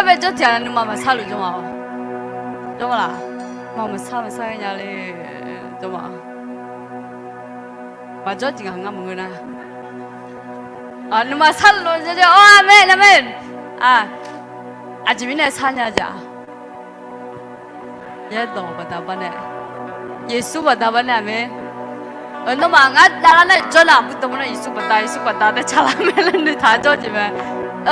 배 줬잖아 누마만 살로 좀 와. 좀 와라. 마음 사냐래 좀 와. 맞아 지금 안 가면 그나. 아 누마 살로 저 아멘 아멘. 아침에 사냐자. 얘도 받아봐네. 예수 받아봐네 아멘. 너마 안 나라나 전화부터 뭐나 예수 받다 내 잘하면은 다 줘지면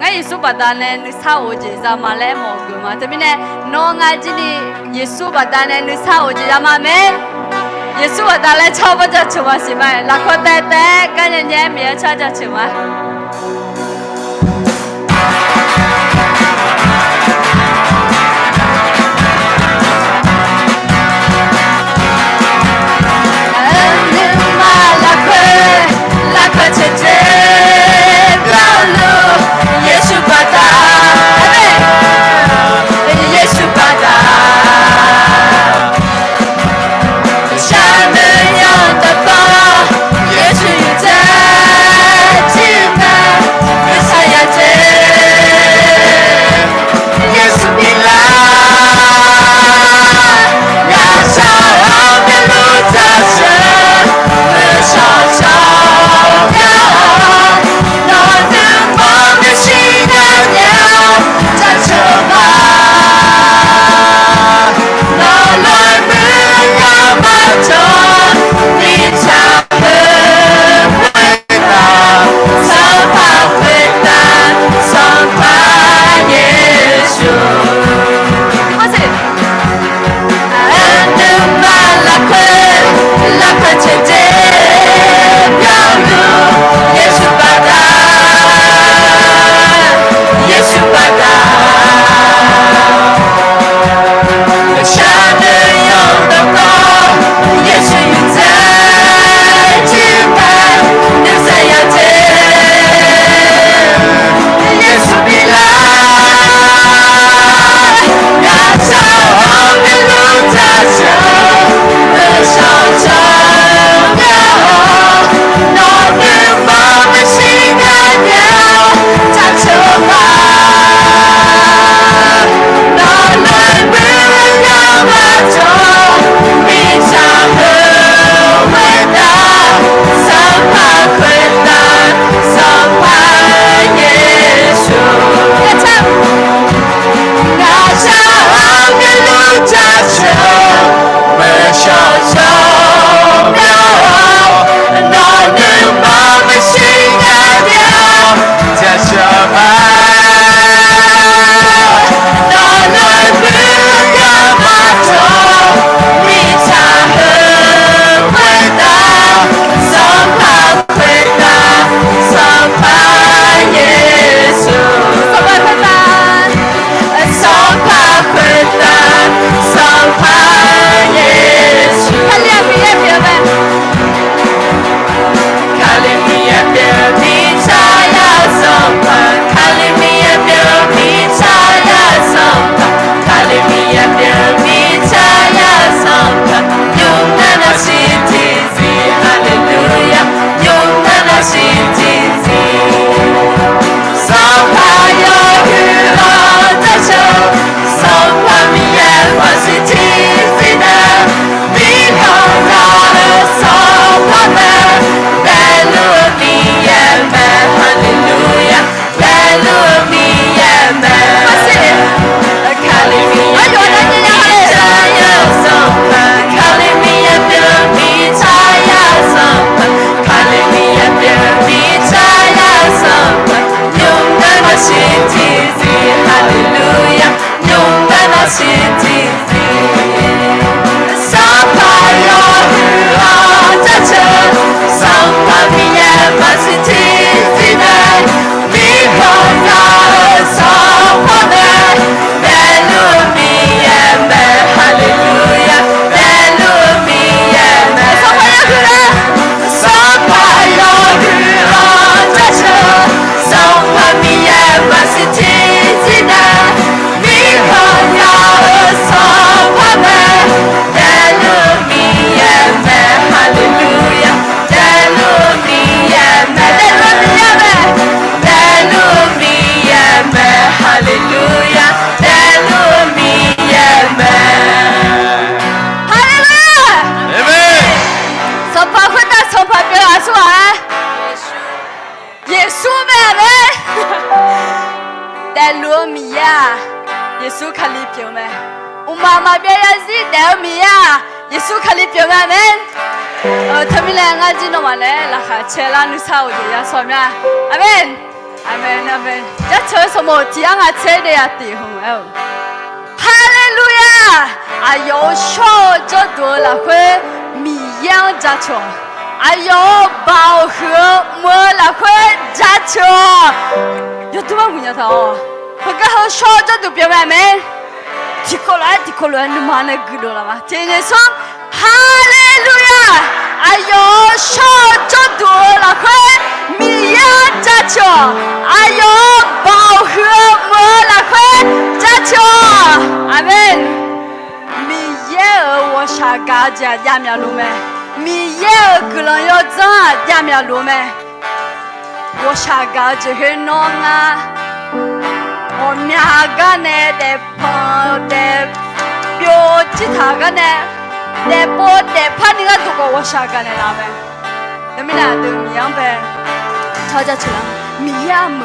나 예수 받다네 사오지 자말래 먹으마 때문에 너가 지니 예수 받다네 사오지 자마면 예수 받다래 쳐보자 좋아시면 라코테테 그냥 예미에 찾아 주마 Hallelujah. 妹妹，带罗米亚，耶稣看你表妹，我妈妈别人是带米呀，耶稣看你表妹们，他们两个今天晚来，那还车拉你操的呀，说咩？阿门，阿门，阿门，这车什么？这样啊，车的呀，地方哦。哈利路亚！哎呦，小就多了会米样加球，哎呦，饱和没了会加球，有多少人头？我刚好小就都表妹妹，提过来，你妈那个多了吗？今天说哈利路亚！哎呦，小就多了会米样加球，哎呦，饱和没了会加球，阿门。我下家家家面路咩？米也个人要怎家面路咩？我下家就去弄啊！我面个呢得碰得表其他个呢得不得怕你个都个我下个呢啦咩？那么呢都米样呗？吵架去了，米呀么？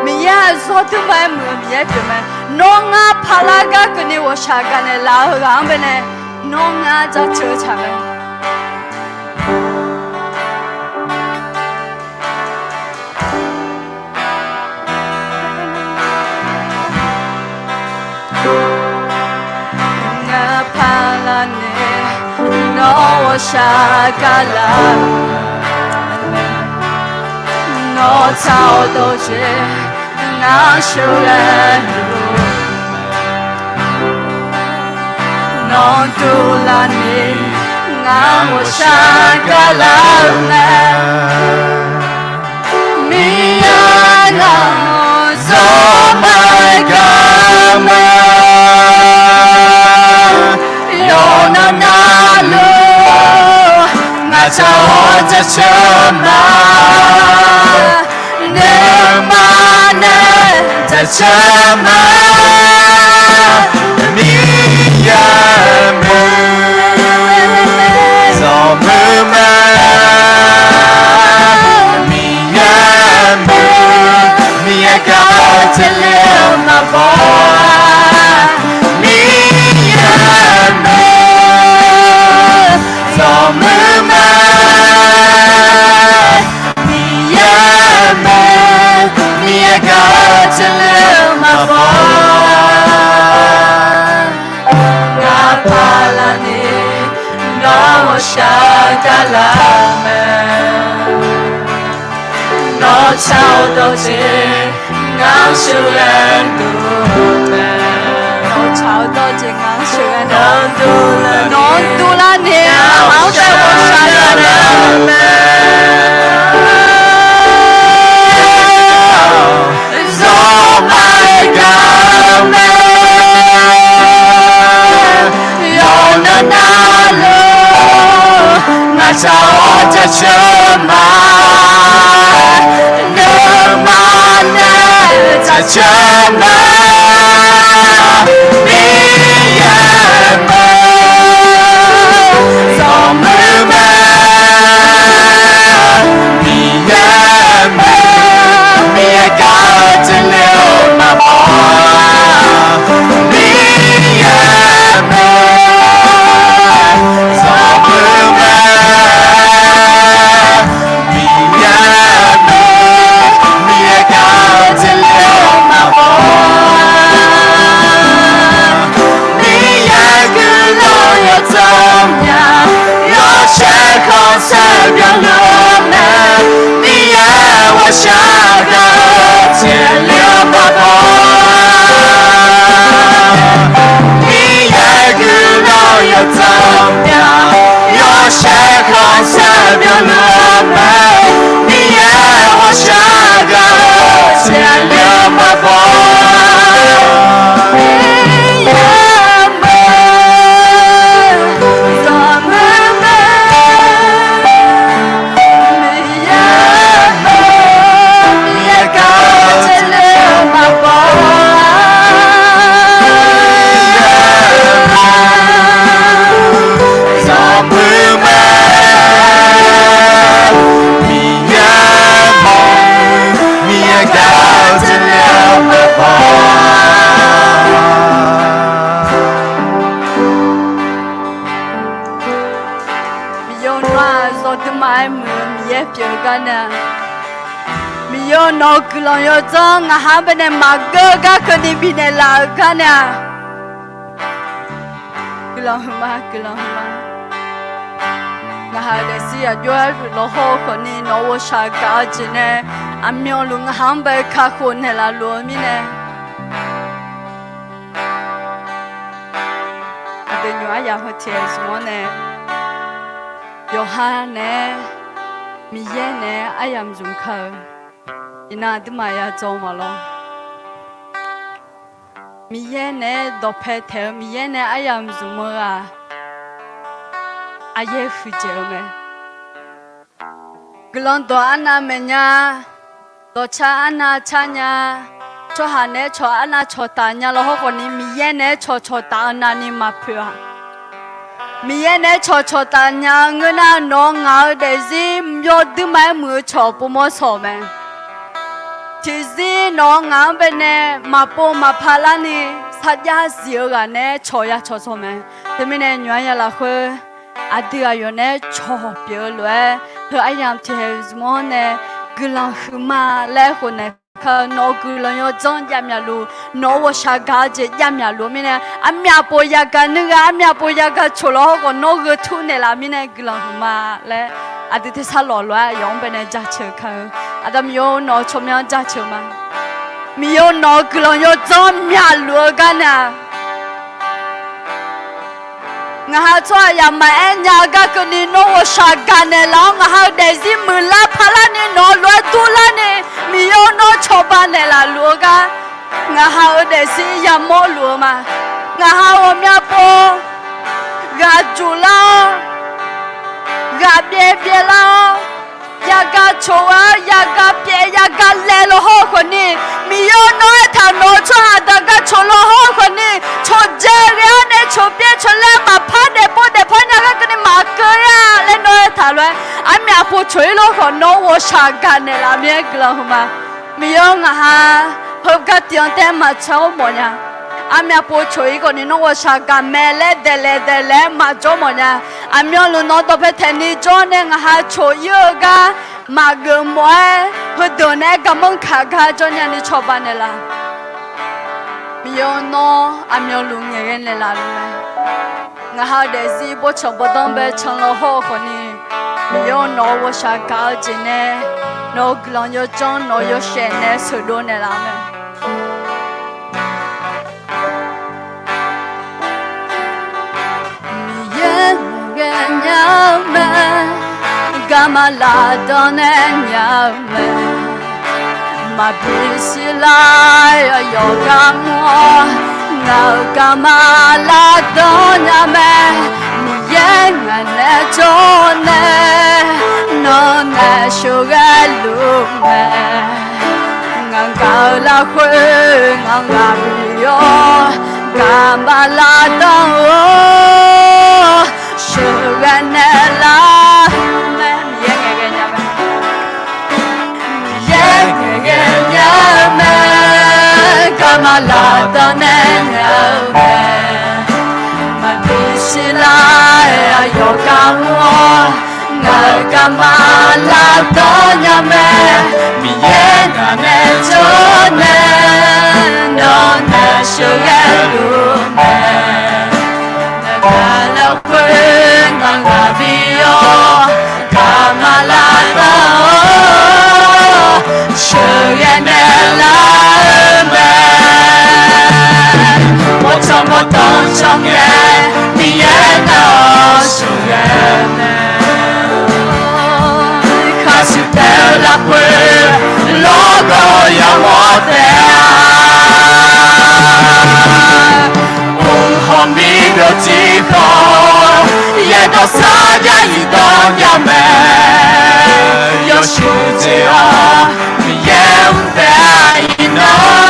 米呀说都买么？米呀就买弄啊怕那个跟你我下个呢拉个安呗呢？弄啊，在车场嘞。我怕了你，弄我下个了，我操都是我修人路。non tu la ni ngamo shagala me miyana so my gama yona nalu ngacha oja chama ne mane ta chama nó chào đầu tiên ngang siêu lên đủ mẹ nó chào đầu tiên ngang siêu lên non tu là nè máu cho con sa là mẹ gió bay cao mẹ yo na na lo na chào cho chama chama miyama somma miyama miyaga telo mama miyama somma miyama miyaga telo mama lòng yo cho ngà ha bên này mà gơ gà cái đi bên này là cái nè cứ lòng mà ngà ha để xí à yo lo ho cái này nó vô sa cá gì nè anh miêu luôn ngà ha bên cá khôn này là luôn mi nè để nhỏ ya ho chơi số nè yo ha nè mi ye nè ai am dùng khờ ina tu mà ya cho mà lo mi ye nè đọc hết theo mi ye nè ai am dùng mà ai ye phu chơi mà cái lần đó anh mình nha đó cha anh cha nha cho hắn nè cho anh cho ta nha lo họ còn mi ye nè cho ta anh ni mà phu mi ye nè cho ta nha người na nó ngáo để gì yo tu mà mưa cho bố mò cho mà chỉ gì nó ngáo bên nè mà bố mà phá la nè sát ya xíu cái nè cho mà thế mình nè nhớ ya là khơi à đưa yo nè cho biểu luôn thôi ai làm thì mò nè cứ làm mà lẽ hồi nè nó cứ lo yo chọn yam ya lu nó wo sa ga je yam ya lu mi ne amya po ya ga nu ga amya po ya ga cho lo ko nó cứ thu ne la mi ne cứ lo ma le a ti te sa lo lo yong be ne ja che kha adam yo nó cho mya ja che ma mi yo nó cứ lo yo chọn ya lu ga na ngà ha cho ya ma en ya ga ko ni no wo sa ga ne la ngà ha de zi mu la pha la ni no lo tu la ni mi yo no cho ba ne la lu ga ngà ha de zi ya mo lu ma ngà ha wo mya po ga ju la ga bie la ya ga cho ya ga bie ya ga le lo ho ko ni mi yo no tha no cho ha da ga cho lo ho ko ni cho je ya ne cho bie cho le ma pha de po nya ga ke ni ma ke ya le no tha lo a mya po choi lo ko no wo sa ga ne la mie glo ma mi yo nga ha ho ga tiang te ma chao mo nya a mya po choi ko ni no wo sa ga me le de le ma cho mo nya a myo lu no to phe the ni cho ne nga ha cho yo ga mà gồm mọi hồi đó này cảm ơn cả cho nhà đi cho bạn này là miêu nó anh miêu luôn nghe này là luôn ngài hai để gì bố chồng bố đông bé chồng lo ho khôn đi miêu nó vô sa cao gì nè nó lòng yo trong nó yo xe nè sửa đồ này làm nè miêu nghe nhau mà Gamala donenya me ma bisilai yoga mo ngao gamala donya me yenga ne chone no ne shugalu me ngang cao la khơi ngang gario gamala do suganela Gamala donenya ma bisilai yoga mo ngao gamala donya me mi yenga ne chone no ne shugalu me ngala kwe ngala bio gamala do shuganela trong một tông trong nghe thì em nó sung em khá sự theo là quê lo có yêu một thế hôm đi được chỉ có ye đó xa ya y đó ya mẹ yo sự chỉ ở vì em bé nó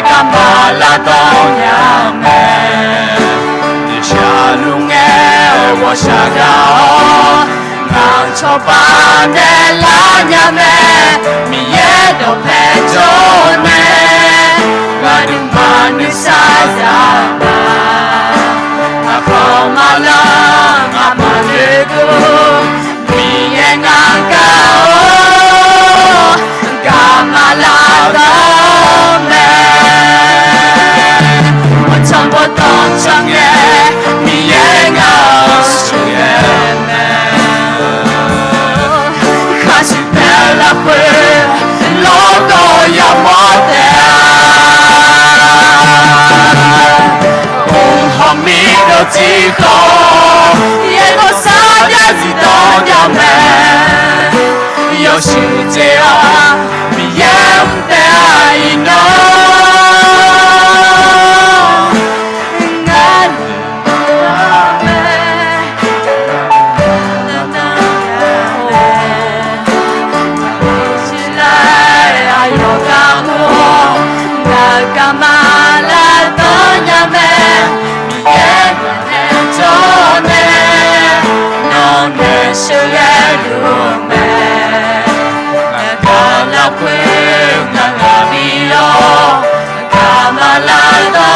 Gamala donya me Shalu nghe wo shagao ngang cho ba ne la nya me mi ye do pe cho ne ga dum ba ni sa za ma ma ma la ma ma gu mi yang angkau kamala me macam potong cange mi yang angkau me kasih bela pe logo ya mode mi đâu chỉ có yên có xa nhà gì đó nhà mẹ yêu sự chế à mi em để ai nó ngàn mẹ chỉ lại ai đó cả mua ngà cả mà là đó nhà mẹ sự ghé đùa mẹ cả là quên ngàn ngà đi lo cả mà là đó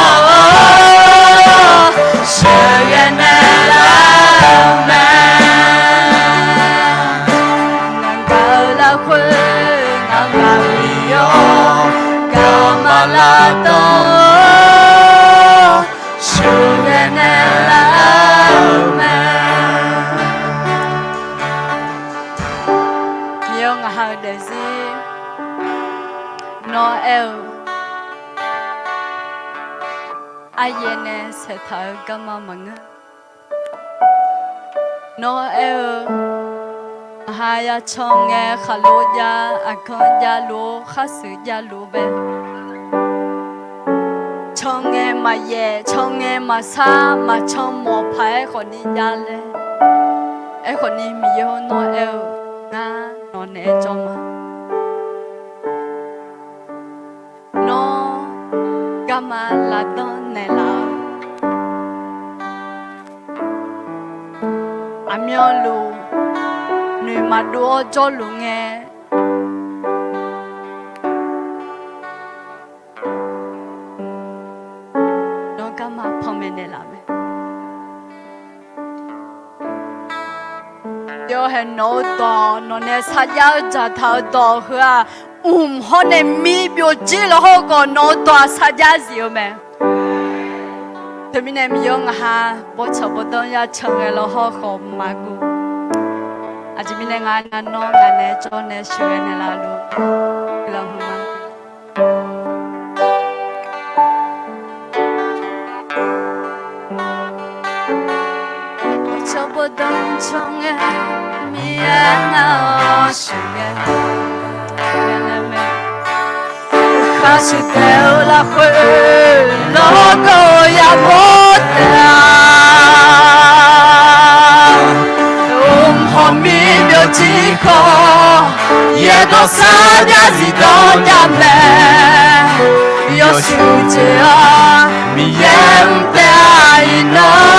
sự ghé nè là mẹ cả là quên ngàn ngà đi lo cả mà là đó sự ghé nè là mẹ hai đời gì Noel ai nè sẽ thở cảm ơn mọi người Noel hai chồng nghe khá lúa gia con gia lúa khá sự gia lúa bé chồng nghe mà về chồng nghe mà xa mà chồng một phải còn đi gia lên ấy còn đi mi yêu Noel nga nó nè cho mà nó gama là đơn nè là amyo lu người mà đua cho lu nghe nó gama phong nè là yo hẹn nô to nó nè sát giao trả thảo to hả họ nè mi biểu chỉ là họ còn nô to sát giao gì mẹ tụi mình nè mi用哈不愁不等呀成个了好好嘛古à chỉ mình nè ngàn ngàn nó ngàn nè cho nè sửa nè là luôn là không mà cho bố đông trong nghe mi nào sửa khá sự đều là khơi nó có ya bố ta họ mi biểu chỉ có ye đó xa nhà gì đó nhà mẹ yêu sự chia mi em tay nó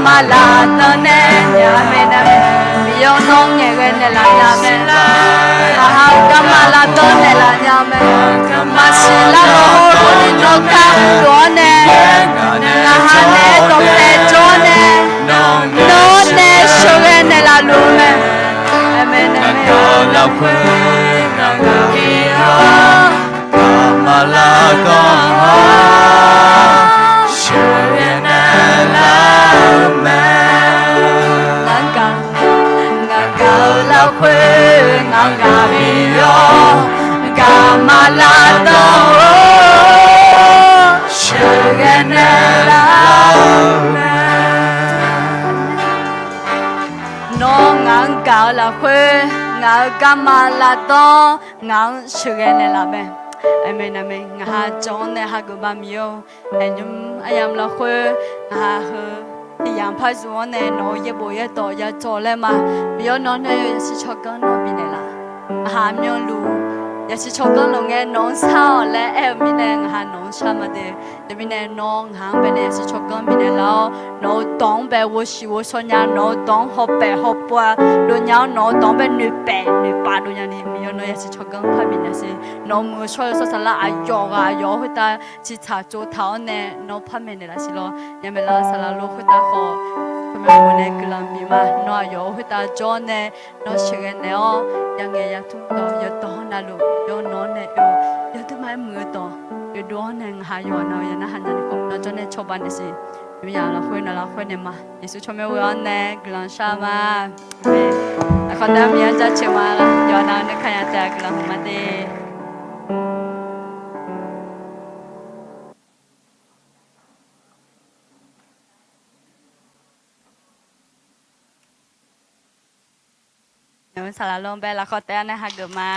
mà là tơ nè nhà mẹ nè yêu nông nghe cái này là nhà mẹ là cái mà là tơ nè là nhà mẹ mà chỉ là hồ đi nó cả đó nè là hai nè tôm nè cho nè nó nè sữa cái này là luôn nè mẹ nè là quên ngàn kia mà là con sữa cái này là la khuê ngang ngà bio kamala tao suganela nó ngang cao la khuê ngang kamala tao ngang suganela be amen amen ngà chọn này ha gửi ba miêu anh em la khuê ha hơ yang phải dùng này nó ye bố ye to ye cho lên mà bây giờ nó này sẽ cho con nó bị này là ham nhau lu 也是从刚龙嘅农草咧，咪呢下农场嘛的，咪呢农行边呢是从刚咪呢老农东北我是我说呀农东好北好北，路鸟农东北女北女八路呀你咪有农也是从刚拍咪呢是农木说说啥啦啊药会打去查做头呢，农拍咪呢啦是咯，也咪啦啥啦路会打好。我呢个人咪嘛，那有会打做呢，那学个呢哦，ยังไงอยากทุ่งต่ออยากต่อนะลูกอยากนอนเนี่ยอยากทำไมมือต่ออยากดูเนี่ยหายอยู่นะอยากนะหันนี่ก็เราจะเนี่ยชอบบ้านนี่สิอยู่อย่างเราคุยนะเราคุยเนี่ยมาเยซูชมเมื่อวันเนี่ยกลังชามาเฮ้แล้วคนนั้นมีอันจะเชื่อมาละอยากนั่งเนี่ยขยันแต่กลังมาเด้เดี๋ยวสารลงไปแล้วเขาแต่เนี่ยหักเกิดมา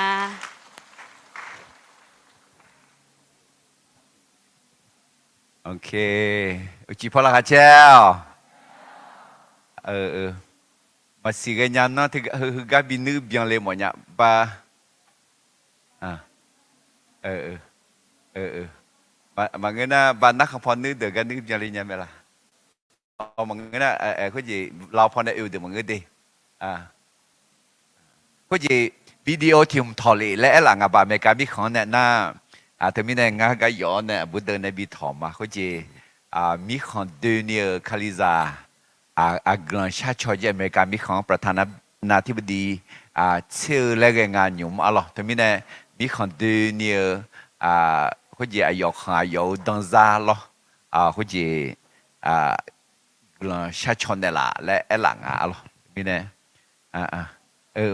โอเคอุจิพอละค่ะเจ้ามาสิกันยันนะที่คือกาบินึกเบียงเลยหมดเนี่ยปะมาเงินนะบ้านนักพรนึกเดือกันนึกเบียงเลยเนี่ยไหมล่ะเอามาเงินนะเขาจะเราพอได้เดี๋ยวมาเงินดีเขาจะวิดีโอที่ผมถอดเลยและหลังบ้านเมกามีของเนี่ยน่าแต่มีเนี่ยงานก็ย้อนเนี่ยบุตรเนี่ยมีถอมมาเขาจะมีของเดือนเนี่ยคาลิซากลางชาติชอยอเมริกามีของประธานาธิบดีเชื่อและงานอยู่มาหรอแต่มีเนี่ยมีของเดือนเนี่ยเขาจะอายุของอายุดังซาหรอเขาจะกลางชาติชนเนี่ยละและหลังหรอมีเนี่ย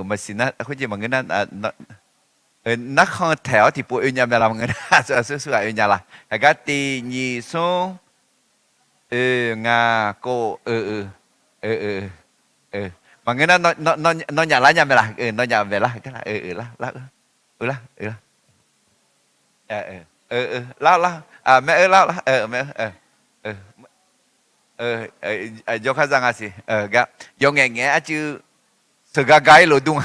มาสินะเขาจะมาเงินนั้นนักข่าวแถวที่ปุ่นยามเวลาเงินสวยๆยามละแต่ก็ตีนี่ส่งงาโกมาเงินนั้นนอนอย่างไรยามเวลานอนอย่างเวลาก็ละละแม่ละแม่ยกข้าจังอาสิก็ยกแง่ๆอาจือสกากายโลดุง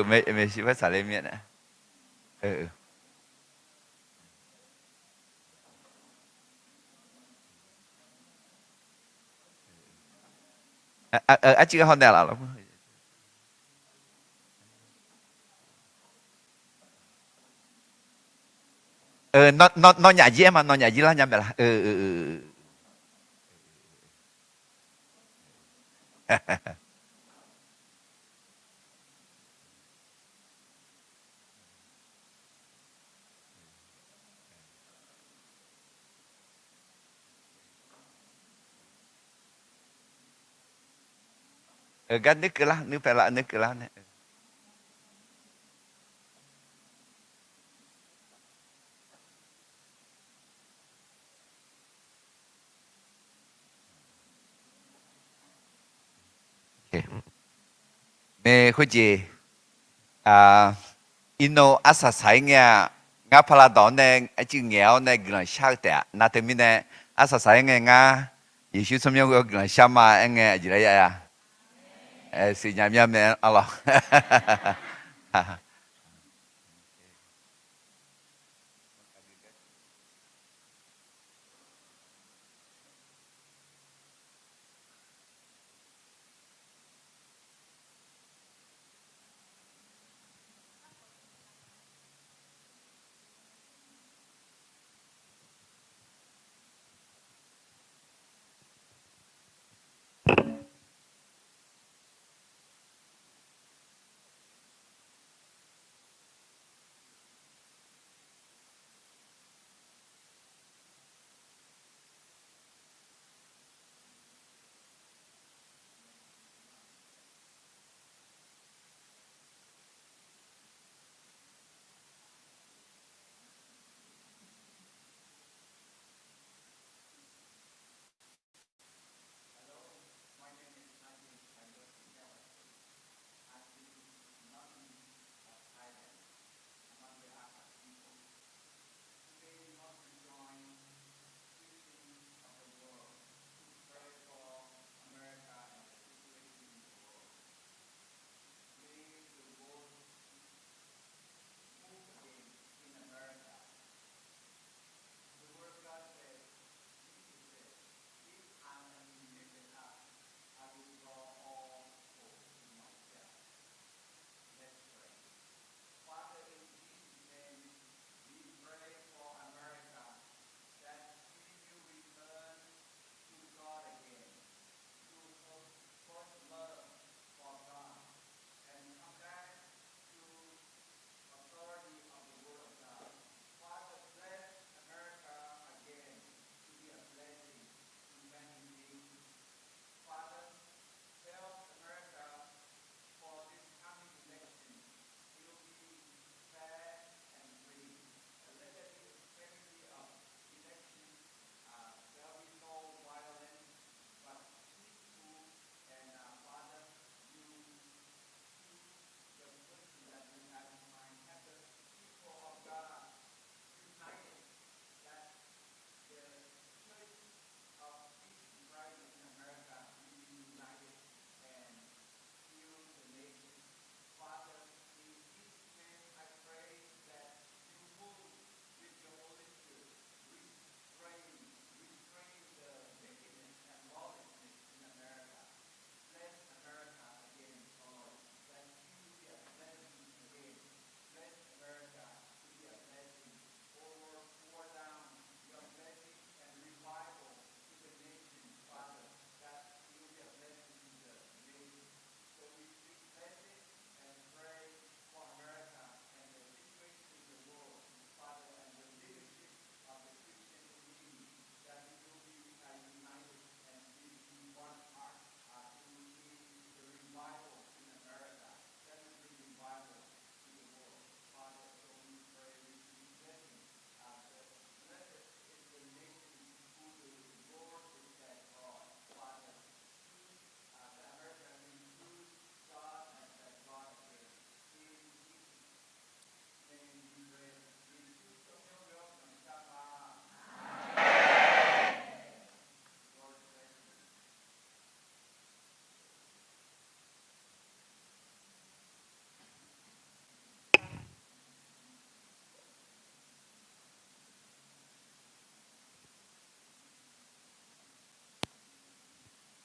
ไม่ใช่ภาษาเลเมียนะอาชีพเขาเนี่ยล่ะนอนอย่าเยี่ยมนอนอย่ายี่ละยังไงล่ะกันนึกละนึกไปละนึกละเนี่ยเมื่อคุยจีอินโนอาศัยเนี่ยงาพลาดอนเนี่ยไอ้จีเงี้ยวเนี่ยกำลังชาตินาเตมิเนี่ยอาศัยเนี่ยงายิชุสมัยก็กำลังชามาเนี่ยจีไรอ่ะสิยามยามเนี่ยอะไร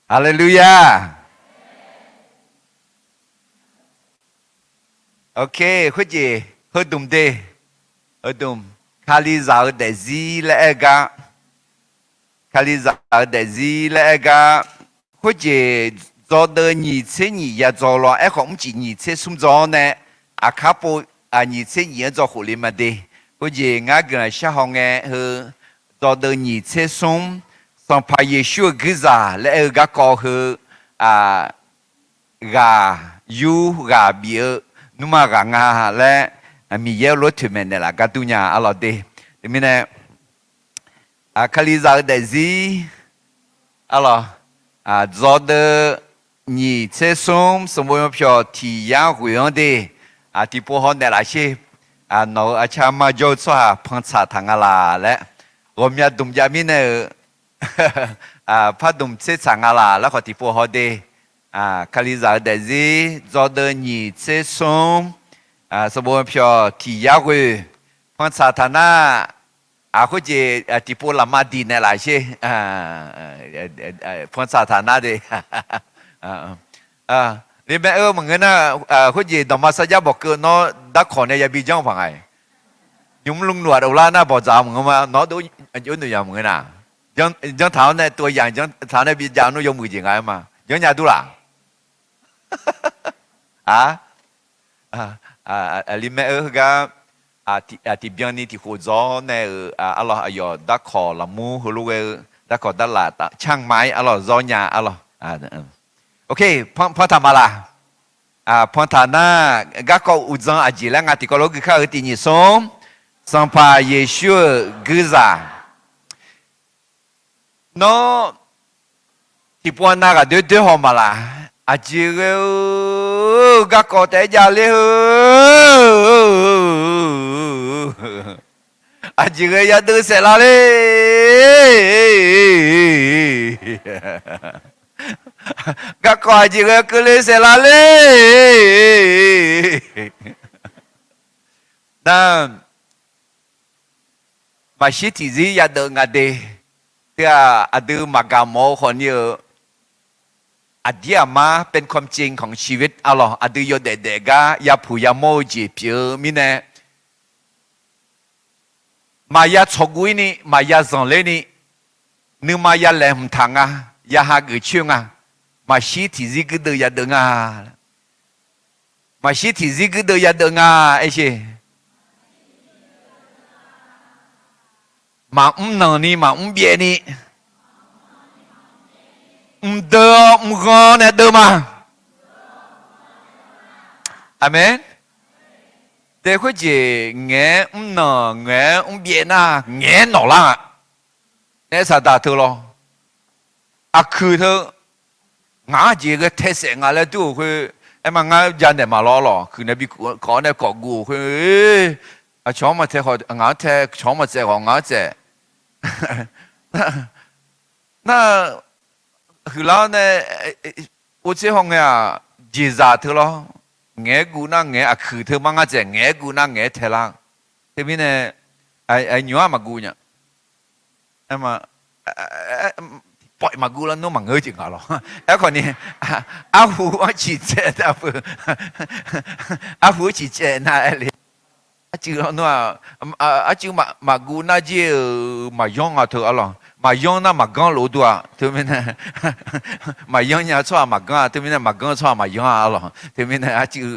哈利路亚。OK， 或者好懂的，好懂。卡里早的字来个，卡里早的字来个，或者做的你吃你也做了，哎，我们只你吃什么做呢？啊，卡布啊，你吃也做好了嘛的，或者俺个小红哎和做的你吃什么？上怕耶稣给啥来个搞和啊个有个别。Numa ganga le mi ye lo tu men la gatunya alo de mine a kaliza de zi alo a zo de ni che som som mo pyo ti ya hu yon de a ti po hon de la she a no a cha ma jo chwa phang cha thang la le rom ya dum ya mine a pha dum che chang la la ko ti po ho de卡里扎的是做的你这种什么票体验会，放沙滩呐，或者地波拉马蒂那些放沙滩那的，你们们个那或者东马萨加博格那打考呢也比较方哎，用ลุงหนวดเอาละนะบอกจ้ามึงมาเนาะดูยุ่นดูอย่างมึงนะยังเท้าเนี่ยตัวอย่างยังเท้าเนี่ย比较นู่ยมือจริงไงมายังอยากดูล่ะ里面个ที่边นี่ที่หัวจอเนี่ยAllah ayo ดักขอละมูหัวลูกดักขอดักละช่างไม้ Allah จอญา Allah โอเคพอทำมาละพอทำน่ะก็ก็อุจจาระจีแล้วงานที่ก็รู้คือข้าวที่นี่สัมภาเยซูกุซาโนที่พวกน่ะก็เดือดหอมมาละอาจีเร็วก็กอดแต่ยาเลี้ยวอาจีเร็วยาดูเสร็จแล้วเลยก็กอดอาจีเร็วก็เลยเสร็จแล้วเลยนั่นมาชิดที่ยาดูงาเดที่อาดูมากาโมคนเยอะอดียมาเป็นความจริงของชีวิตอ๋ออดียเด็กๆยาผู้ยาโมจีเปียมิเน่มายาชกุยนี่มายาจงเลนี่นึกมายาแหลมทางยาหากึ่งมาชีที่ซิกเดียดึงมาชีที่ซิกเดียดึงไอ้เช่มานอนนี่มาเบียนี่เดิมก็เนี่ยเดิมมาอาเมนแต่ก็จะเงี้ยหนอเงี้ยเบียน่ะเงี้ยหนอละเนี่ยสัตว์เธอหรอคือเธองาจีก็เทเสงอะไรตัวคือไอ้มันงายันเดมาล้อหรอคือเนี่ยบีขอเนี่ยกอกูคือชอบมาเทเขางาเทชอบมาเจของงาเจน่าคือเราเนี่ยอุจิฮงเนี่ยจีจ่าเธอหรอเงี้ยกูน่ะเงี้ยคือเธอมังอาเจเงี้ยกูน่ะเงี้ยเทล่างทีนี้เนี่ยไอ้หนูมากูเนี่ยไอ้มาปล่อยมากูแล้วนู้นมาเงยจริงเหรอไอ้คนนี้หูจีเจหูจีเจน่ะไอ้เลยจือนู้นจือมากูน่ะจีมาย่องเธอหรอมาย่องน่ะมากังรู้ตัวทีนี้เนี่ยมาย่องเนี่ยชอบมากังทีนี้เนี่ยมากังชอบมาย่องหรอทีนี้เนี่ยจือ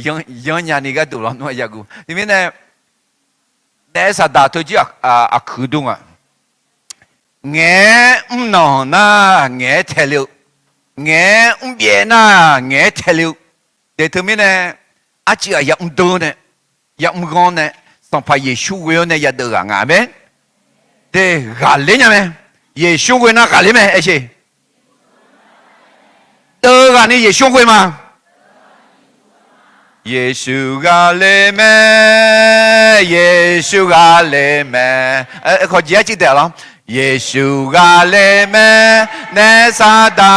ย่องเนี่ยนี่ก็ดูแล้วนู้นยากูทีนี้เนี่ยเนี่ยสัตว์ตัวจีคือดุงเงี้ยนอนน่ะเงี้ยเทลิวเงี้ยเบียน่ะเงี้ยเทลิวเดี๋ยวทีนี้เนี่ยจือยังดูเนี่ยยังกังเนี่ยสัมภาระเยซูเวลเนี่ยยังดูอ่ะเว้ยเด็กาเลเนี่ยมั้ยเยซูเวน่ะกาเลมั้ยไอ้เช่เด็กานี่เยซูเวมั้ยเยซูกาเลมั้ยเยซูกาเลมั้ยขอเจียจิเดล่ะเยซูกาเลมั้ยเนซาดา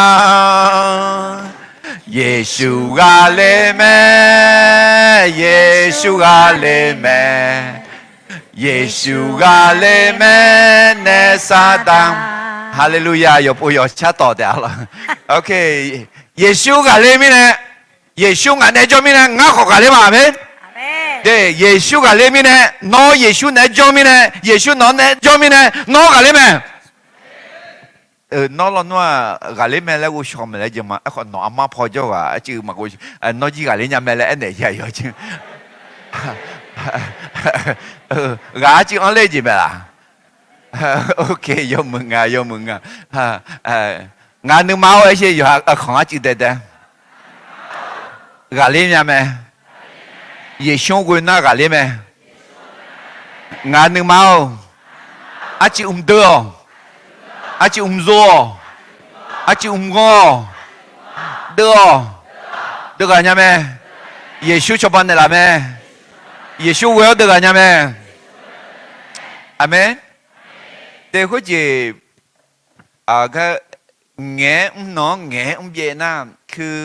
เยซูกาเลมั้ยเยซูกาเลมั้ยเยซูกาเลเมเนซาดัง哈利路亚，有不有恰到掉了？OK， 耶稣个里面呢，耶稣个那叫咩呢？我学个里嘛咩？对，耶稣个里面呢，我耶稣那叫咩呢？耶稣那叫咩呢？我个里面。nó là nó gà lấy mẹ lấy u shom mẹ lấy chứ mà còn nó amma phò cho à chứ mà cô nó chỉ gà lấy nhà mẹ lấy anh này vậy chứ gà chứ ăn lấy gì mẹ là ok vô mừng ngà nước máu ấy chứ ở khoảng chứ đây đây gà lấy nhà mẹ ye shong quên na gà lấy mẹ ngà nước máu à chứ đưa à chị rô à chị ngô được à nhà mẹ Giêsu cho bạn này là mẹ Giêsu will được à nhà mẹ amen để có gì à cái nghe nó nghe về na คือ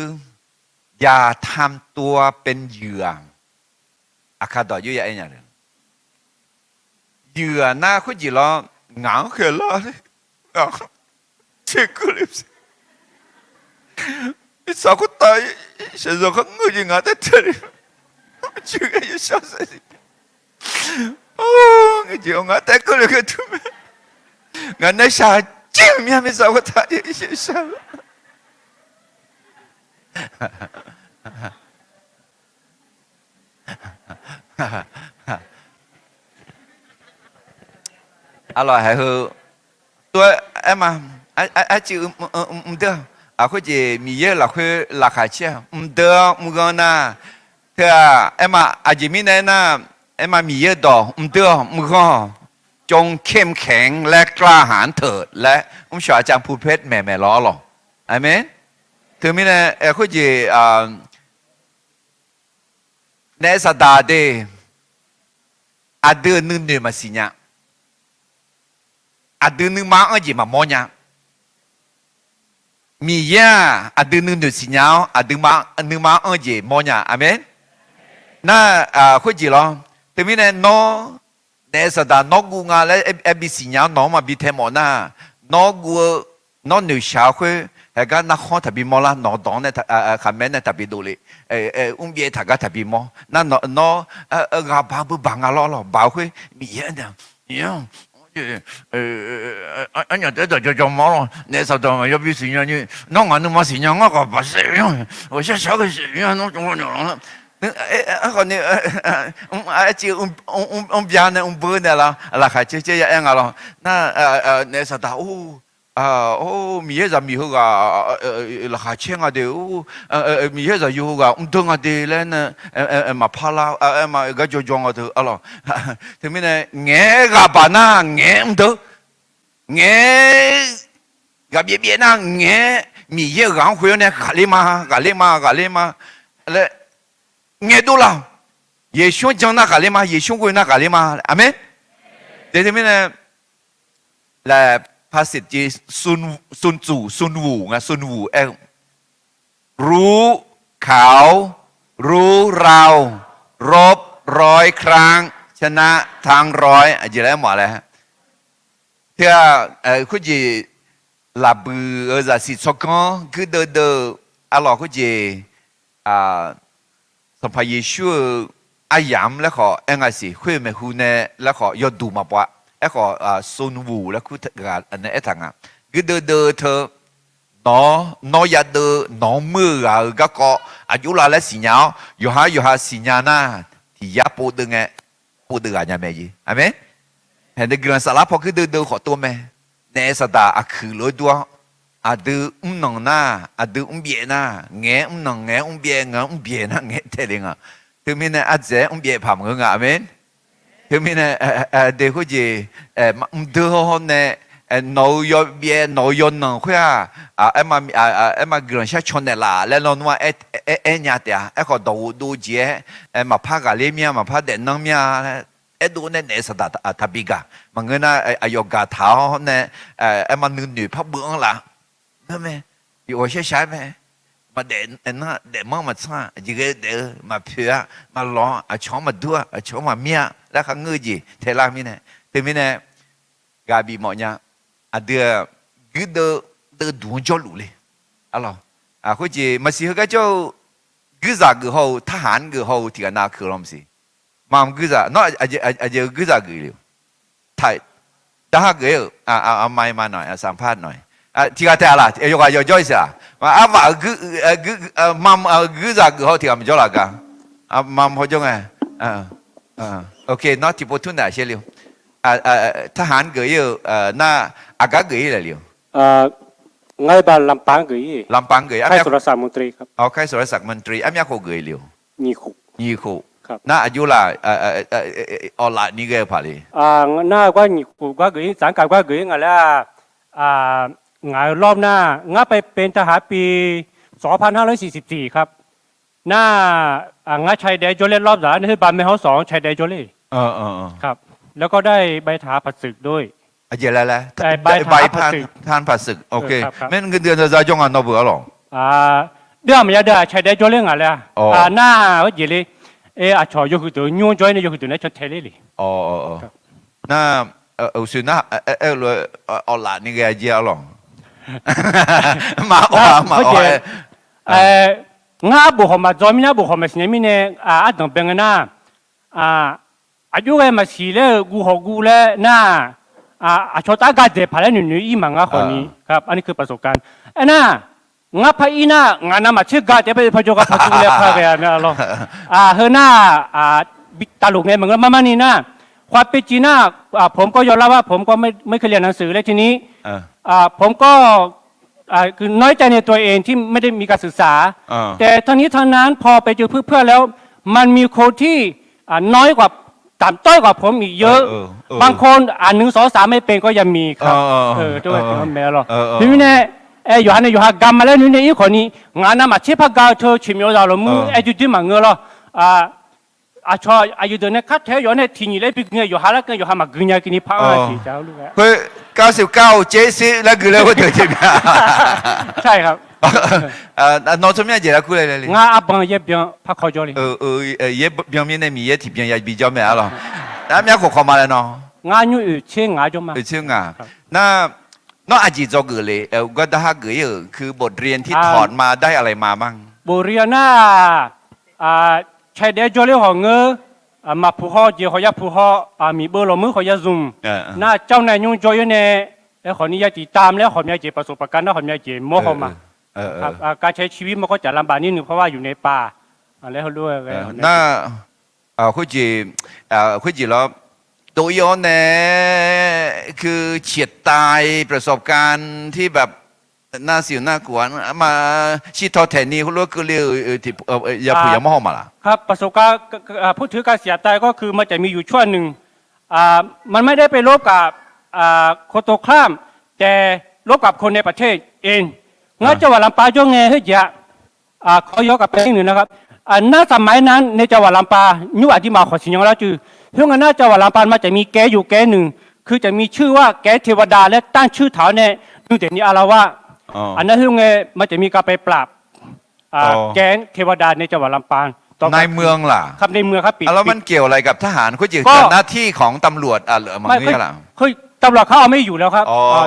อย่าทำตัวเป็นเหยื่ออาคาดอยู่อย่างนี้เหยื่อหน้าคุจิล้อเหงาเขินล้อ체크립스 사고다 세상한 거지 나한테 때리 지금 이샤세지 이제 나한테 그렇게 두면 나내 샤 찜이하면 사고다 이샤 알아 해후 또 에마 à chịu được à khối gì mi ye là khối là khai chia được mua na thế em à chỉ mi này na em mi ye đó được mua trongเข้มแข็งและกล้าหาญเถิดและชาวจางผู้เพชรแม่ล้อหรออาเมนถึงมีนะขอยจีในสัปดาห์เดอาเดือนนึงมาสิญะอาเดือนนึงมาอันจีมาโมญะมีเยอะอาดึงนึงดูสิญญาอาดึงมาอันเจมอญ่าอาเมนน่าคุยจีล้อแต่มีเนี่ยน้อในสัปดาห์น้อกูงาและบิสิญญาน้อมาบิเทมอน่าน้อกูน้อหนึ่งเช้าคุยแต่ก็นักข้อถับบิมอละน้อดองเนี่ยคำแม่เนี่ยถับบิดูเลยเบียถักก็ถับบิมอน่าน้อกาบาบุบังอะล้อบ่าวคุยมีเยอะเนี่ยanh nhà tới giờ cho máu nè sao tao mà biết gì như nó ngắn nó mà gì nhau nó còn bớt gì rồi sẽ sao cái gì nó trong nó nhỏ còn nè chị bia này bữa này là khai chơi anh à lo na nè sao tao mi hết giờ mi hư là khai chơi à đều mi hết giờ yêu thương à đều lên mà phá la mà cái cho à đều lo thì mình này nghe gặp bạn na nghe được nghe gặp biết na nghe mi hết gắng khuyên này gà lima lại nghe đủ là Giêsu chẳng na gà lima Giêsu khuyên na gà lima amen thì mình này là ภาษิตจีซุนจู่ซุนวูไงซุนวูรู้เขารู้เรารบ100 ครั้งชนะทาง100อะไรแล้วหมดเลยเพื่อคุณจีลาบือจะสิสกันคือเดินอะไรคุณจีสัมภาระเยซูอายามแล้วขอเอ็งไงสิคุยไม่คุยเนี่ยแล้วขอยอดดูมาปะไอ้ขอซุนวูแล้วคือการอันนี้ไอ้ทางคือเดินเธอน้อยาเดินน้องมือก็อายุละแล้วสิญญาอยู่หาสิญญาหน้าที่ยาปูดึงไงปูดึงอะไรแม่ยี่ใช่ไหมเห็นเรื่องสารพัดคือเดินขอตัวแม่ในสัปดาห์คือเลยตัวเดินนองหน้าเดินเบียหน้าเงี้ยนองเงี้ยเบียหน้าเงี้ยเท่เลยถึงมีเนี่ยเจ๊เบียผ่านเงี้ยใช่ไหมคือมีเนี่ยเด็กคนจีเดือดเนี่ยน้อยเบี้ยน้อยนงคุยมาเกลือใช้ชนเนี่ยละแล้วเราว่าเนี่ยเดียก็ดูเจ้มาพักอะไรเมียมาพักเด็กน้องเมียดูเนี่ยสตาร์ทับบิกะมันเงินอายุกาเท้าเนี่ยมาหนึ่งพักเบื้องละนั่นไหมอยู่ใช่ไหมมาเด็กมั่งมาซ่าจีเกเด็กมาเพื่อมาล้อชอบมาด้วยชอบมาเมียแล้วข้างเงยจีเทล่ามีเนี่ยถึงมีเนี่ยกาบีหมอเนี่ยเดือ cứ đỡ đúng cho lũ lên alo có gì mà xí cái cho cứ giả cứ hậu thà hán cứ hậu thì cái nào cứ làm gì mà cứ giả nó giờ cứ giả cứ liều thay đã cái mai mà nóiสัมภาษณ์หน่อยที่ก็แต่ละยกอะไรย่อยสิmà mà cứ mam cứ giả cứ hậu thì làm cho là cả mam họ cho nghe ok nó thì bộ thun này sẽ liềuทหารเกยน่าอากาศเกยอะไรเลียวง่ายบ้านลำปางเกยลำปางเกยใครสุรศักดิ์มนตรีครับอ๋อใครสุรศักดิ์มนตรียาโคเกยเลียวยี่ขุครับน่าอายุละออนไลน์นี่เกยผ่าเลยน่าว่ายี่ขุว่าเกยสังกัดว่าเกยงั้นแล้วงานรอบหน้าง่าไปเป็นทหารปี2544ครับน่างาชายแดนโจเล่รอบหลังนี่คือบ้านแม่เฮา2ชายแดนโจเล่ครับแล้วก็ได้ใบถาผัดศึกด้วยเยอะแล้วใบท่านผัดศึกโอเคไม่เงินเดือนจะจงอันนบเหรอเดือนไม่ได้ชายแดนโจเล่งอะไรหน้าว่าเยเลยชอยกตัวยูนจอยนี่ยกตัวนี่ชดเทเลยน่าสุน่าเลยออนไลน์นี่แกเยอะหรอมางาบุหมาจอมินาบุหมาสิ่งนี้เนี่ยต้องเป็นกันนะอายุเอ็มสีเล่กูหกูเล่น่าชดอากาศเจ็บพาเล่หนุ่ยอีมังงาคนนี้ครับอันนี้คือประสบการณ์น่างาพาอีน่างานามาเชื่อกาเจ็บไปพอจกพัดดูเล่พาไปเนี่ยหรอเฮน่าตาลุกเนี่ยมันก็มานี่นะความเป็นจริงนะผมก็ยอมรับว่าผมก็ไม่เคยเรียนหนังสือเลยทีนี้ผมก็คือน้อยใจในตัวเองที่ไม่ได้มีการศึกษาแต่ทั้งนี้ทั้งนั้นพอไปเจอเพื่อนแล้วมันมีคนที่น้อยกว่าต่ำต้อยกว่าผมอีกเยอะบางคน1 2 3ไม่เป็นก็ยังมีครับด้วยแม่หรอนี่เนี่ยอยู่หันอยู่หักกรรมมาแล้วนี่เนี่ยอีกคนนี้งานนั้นมาเชื่อพักกาเธอชิมยาเรามือจุดที่มันเงาหรอชออายุเดินเนี่ยคัดแถวอยู่เนี่ยทีนี้เลยปีเงี้ยอยู่หาแล้วกันอยู่หามากินยากินนี่พักอะไรสิเจ้าลูกเฮ้ย99เจสิแล้วคือแล้วว่าเธอจะใช่ครับน้องสมัยเจแล้วคืออะไรเลยงาอับบังเย็บยังพักคอจอเลยเย็บยังมีในมีเย็บที่ยังบีจอมแม่หรอแล้วมีคนเข้ามาแล้วเนาะงาอยู่เชื่องาจอมมาเชื่องาน้าอาจีจอเกิดเลยก็ได้เกิดคือบทเรียนที่ถอนมาได้อะไรมาบ้างบทเรียนน่าชายแดนโจเล่ของเงอมาผู้ห่อเจียวเขาอยากผู้ห่อมีเบอร์ลมือเขาอยากซุ่มน่าเจ้านายยุ่งจอยเนี่ยแล้วขอนี้อยากติดตามแล้วขอนี้อยากประสบการณ์แล้วขอนี้อยากโม่เข้ามาการใช้ชีวิตมันก็จะลำบากนิดนึงเพราะว่าอยู่ในป่าแล้วเขาด้วยน่าคุยจีแล้วตัวย้อนเนี่ยคือเฉียดตายประสบการณ์ที่แบบน่าเสียน่ากลัวมาชีทอแทนนี่เขาเรียกที่ยาผูยาหม้อมาล่ะครับประสบการณ์พูดถึงการเสียตายก็คือมันจะมีอยู่ช่วงหนึ่งมันไม่ได้ไปรบกับคนตรงข้ามแต่รบกับคนในประเทศเองงั้นจังหวัดลำปางจ้องไงเฮ้ยจะเขายกกับไปนิดหนึ่งนะครับณสมัยนั้นในจังหวัดลำปางยุคอดีมาขอสิญญาแล้วจือเพื่อนหน้าจังหวัดลำปางมันจะมีแกอยู่แกหนึ่งคือจะมีชื่อว่าแกเทวดาและตั้งชื่อถาวเนี่ยดูแต่นี้อะไรว่าอันนั้นคือไงมันจะมีการไปปราบแก๊งเทวดาในจังหวัดลำปางในเมืองล่ะครับในเมืองครับปิดแล้วมันเกี่ยวอะไรกับทหารเขาจะหน้าที่ของตำรวจหรือมันนี่ล่ะคือตำรวจเขาเอาไม่อยู่แล้วครับ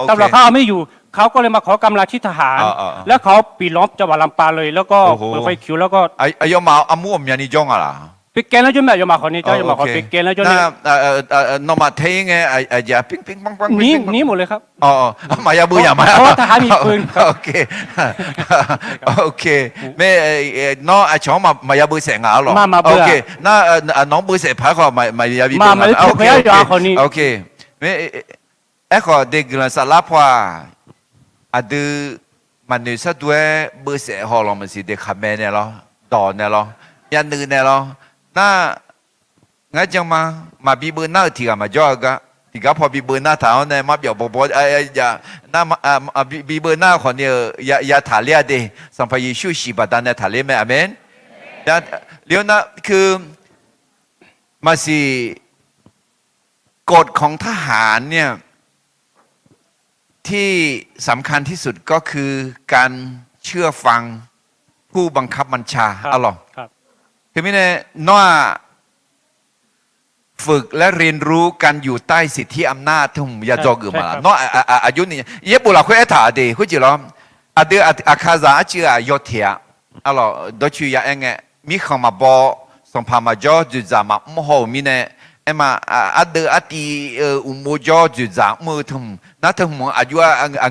ตำรวจเขาเอาไม่อยู่เขาก็เลยมาขอกำลังที่ทหารแล้วเขาปิดล้อมจังหวัดลำปางเลยแล้วก็เปิดไฟคิวแล้วก็ไอ้ยมาอาม่วมยานิจงอะไรปิดแกนแล้วจนแบบยมาคนนี้เจ้ายมาขอปิดแกนแล้วจนเนี่ยนมาเทงไงไอ้ยาปิ๊งปิ๊งปังปังนี้หมดเลยครับมายาบืออย่ามาเพราะว่าทหารมีปืนโอเคไม่น้องไอ้ชองมายาบือเสียงหรอโอเคน้าน้องบือเสียงพายขอมายาบีมาโอเคโอเคไม่ไอ้ขอเด็กเงินสารพัดดูมันนี่สัตว์ด้วยบือเสียงหอลมันสิเด็กขมิ้นเนี่ยหรอต่อเนี่ยหรอยันนึงเนี่ยหรอน่างั้นจังมาบีเบอร์หน้าที่กันมาจ่อก็ที่ก็พอบีเบอร์หน้าถาวเนี่ยมาเบียวบอกอย่าน่าบีเบอร์หน้าคนเนี่ยอย่าถ่ายเลียดสัมภาระชูชีบัดเนี่ยถ่ายเลียไหมอเมนแต่เดี๋ยวนะคือมาสิกฎของทหารเนี่ยที่สำคัญที่สุดก็คือการเชื่อฟังผู้บังคับบัญชาอ๋อคือไม่แน่น้า ฝึกและเรียนรู้กันอยู่ใต้สิทธิอำนาจที่ผมอยากจอกือมาละเนาะอายุนี่เย็บบุหรี่คุยถาดีคุยจีล้อมเดืออาคาซาจีอายอเทียอะล่ะดชูยาเองมีคำมาบอกสัมภามาจอจุดจามาโมโหมีเนี่ยมาเดือตีอุโมจอจุดจามือทุ่มนั่นทุ่มอายุ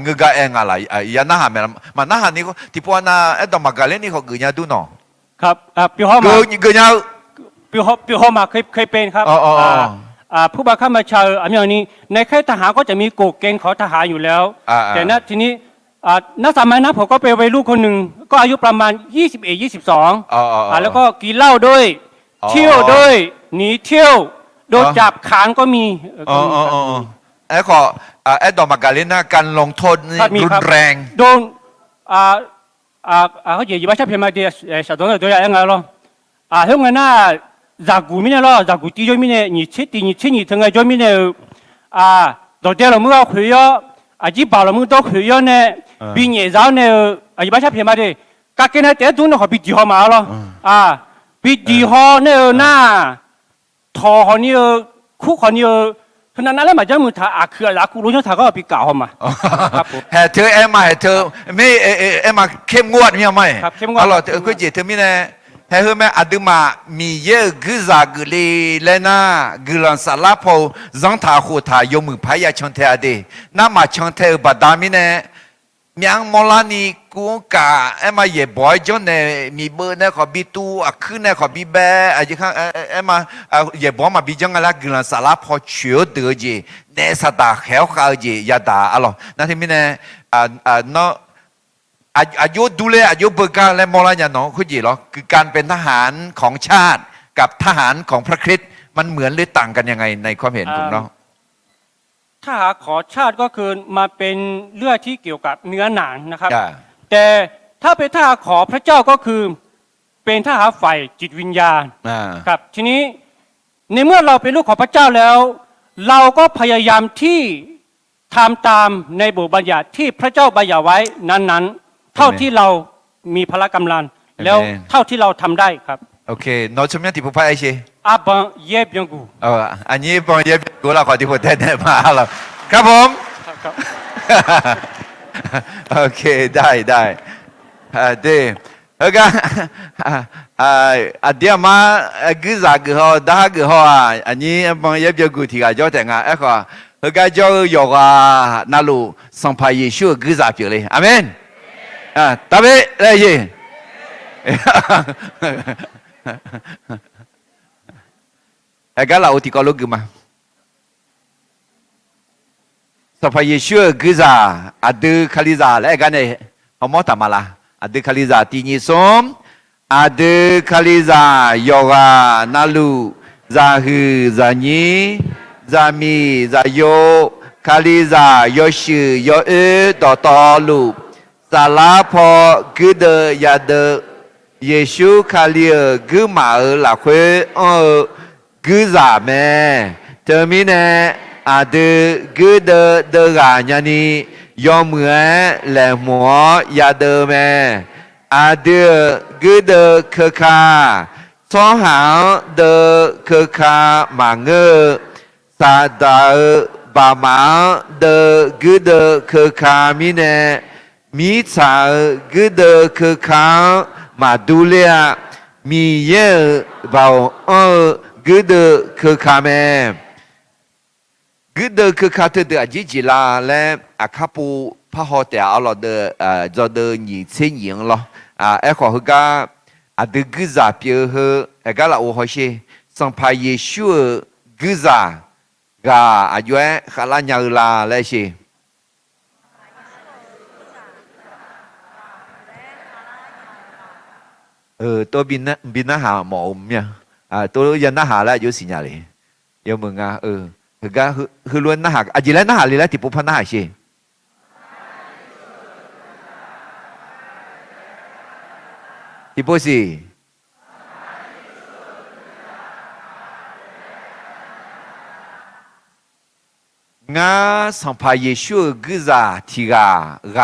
เงกาเองอะไรยาหน้าหามันหน้านี่ก็ที่พวกน่ะดอมากาเลนี่เขาเกยาดูเนาะครับปีห้อมาเกยาปีห้อมาเคยเป็นครับผู้บังคับบัญชาอย่างนี้ในค่ายทหารก็จะมีกฎเกณฑ์ของทหารอยู่แล้วแต่ณทีนี้ณสมัยนั้นผมก็เป็นวัยรุ่นคนหนึ่งก็อายุประมาณ21-22แล้วก็กินเหล้าด้วยเที่ยวด้วยหนีเที่ยวโดนจับขังก็มีไอ้ขอไอ้ดอมากาเลน่าการลงโทษรุนแรงโดนเขาเยอะว่าใช่เพียงมาเดียวสะดวกตัวอย่างไงล่ะเรื่องนั้นจากกูมีเนี่ยล่ะจากกูที่จอยมีเนี่ย你ทั้งไงจอยมีเนี่ยตัวเดียวเราเมื่อคุยจีบเราเมื่อตัวคุยเนี่ยปีนี้เราเนี่ยว่าใช่เพียงมาเดียวก็แค่เนี่ยแต่ตัวเนี่ยเขาปีดีฮอมาล่ะปีดีฮอเนี่ยน่าทอเขาเนี่ยคู่เขาเนี่ยขณะนั้นแล้วมาจะมือถ่ายคืออะไรกูรู้จักถ่ายก็ปีเก่ามาเธอมาเธอไม่มาเข้มงวดเนี่ยไหมเข้มงวดเราคุยจีเธอมีเนี่ยเฮ้ยแม่อดีมามีเยอะกุซากุลีเลน่ากุลันซาลาโพจังท่าหูท่ายมือพายาชนเทอดีน้ามาชนเทอบัดามิเนี่ยมีอังมลานีกูกะมาเย่บอยจนเนี่ยมีเบอร์เนี่ยขอบีตูขึ้นเนี่ยขอบีเบอจีข้างมาเย่บอยมาบีจังอะไรกุลันซาลาโพเชื่อเดือจีเนี่ยสัตว์เขียวขาวจียาดาอะไรนั่นที่มีเนี่ยเนาะอายุดูแลอายุเบิกการและมรณะเนาะคุณจีเหรอคือการเป็นทหารของชาติกับทหารของพระคริสต์มันเหมือนหรือต่างกันยังไงในความเห็นของเราทหารของชาติก็คือมาเป็นเรื่องที่เกี่ยวกับเนื้อหนังนะครับแต่ถ้าเป็นทหารของพระเจ้าก็คือเป็นทหารฝ่ายจิตวิญญาณครับทีนี้ในเมื่อเราเป็นลูกของพระเจ้าแล้วเราก็พยายามที่ทำตามในบทบัญญัติที่พระเจ้าบัญญัติไว้นั้นเท่าที่เรามีพละกำลังแล้วเท่าที่เราทำได้ครับโอเคน้องชมยังที่ผู้พายใช่บังเย็บยังกูอันนี้บังเย็บกูเราขอที่ผู้แทนมาแล้วครับผม โอเคได้เดี๋ยวก็เดี๋ยวมากุศลกูฮะด่ากูฮะอันนี้บังเย็บยังกูที่ก็จะแต่งงานก็ก็จะอยู่กับนั่นลูสัมภาระชูกุศลเปล่าอาเมนตาเบ้เลยจีก็เราที่ก็รู้กันมาสัพพะเยซูกุศลดูคาลิซาแล้วกันเนี่ยเขาหมดทำมาละดูคาลิซาที่นี่สมดูคาลิซาโยกานาลูซาฮือซานีซามีซาโยคาลิซาโยชิโยต่อลูซาลาพอกุดยาดเยซูคาลีกุมาลาคุกุซาเมเทมิเนดูกุดเดกาญานียอมเหมือนแหลมหัวยาเดเมดูกุดเคคาสองหางเดเคคามังเกซาดาบามาเดกุดเคคามิเนมีชากุดคือข้ามาดูเลียมีเยอะบ่าวกุดคือข้าแม่กุดคือข้าเธอเดือดจีลาและอาคาปูพระหัวแต่เอาเราเดือจะเดือหนีเชียงหรอไอ้ขอฮือกาดูกุซาเปียฮือไอ้ก็เราโอ้โหเชสัมภาระเยซูกุซากาอายุข้าลาญาลาและเชตัวบินหน้าหาหมอเนี่ยตัวยันหน้าหาแล้วอยู่สิญญาเลยเดี๋ยวมึงคือก็คือล้วนหน้าหาจีแล้วหน้าหาเลยแล้วที่ปุ๊บพันหน้าหาสิที่ปุ๊บสิงาสัมภาระเยซูกุซาที่ก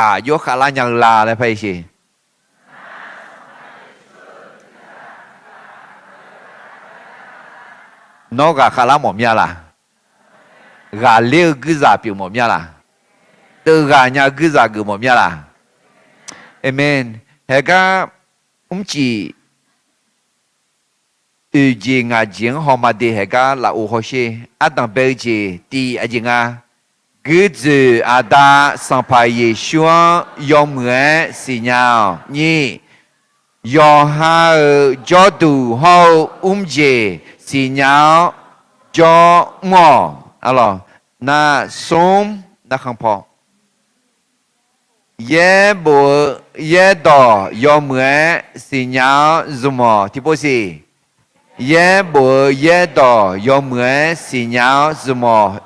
ายกขลายังลาเลยไปสิน nó gà khá lắm mồm nha là gà liêu cứ giả biểu mồm nha là từ gà nhà cứ giả cứ mồm nha là amen hệ cả chỉ gì ngà giếng họ mà đi hệ cả là u hồ sĩ à đằng bây giờ đi à gì ngà cứ dự à đa sang phải Giêsu yom mười xì nhau nhỉ yo ha cho tu hậu dê xì nhau cho mò alo na sôm na không phò ye bo ye đỏ yom mười xì nhau zoom thì bố gì ye bo ye đỏ yom mười xì nhau zoom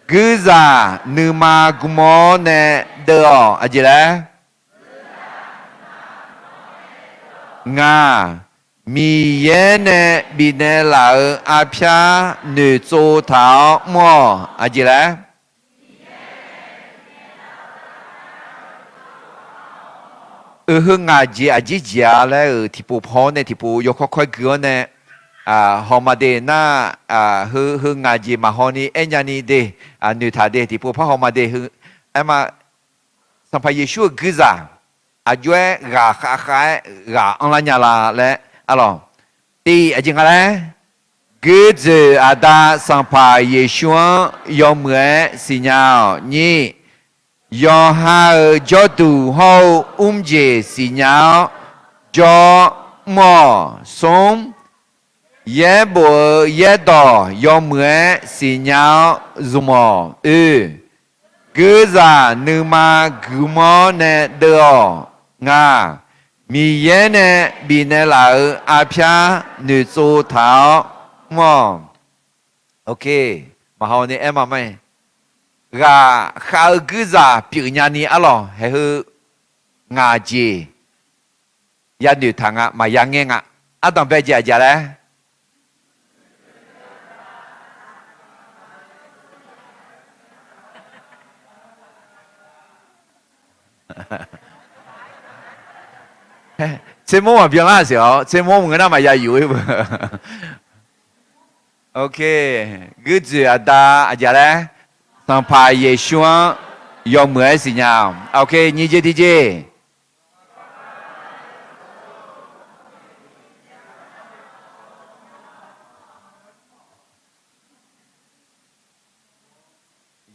cứ ra nữ ma gumo nè đỡ à gì đấy nga mi ye nè bị nè là à pia nữ châu thảo mò à gì đấy hương ngà gì à gì gì à lẽ thì bộ phò nè thì bộ yêu khói cửa nè họ mà để na hương ngà gì mà họ ni anh nhà ni để nữ thà để thì bộ phò họ mà để em mà sang phải Giêsu cứ ra jual gà khá khá gà online nhà là lẽ alo đi ở trên cái cứ giờ đã sang phải Giêsu yom mười xin nhau nhỉ yo ha cho tu hậu dê xin nhau cho mò sống ye bo ye đỏ yom mười xin nhau zoom cứ ra nữ ma cứ mò nè đỡ nga mi ye nè bị nè là à pia nữ châu thảo mò ok mà họ nè em mà mày gà khá cứ ra biểu nhà ni alo hay hư ngà gì ya nữ thằng à mà ya nghe ngà à đồng bây giờ giờ đấy这么我表那小，这么我那么也有不？OK， cứ dự à ta à giờ đấy, sang phải Giêsu yom mười xin nhau. OK， 你接地接。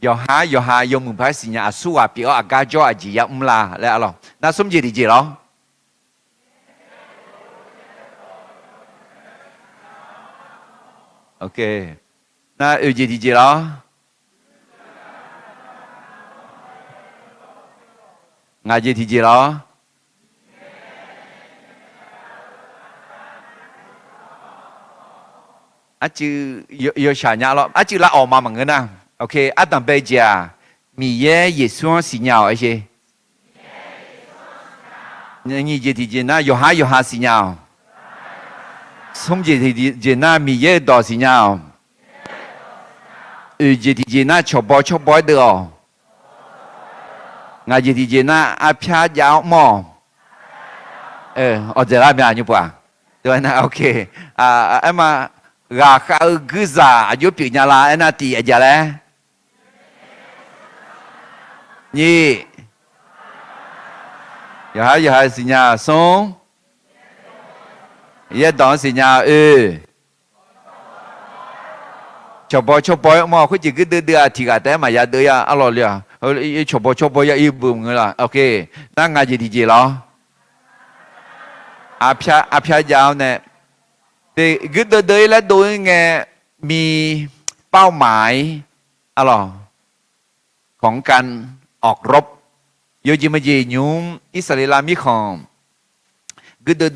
yo ha yom mười xin nhau, su à biểu à ga cho à gì ya la, lẽ alo, na sum gì đi gì đó. OK， 那有几几咯？我几几咯？啊就有啥样咯？啊就来奥马门个呐 ？OK， 啊当贝家米耶稣是鸟而且，你几几那有哈是鸟。xong thì na mi ye đỏ xí nhau thì na chọc bói được ngay thì na à pia giáo mò ở đây là bao nhiêu bữa rồi na ok em mà gà khá cứ già giúp việc nhà là em na tì ở đây đấy nhỉ giờ hai xí nhau xong ye đón xin nhau cho bói mà cứ chỉ cứ đưa thì cả té mà ya đưa ya alo liền cho bói ya yêu bùm người là ok đang ngay gì đó à pia giáo nè thì cứ đưa là đối nghe mi bao mãi alo ของการออกรบโยจิมาจียุมอิสราเอลมีของcứ đưa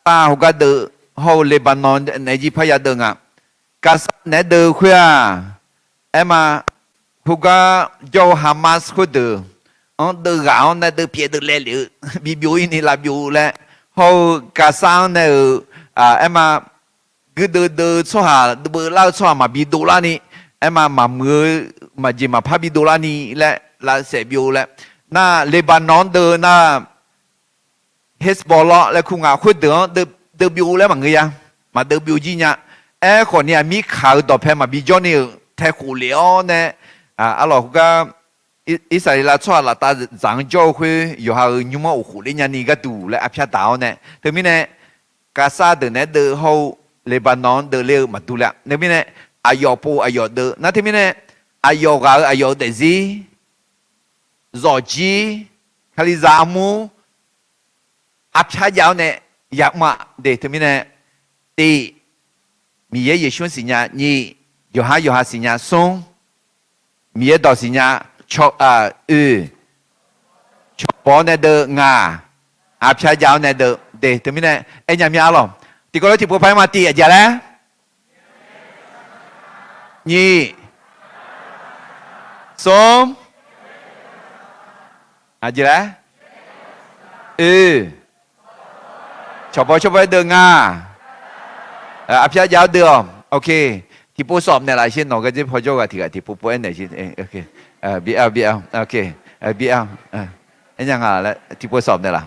ta hồ cái đờ hồ Lebanon này chỉ phải đờ ngà cả sáu này đờ khuya em mà hồ cái cho Hamas khuya đờ ông đờ gạo này đờ bịa đờ lẹ lẹ bị biểu này là biểu lẹ hồ cả sáu này em mà cứ đờ số hà đờ lao số hà mà bị đô la ni em mà mưa mà gì mà phải bị đô la ni lẹ là sẽ biểu lẹ na Lebanon đờ na Hezbollah là khu ngạo khuyết được biểu là mọi người à mà được biểu gì nhá คนเนี่ยมีข่าวต่อแพมาบิจอนี่แท้หูเหลียวเนี่ยเราก็อิสราเอลชอบละตาจังโจ้คุยอยู่หาอยู่มาหูเลียนี่ก็ดูและอภิชาดาวเนี่ยถึงมีเนี่ยกาซาเดินเนี่ยเดินเขาเลบานอนเดินเลี้ยวมาดูละถึงมีเนี่ยอายอปูอายอเดินนั่นถึงมีเนี่ยอายอกาอายอเดซีจอจีคาลิซามูอภิชาดาวเนี่ยอยากมาเดี๋ยวถึงมีเนี่ยตีมีเยซูสิญญานี่อยู่หาสิญญาส่งมีต่อสิญญาชอบชอบปอนเนี่ยเดินงาอาบชายาวเนี่ยเดินถึงมีเนี่ยไอ้ยังมีอะไรที่ก็เลยที่พวกไปมาตีอะไรแล้วนี่ส่งอะไรแล้วชอบปเดินงาอาบชายาวเดิมโอเคที่ผู้สอบเนี่ยหลายชิ้นหนูก็จะพอโจกับที่ผู้ป่วยเนี่ยชิ้นโอเคBLโอเคBLไอ้ยังไงแล้วที่ผู้สอบเนี่ยล่ะ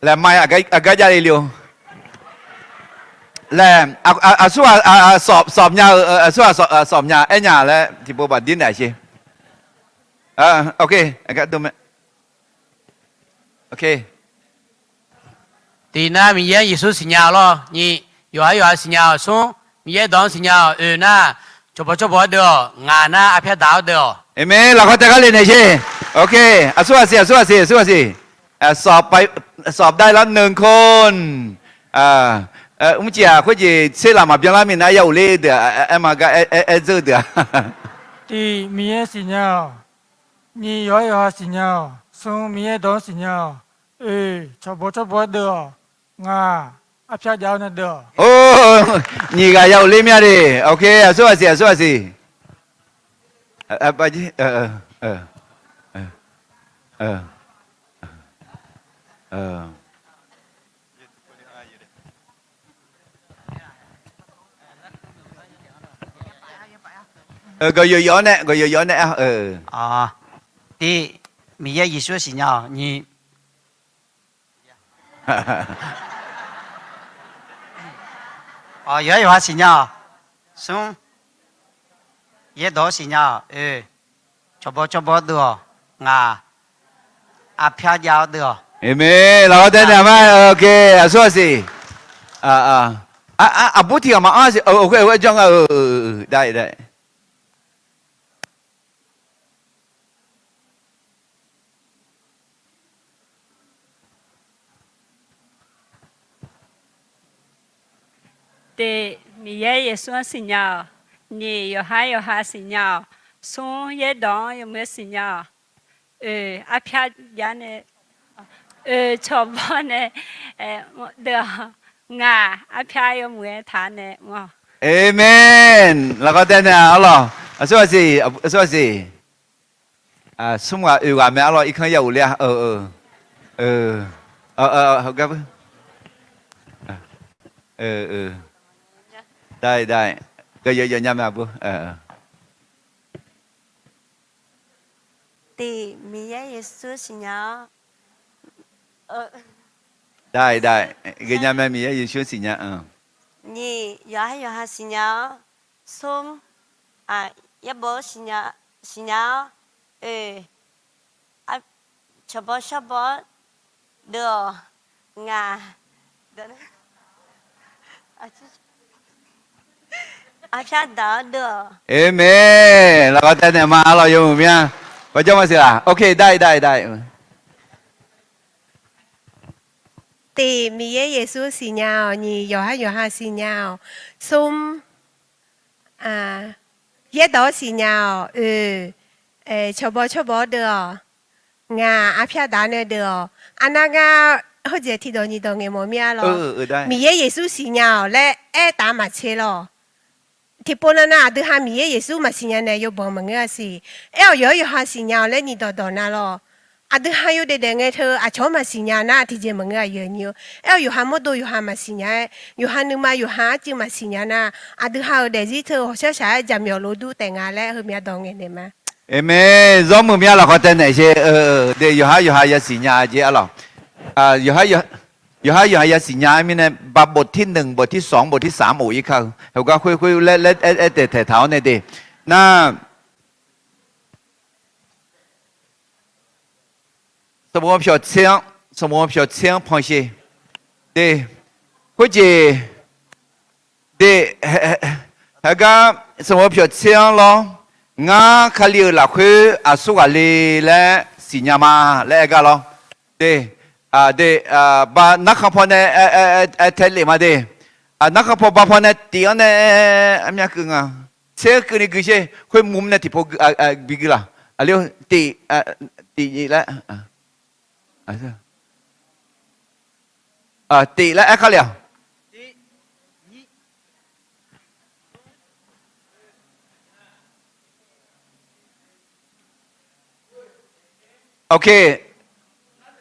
แล้วไม่ก็จะเร็วแล้วสู้สอบยาสู้สอบยาไอ้ยาแล้วที่ผู้บัดดิ้นไหนสิโอเคก็ดูไหมโอเค第那米耶耶稣信仰咯，你有信仰送，米耶当信仰那做不的，俺那阿片打的。เอเมเราก็จะกันเลยไหนสิโอเคสู้สิสอบได้แล้ว1 คนอุ้มเจียคุยจีเสลามาเปียงลามินายาอุเลเดอมาก็เจอเด第米耶信仰，你有信仰，送米耶当信仰，做不的，俺阿片家那的。โอ้นี่ก็ยาอุเลเมียดิโอเคสู้สิไปจีก็เยอะๆเนี่ย第米耶耶稣信仰你。有信仰，送，也多信仰，做不的，俺阿片家的。เอเมเราก็ได้ไหมโอเคสู้สิบุตรมาสิโอเคจังได้对，米也算信仰，你有哈信仰，送也当有没有信仰？阿片家呢？ชอบ呢？的阿片有没他呢？เอเมนเราก็ได้เนี่ยเอาล่ะสู้สิสมมติว่าแม่เราอีกครั้งยาวเลยเขาก็ได้ก็เยอะๆเนี่ยแม่ปุ๊对，米耶稣信仰，ได้ก็เนี่ยแม่มีอยู่ช่วยสิเนี่ย你有信仰，送也无信仰，做不的，俺的阿片打的。เอเมนเราก็ได้เนี่ยมาเราอยู่มั้ยพระเจ้ามาสิล่ะโอเคได้对米耶稣信仰，你有哈信仰，送也多信仰，做不的，俺阿片打那的，那个好似听到你当嘅冇咩咯，ได้米耶稣信仰咧，打马车咯。ที่ปนน่ะดูหามีเยซูมาสิญญาเนี่ยอยู่บ่มึงอ่ะสิเอ้ยอยู่หาสิญญาแล้วนี่ต่อๆน่ะ咯阿都还有的那个头阿乔嘛新娘那提前问个原因，哎有哈么多有哈嘛新娘，有哈你嘛有哈就嘛新娘那阿都还有的这头好像啥家苗路都等下来后面当个的嘛。เอเมรอมือมีอะไรก็แต่ไหนเช่เดี๋ยวอยู่หายาสิญญาเจ้าหรออยู่หายาสิญญามีเนี่ยบทที่1บทที่2บทที่3โอ้ยเขาเขาก็คุยเล่แต่เท้าเนี่ยดิน่าสมมติเพียวเชียงพอชีเดี๋ยวคุยจีเดี๋ยวเขาก็สมมติเพียวเชียงหรองาขลีหลักคืออาสุกาลีและสิญญามาและก็หรอเดี๋ยวบานักขับพอเนี่ยเทเลมาเดี๋ยวนักขับพอบาพอเนี่ยตีอันเนี่ยอะไรกันอ่ะเชื่อคือนี่คือเชื่อคุยมุมเนี่ยที่พอบิกละอะไรตีแล้วตีแล้วเขาเรียกโอเค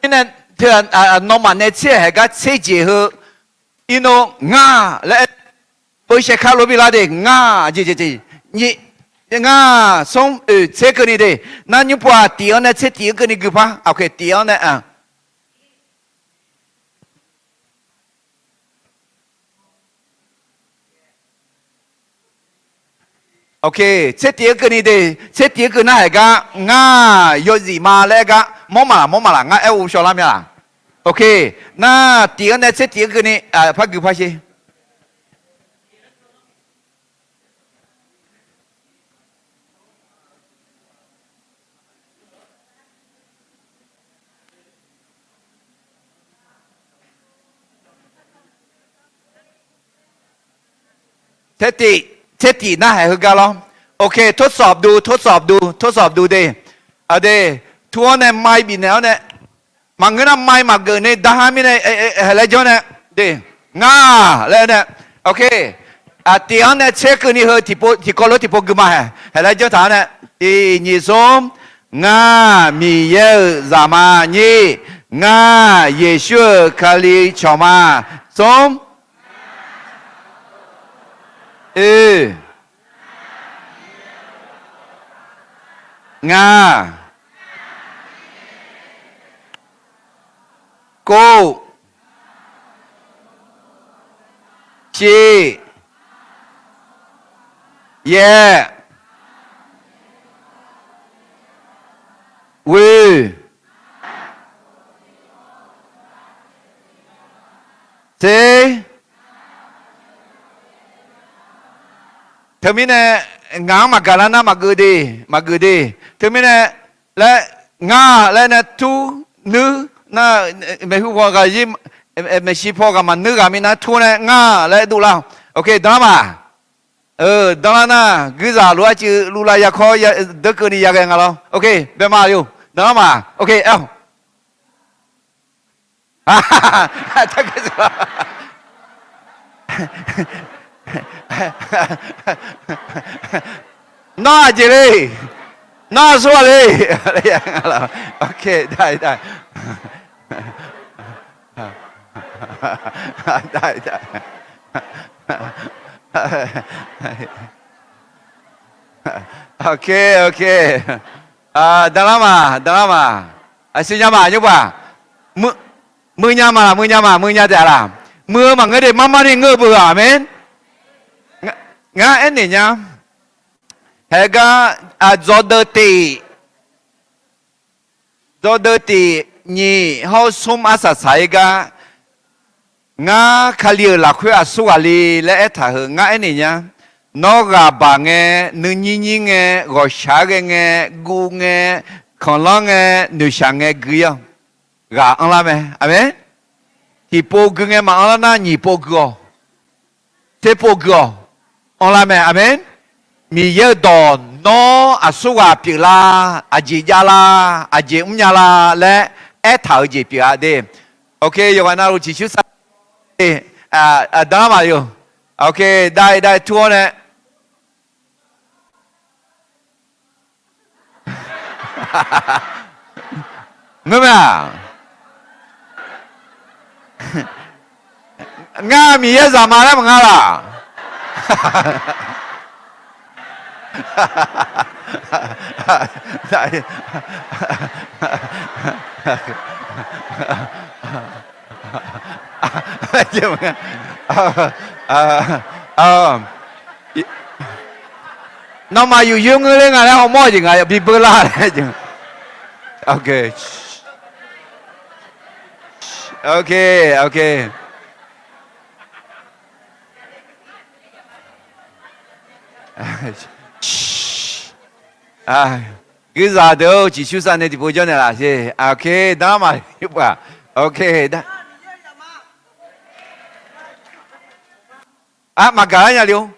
นี่เนี่ยเธอนอมันเนี่ยเชื่อให้กับเชื่อจีเหรออีโน่งาและ不是卡路比拉的งา你งาส่งเชื่อกันนี่เด้นั่นยุบว่าตีอันเนี่ยเชื่อตีกันนี่คือปะโอเคตีอันเนี่ยโอเคเช็ดเตียกันนี่เดเช็ดเตียกันน่ะเหรองายอดีมาแล้วก็มอมาละงาอุชอลามีละโอเคน่าเตียเนี่ยเช็ดเตียกันนี่พักกูพักชีเช็ดตีน่าให้คือกันหรอโอเคทดสอบดูเดเดทัวเนี่ยไม่บินแล้วเนี่ยมันเงินไม่มาเกินเนี่ยดามิเนี่ยอะไรจ้าเนี่ยเดงาแล้วเนี่ยโอเคตีอันเนี่ยเช็คนี่เหรอที่คนรู้ที่พกมาอะไรจ้าถามเนี่ยที่นี่สมงามีเยอะจามานี่งาเยซูคาลิชอมาสมงาโกชีเยวีเซเธอมีเนี่ยงามาการนะมากูดีเธอมีเนี่ยและงาและเนี่ยทูนึน่าไม่รู้ว่ากันยิ่งไม่ชิพอกันมันนึกกันมีนะทูเนี่ยงาและดูแล้วโอเคดราม่าดราม่านะกิจารว่าชื่อลูลายาคอยเด็กคนนี้อยากกันเหรอโอเคเบมาอยู่ดราม่าโอเคฮ่าทักษะน่าจีเลยน่าสวยเลยอะไรอย่างเงี้ยโอเคได้โอเคดราม่าสิญญามาอยู่ป่ะมือญาแต่ละมือมันเงยเด็ดมาเนี่ยเงยเบื่อเมนงาเอ็นเนี่ยเฮก้าจอดตีนี่เขาสมอาศัยงาขลีหลักคือสุกาลีและเอถ้าเหงาเอ็นเนี่ยนอกจากบางเงนึงยิงกอชาเงกูของล่างนุชางกุยกาอันละไหมอ่ะไหมที่พวกมาอันละน่ะนี่พวกเทพวกอันละไหมอ่ะไหมมีเยอะดอนน้ออาสุกาปิลาอาจิยาลาอาจิอุญญาลาและเอถ้าอาจิปิลาเดโอเคอยู่กันนะรู้ชิชุสดราม่าอยู่โอเคได้ทัวร์เนี่ย ngơ mà nga mi ya za ma la nga la nó màอยู่ยืมเงินเลยไงแล้วหม้อยังไงบีเบอร์ล่าเลยจังโอเคโอเคโอเคcứ giờ đâu chỉ chú san này thì bố cho này là gì ok đó mà giúp à ok đó mà cả nhà liêu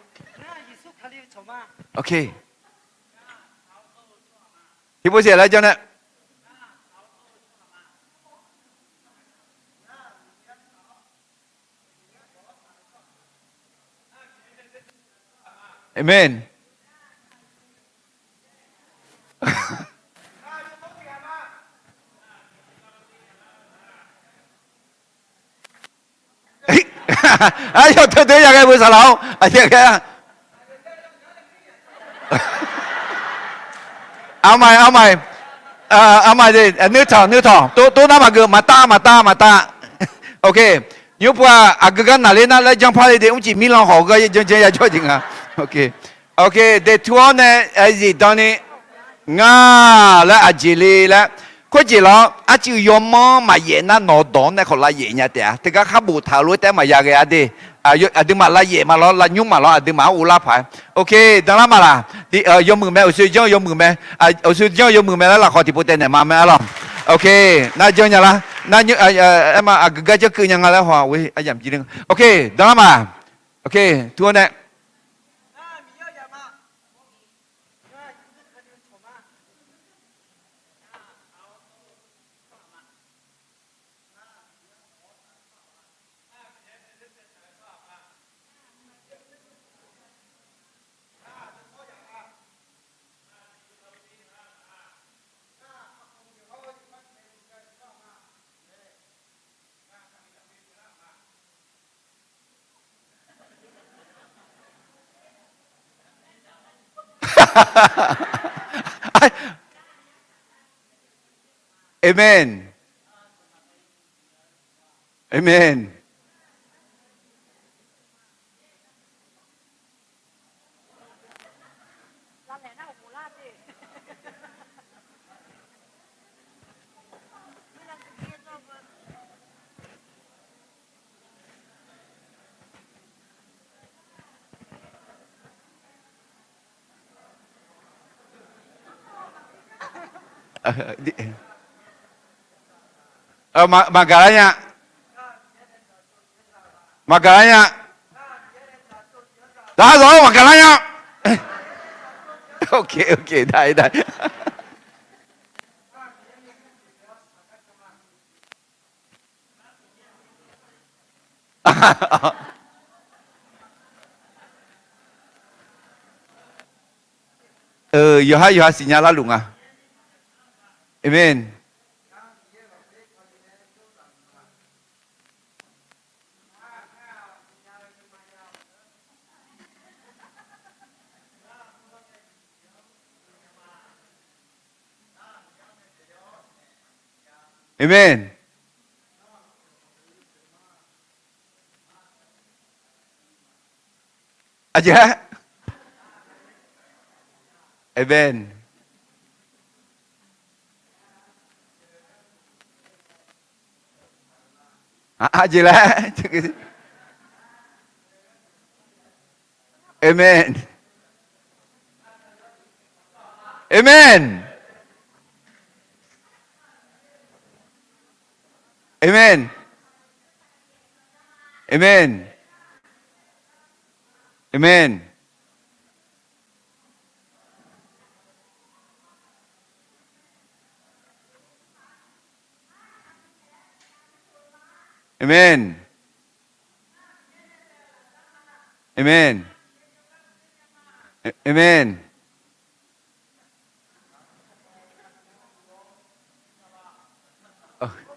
ok thì bố sẽ lại cho này amen cho tôi tới nhà cái bữa xà lẩu nhà cái áo mày gì nước thỏ tôi nói mà ta ok nếu qua cái nào lên lại trong phải thì ông chỉ mi lòng họ cái chân chân cho chừng à ok để thua này gì đó này nga là ajili là có gì đó chịu yếm mà vậy nó đón này còn là vậy nha thế thì các bù thảo luận thế mà giờ cái đi đi mà là vậy mà nó là nhung mà nó đi mà u la phải ok đó là mà là đi yếm mừng mẹ ở dưới chơi yếm mừng mẹ ở dưới chơi yếm mừng mẹ là họ thì bút tên này mà mẹ làm ok na chơi nhà là na như em mà cái chơi cứ nhà là họ với anh giảm chỉ đừng ok đó là mà ok thua này Amen. Amen. Magalanya. Đó rồi Magalanya. Ok, đây. Yoha sinyala lunga. Amen. Amen. Aja. Amen. Aja lah. Amen. Amen. Amen. Amen. Amen. Amen. Amen. Amen.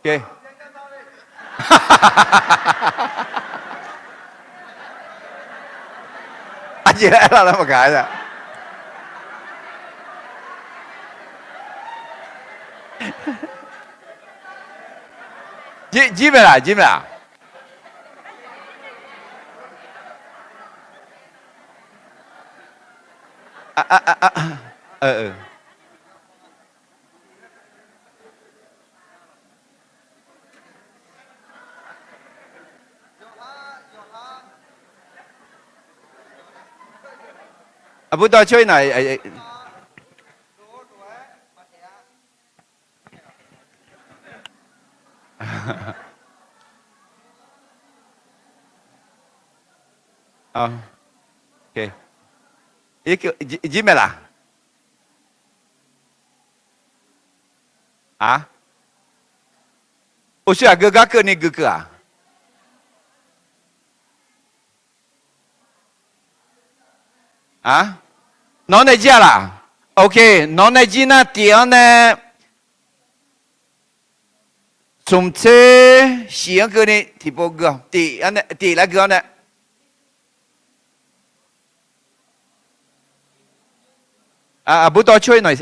OK 阿姐来了，那么改的。几没啦？几没啦？不到吹呢，啊，OK，一个几没啦？啊？我是啊，哥哥哥，你哥哥啊？啊？น้องในจีล่ะโอเคน้องในจีน่ะเตียงเนี่ยสมเชเสียงกันนี่ที่บอกก็ตีอันเนี่ยตีแล้วก็เนี่ยบุตรช่วยหน่อย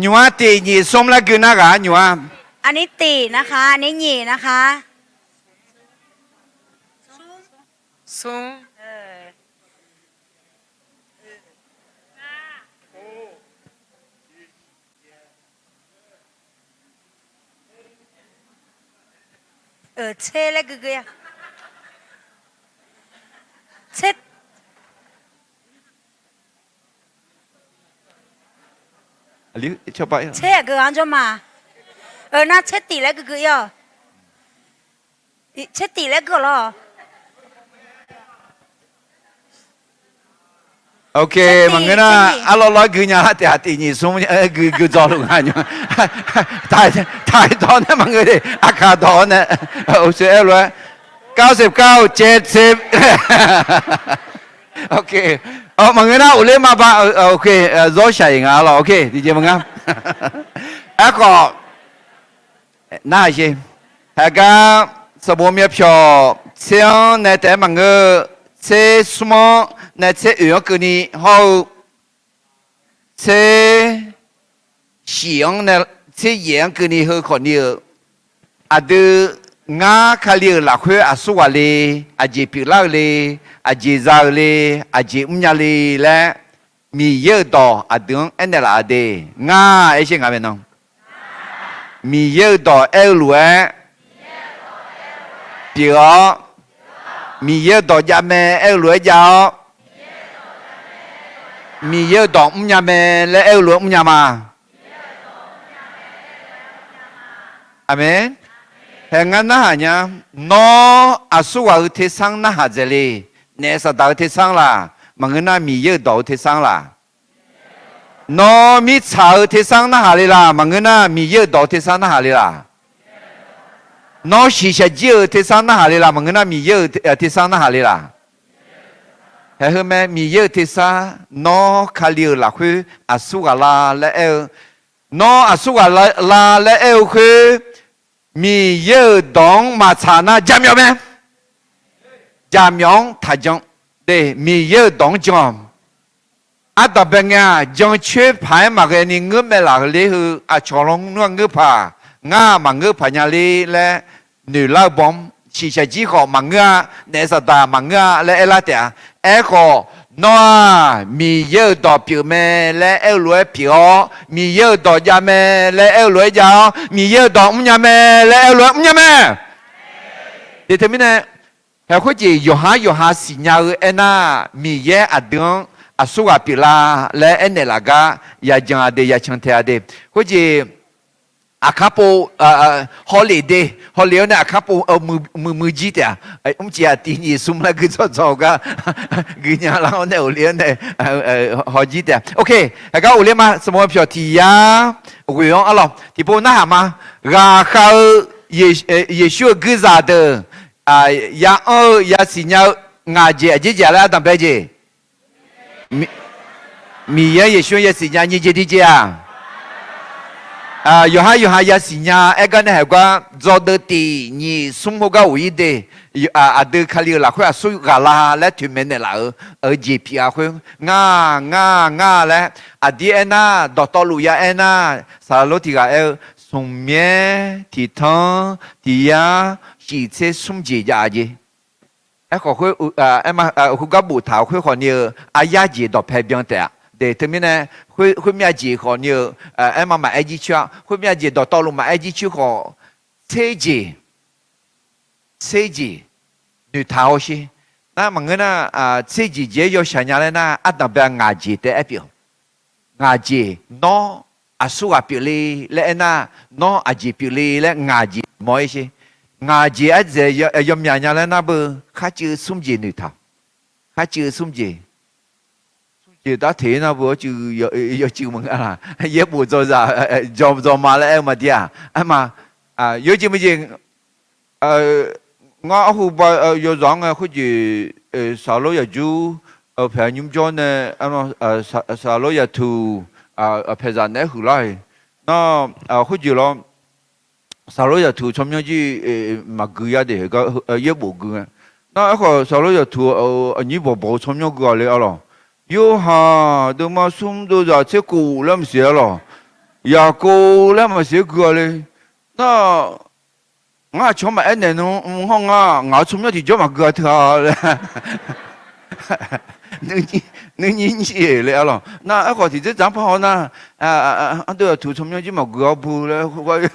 หนูตีนี่สมแล้วกันนะกันหนูอันนี้ตีนะคะ อันนี้หยีนะคะ ซุง เช่แล้วกึกๆเช่ หรือชอบไปเช่กึกอันจมาน่าเช่ตีแล้วกึกๆย่อเช่ตีแล้วกึกหรอโอเคมันก็น่าร้อยคือเนี่ยแต่ตีนี่สมคือจอลุงอ่ะเนี่ยถ่ายตอนนั้นมันก็ได้อาคาตอนเนี่ยโอเคเลย99 70โอเคมันก็น่าอุเลมาบ้าโอเครอใช่ยังไงล่ะโอเคดีเจมั้งครับก็น่าใช่ก็สมมติมีเพียวเสียงในแต่มันก็เชื่อสมองในเชื่ออื่นก็นี่เขาเชื่อเสียงในเชื่อเสียงก็นี่เขาคนนี้ดูงาขลีหลักหัวสุวรรณเลยจีพิลาเลยจีซาเลยจีอุญญาเลยและมีเยอะต่อดึงอันนี้ละเดงาไอ้เช่นไงน้องมีเยอะต่อล้วนเปียมีเยอะต่อยาแม่ล้วนยาวมีเยอะต่ออุญญาแม่และล้วนอุญญามาอาเมนเห็นงั้นนะเนี่ยน้ออาสุวาอุทิสังนะฮะเจลีเนี่ยสตาอุทิสังละมันก็น่ามีเยอะต่ออุทิสังละน้อมีชาอุทิสังนะฮะเลยละมันก็น่ามีเยอะต่ออุทิสังนะฮะเลยละน้อชีชจีอุทิสังนะฮะเลยละมันก็น่ามีเยอะอุทิสังนะฮะเลยละเห็นไหมมีเยอะอุทิสังน้อคาลิลละคืออาสุวาลาและน้ออาสุวาลาและคือมีเยอะดองมาชานะจำยอมไหมจำยองถ้าจังเดมีเยอะดองจอมต่อไปไงจังช่วยพายมาเกนี่เงือบไม่หลักเลยคือชอลงนวงเงือบผางามาเงือบผาญาลีและหนูเล่าบอมชีชจีขอมาเงือเนสตามาเงือและเอลาเตะขอนัวมีเยอะต่อผิวแม่และรวยผิวมีเยอะต่อยาแม่และรวยยาวมีเยอะต่อมุญญาแม่และรวยมุญญาแม่เดี๋ยวทำไมเนี่ยเฮ้ยคุยจีโยฮาสิญญาน่ามีเยอะอดึงสุวาปิลาและเนลากายาจังอเดียชันเทอเดคุยจี อาคาโปฮอลิเดย์ฮอลิเดย์เนี่ยอาคาโปมือจีเดียจีอาตีนี่ซุ่มแล้วก็จอก็กินยาแล้วเนี่ยอุเลียนเนี่ยฮอจีเดียโอเคแล้วก็อุเลียนมาสมมติที่ยาอุยองอะไรที่พวกนั้นมาราคาเยชูกิจาเดยายาสิญญางาเจอเจแล้วตั้งแต่เจมีเยชูยาสิญญานี่เจดีเจ有哈也是呀，那个呢还个做的地，你生活个位的，都看了啦，或者属个啦，来对面的啦，这批啊会嘞，的那到道路呀那，啥路的个上面地汤地呀，汽车送节呀的，个会嘛个步头会可能呀节到拍边的。对，对面呢，会面节可能嘛买一车，会面节到道路买一车可车节，女头些，那么个呢车节节要想伢嘞呢，那边牙节的一表，牙节孬苏表嘞，嘞那孬节表嘞，嘞牙节冇一些，牙节这要伢嘞那不，还就送节女头，还就送节。thì ta thấy nó bữa chữ yêu chữ mừng à yếp bù cho ra cho mà lại mà đi mà yêu chữ mấy gì ngõ khu ba yêu giống khu gì sáu lối giờ chú ở phía nhung cho nè sáu lối giờ thu ở phía gian này hử lại nó khu gì lo sáu lối giờ thu trong nhau gì mà gửi ra để cái yếp bù gửi nó có sáu lối giờ thu ở như bộ trong nhau gửi lại rồi yêu ha, đừng mà sum đồ ra chế cũ lắm xíu lo, ya cũ lắm mà xíu cửa lên, nó ngã chó mà anh này nó không ngã sum nhau thì chó mà cửa thừa, nếu nhìn gìเลยlo, na ở ngoài thì rất dám phao na, anh tôi thủ sum nhau chứ mà cửa bùเลย,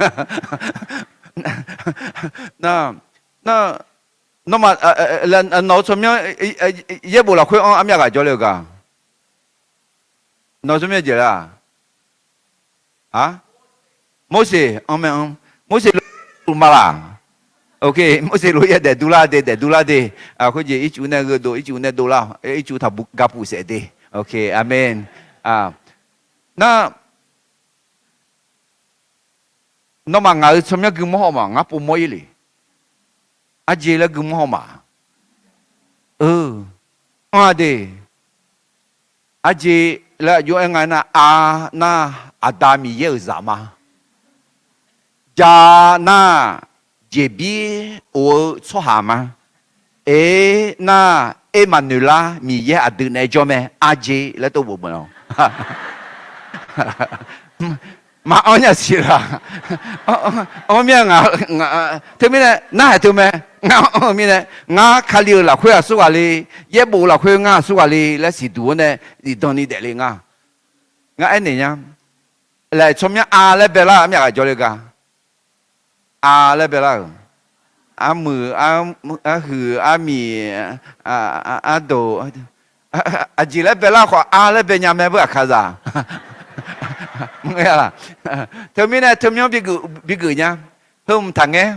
nó mà lần nó sum nhau, ye bù là khuyên ông âm nhạc cho liệu cả. Nói gì vậy là hả Moses ông Moses lu mà là ok Moses lu để đu la de có gì ít chú này cái đồ ít chú này đồ la ít chú thằng gặp phụ sẽ đi ok amen nó mà ngài xem nhá gương mỏ mà ngáp bùm môi đi gì là gương mỏ mà đi gì là yêu anh na Adam yêu zama, cha na jebi o sohama, na Emanuela mi ye adu ne jome aje là tôi buồn không, mà ông nhà xí là, ông miệng thế mới này na thế mới ông miệng này ngã khai liu là khuya suy li, ye bù là khuya ngã suy li, là xí đuôi này đi đón đi để lên ngã anh này nhá, lại trong nhà lại bê la em nhà cho lên cả, lại bê la, mừ hừ mì đồ, chỉ lại bê la hoặc lại bê nhà mẹ bữa khai ra. Nghe là theo mình này theo mình bị gửi nhá hôm thằng nghe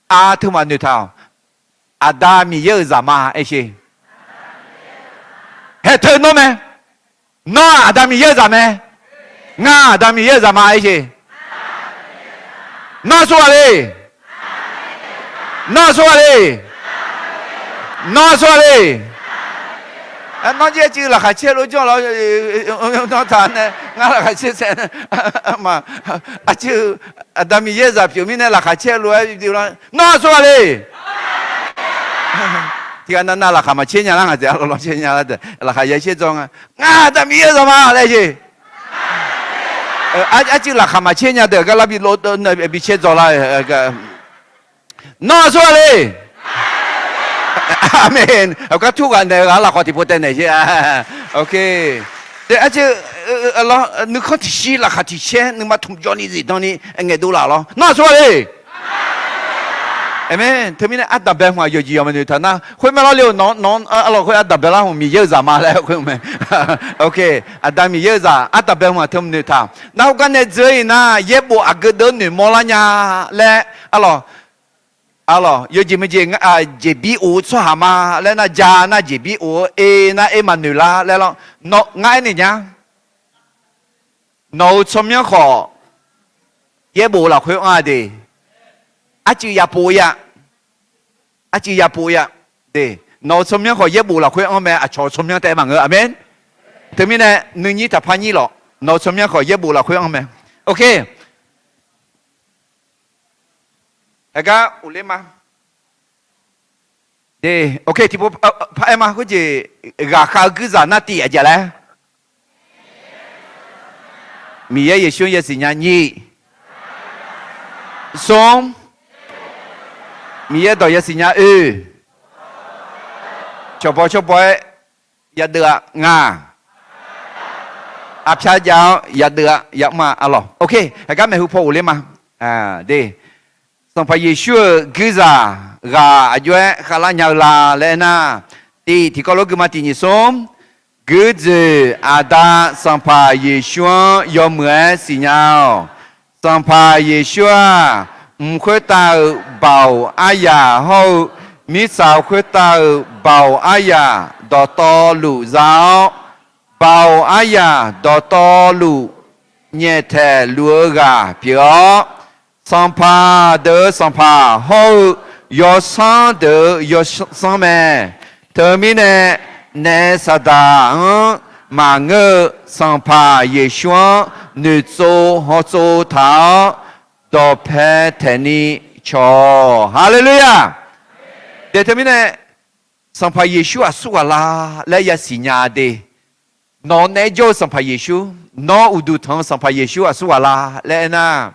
theo mà người thảo Adam yêu zama ấy chứ hết thơ nó mẹ nó Adam yêu zama nga Adam yêu zama ấy chứ nó xóa đi nó chỉ chỉ là khai chế lối cho nó thằng này ngã là khai chế sen mà chứ Adam yêu ra biểu mình này là khai chế lối điều đó nó xóa đi thì anh nói là khai mà chế nhà là gì nó chế nhà là khai chế trong ngã Adam yêu ra mà đây gì chứ là khai mà chế nhà được cái là bị lột bị chế rồi lại cái nó xóa đi Amen. Các chú gần đây là có thể bớt này chứ. Ok. Để chứ Allah nếu không thì xí là không thì xé, nếu mà thông cho ni gì đó ni nghe đủ là lo. Nói số đi. เอเมนเธอมีเนี่ยอัดดับเบลมาอยู่จียอมันอยู่ท่านะคุยมาแล้วเร็วน้องเราคุยอัดดับเบลแล้วมีเยอะจ้ามาแล้วคุยมั้ยโอเคอัดดับมีเยอะจ้าอัดดับเบลมาเธอมีท่าน้ากันเนี่ยเจอนะเย็บบัวอักเดินหนึ่งมอลาญาและ有几没几啊？这比我出蛤嘛？来那家那这比我那马女啦，来了，那爱你呢？那怎么样好？也无了会爱的，就也不呀，就也不呀，对，那怎么样好？也无了会爱咩？错怎么样得嘛个？阿门。对面呢，你他叛逆了，那怎么样好？也无了会爱咩 ？OK。Aga boleh mah? Deh, okey tipu Pak Emma aku je rakal giza nanti aja lah. Mia Yesus ya si nyanyi. Som. Mia do ya si nyanyi. Coba ya dua nga. Apa jauh ya dua ya ma Allah. Okey, aga mehu po boleh mah? Deh. Sampai Yesus giza ga ajue kalanya la lena di kalau gemati ni som giza ada sampai Yesus yo mue sinyal sampai Yesus mkhui tahu bau ayah hou misal mkhui tahu bau ayah do to lu zao bau ayah do to lu nyete luga pio Sampai de sampai hou yo sang de yo sang me termine ne sada mange sampai Yesus nu zo ho zo ta do pe teni cho haleluya determine sampai Yesus asuala la ya sinya de no ne jo sampai Yesus no udu thang sampai Yesus asuala le na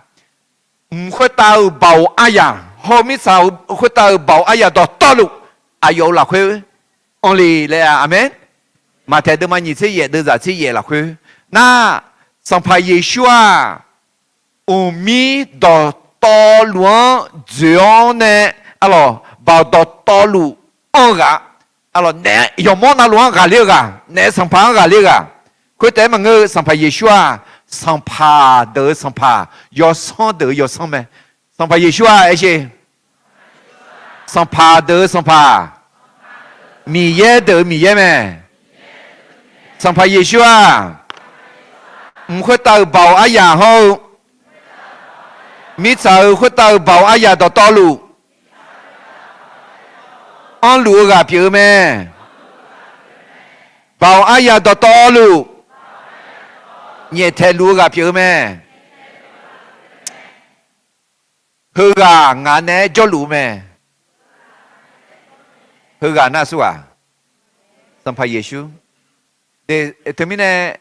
mkhui tao bầu aya hôm sau mkhui tao bầu aya đó to lục ayo là khui only le amen mà theo đó mà nhìn thấy gì đưa ra thấy gì là khui na sampai Yesus mi đó to luôn zion nè alo bầu đó to lục ông gà alo nè yom mong na luôn gà liêu gà nè sampai gà liêu gà khui thế mà ngư sampai Yesus sampai de sampai yo sang de yo sang me sampai Yesus ai chứ sampai de sampai mi ye de mi ye me sampai Yesus mkhui tao bầu ayah hou mi sao mkhui tao bầu ayah do to lu on lu ga piu me bầu ayah do to lu nhẹ thế lúa gặp chưa mẹ hư gà ngã nè cho lúa mẹ hư gà na su à sampai Yesus de termine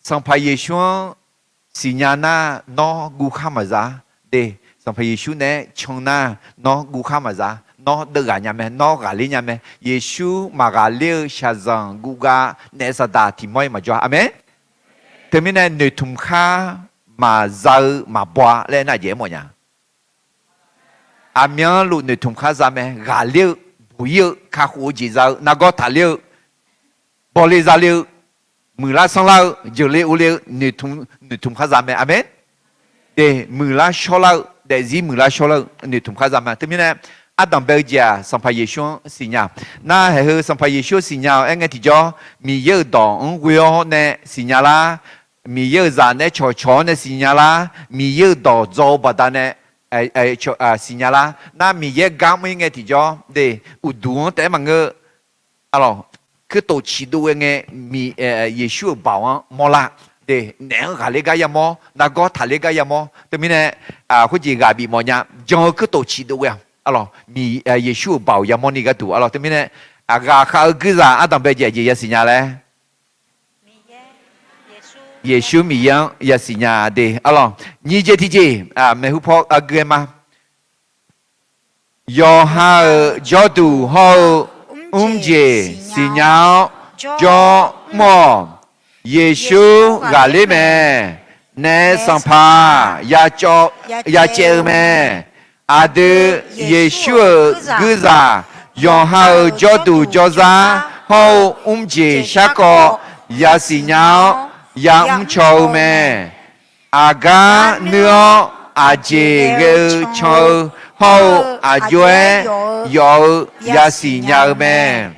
sampai Yesus sinyana no gu khamaza de sampai Yesus nè chong na no gu khamaza no de gà nhà mẹ no gà li nhà mẹ Yesus mà gà liêu shazang gu gà nè sa da thì moi mà cho amen thế mình này người thùng kha mà giờ mà bỏ lên là dễ mọi nhà miếng lụt người thùng kha ra mẹ gà liêu bùi kha khu gì giờ na gót thả liêu bỏ liêu ra liêu mười lá sang lao giờ liêu người thùng kha ra mẹ amen để mười lá cho lao để gì mười lá cho lao người thùng kha ra mẹ thế mình này Adam Belgia sampai Yesus sinyal. Na he sampai Yesus sinyal engai ti jo mi ye dong wio ne sinyal la mi ye za ne cho ne sinyal la mi ye do zo bada ne sinyal la na mi ye gam engai ti jo de udu te mang alors que to chi do engai mi Yesus bảo mola de ne ga le ga ya mo na go tha le ga ya mo te mi ne khu ji ga bi mo nya jo que to chi do ya alors mi Yesus bảo ya moni ga tu alors thế này aga khao cứ ra Adam bây giờ gì gì nhá Yesus mi yang ya gì nhá de alors ni je ti je me hu po agema yo ha jo tu ho je si nhá jo mo Yesus ga le me ne sampa ya cho ya che me 阿德耶稣格萨，用好角度角萨，好节下个也是鸟也巧咩，阿嘎鸟阿杰个巧，好阿约有也是鸟咩，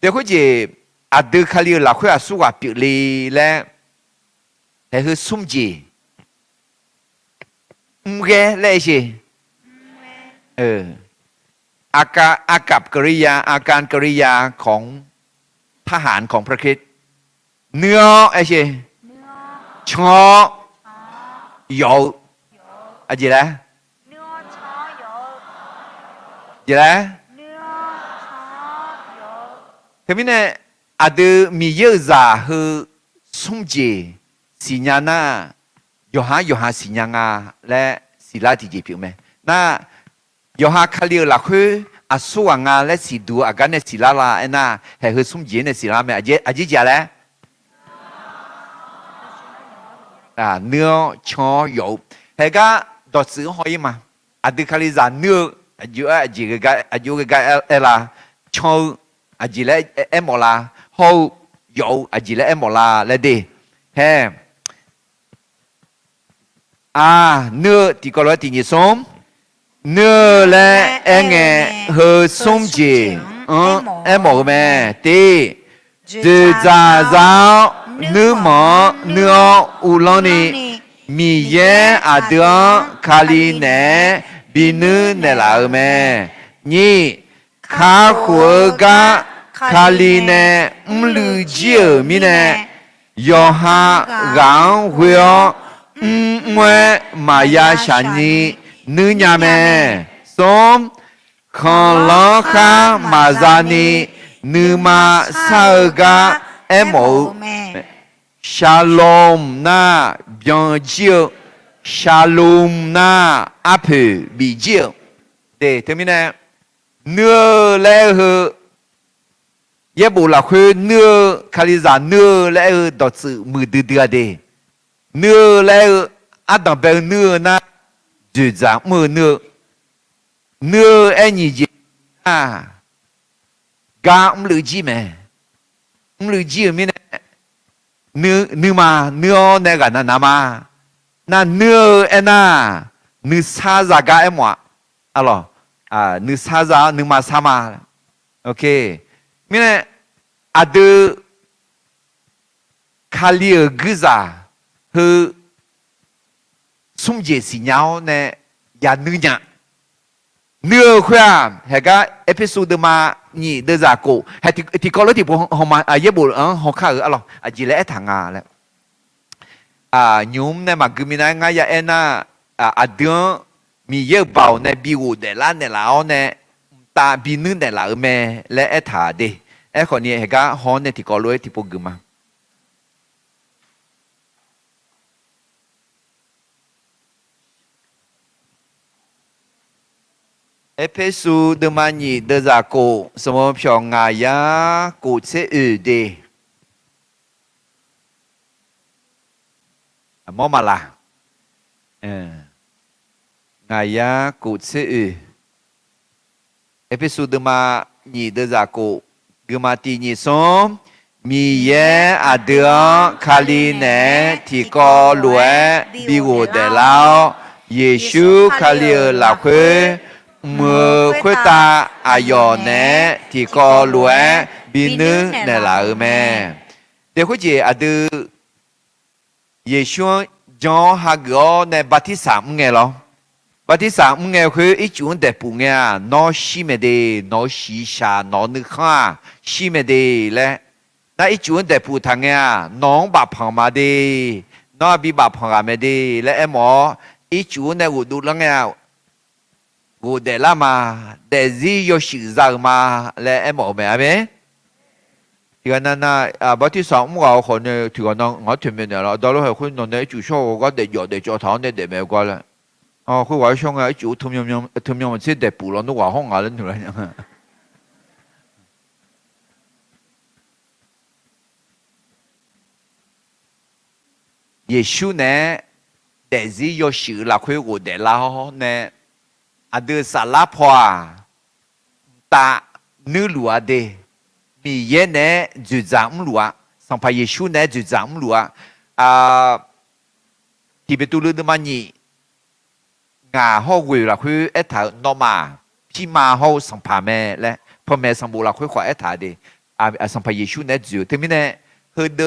แต่เขาจะ阿德卡里拉会阿苏瓦比例咧，还是松节。แล่สิอากับกริยาอาการกริยาของทหารของพระคริสต์เนื้อไอ้สิชอยออะไรล่ะอะไรทีนี้เนี่ยอาจจะมีเยอะจ่าคือสุ่มจีสิญญาณโยฮาสิญญาณและศิลาที่จีพิวไหมน่าโยฮาคาเลียละคืออาสุวงาและสิดูอาการในศิลาละน่าเฮ้ยสุ่มจีในศิลาไหมอาจิจ่าแล้วเนื้อชอยเฮ้ยก็ดอดซื้อหอยมาอาดิคาลิซาเนื้ออาจิก็ล่ะชออาจิและหมอลาหอยอาจิและหมอลาและดีเฮ้เนื้อที่ก็ร้อยที่ยี่ส้มเนื้อและเงเฮส้มจีหมอแม่ตีจะจ่าจ้าเนื้อหมอเนื้ออุลอนี่มีเยอาเดียคาลีเน่บีเนื้อเนลาแม่นี่ข้าหัวกะคาลีเน่ลือเจียมีเน่ยอฮารังหัวมวยมายาชานีเนื้อยาแม่สมคอนล้อข้ามาซานีเนื้อมาซากะโมชาลอมนาเบียงเจียวชาลอมนาอาเพบีเจียวเดี๋ยวทีนี้เนื้อแล้วเย่บุลาคือเนื้อคาลิซาเนื้อแล้วดอดสืมือเดือดเดเนื้อแล้วอาดับเป็นเนื้อนะจุดจากมือเนื้อไอ้นี่จีกาหรือจีแม่หรือจีมีเนี่ยเนื้อมาเนื้อเนี่ยกันนะมานั่นเนื้อไอ้น่ะเนื้อซาจากไอ้หมวะอะไรเนื้อซาจากเนื้อมาซามาโอเคมีเนี่ยอาดูคาลีกษาคือสุ่มเจสิญญาเนี่ยยาเนื้อข้าเฮ้ยก็เอพิโซดมานี่เดือดจากกูเฮ้ยที่ก็เลยที่ผมหอมาเยบุหัวข้าอะไรจีเล่ทางงาแล้วยุมเนี่ยมาคือมีนั่งไงยาเอ็น่ะเดือนมีเยอะเบาเนี่ยบิวเดล่าเนี่ยแล้วเนี่ยตาบินึเนี่ยแล้วแม่และถาเดคนนี้เฮ้ยก็หอนเนี่ยที่ก็เลยที่ผมกึมาเอพิโซดมันนี่เดือดจากกูสมมติช่องงายากูเสียเดมอมาละงายากูเสียเอพิโซดมันนี่เดือดจากกูกมาตีนี่สมมีเยอเดียคาลีเนที่ก็รวยบิวเดลาวเยซูคาลีลาคุมือคุยตาอายอเนที่ก็รวยบินึเนลาแม่เดี๋ยวคุยอาดูเยซูจอฮักก็ในบัติสามไงล่ะบัติสามไงคืออีจุนเด็กปุ่งไงนอชิเมเดนอชิชานอนึกข้าชิเมเดและนั่นอีจุนเด็กปุ่งทางไงน้องบาพังมาเดน้องบีบาพังมาเดและหมออีจุนในอุดุลังไงกูเดล่ามาเดซี่โยชิซามาและหมอแม่ไหมที่กันนั่นบัติสามเราคนเนี่ยที่กันนั่ง我前面เนี่ยเรา到了係佢นั่นเนี่ยจุดชอบก็เด็ก有เด็ก教堂เนี่ยเด็ก咩關啦佢話想啊，做同樣即係部落都話好牙撚條嚟。耶穌呢，但是有時啦，佢我哋啦呢， à de sa la poa ta nữ lúa de mi ye nè du giảm lúa sang pa Giêsu nè du giảm lúa à thì bị tu lư mà nhị ngà ho quỳ là khuyên ít thở nó mà khi mà ho sang pa mẹ lẽพ่อแม่สังบูราคุยขวาเอถาดีสังพเยซูเนี่ยจูที่มีเนี่ยเฮเด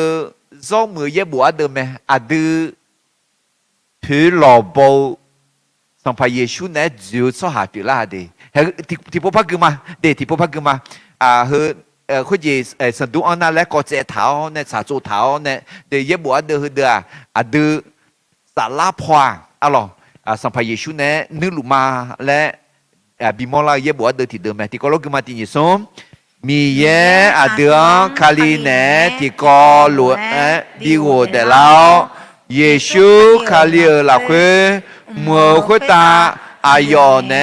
จอมือเยบัวเดิมไหมดูถือหล่อโบสังพเยซูเนี่ยจูสหายละดีเฮ้ที่พวกพักมาเดี๋ยวที่พวกพักมาเฮคุยสันดูอันนั้นแล้วก็เจ้าเท้าเนี่ยสาจูเท้าเนี่ยเดี๋ยวเยบัวเดือดูสาลาพวงอะไรสังพเยซูเนี่ยนึกลุมาและบิมอลาเยบัวเดือที่เดิมไหมที่ก็รู้กันมาที่นี่สมมีเยเดือนคาลีเนที่ก็รู้บิโวเดลาวเยซูคาลีละคุมัวคุตาอายอเน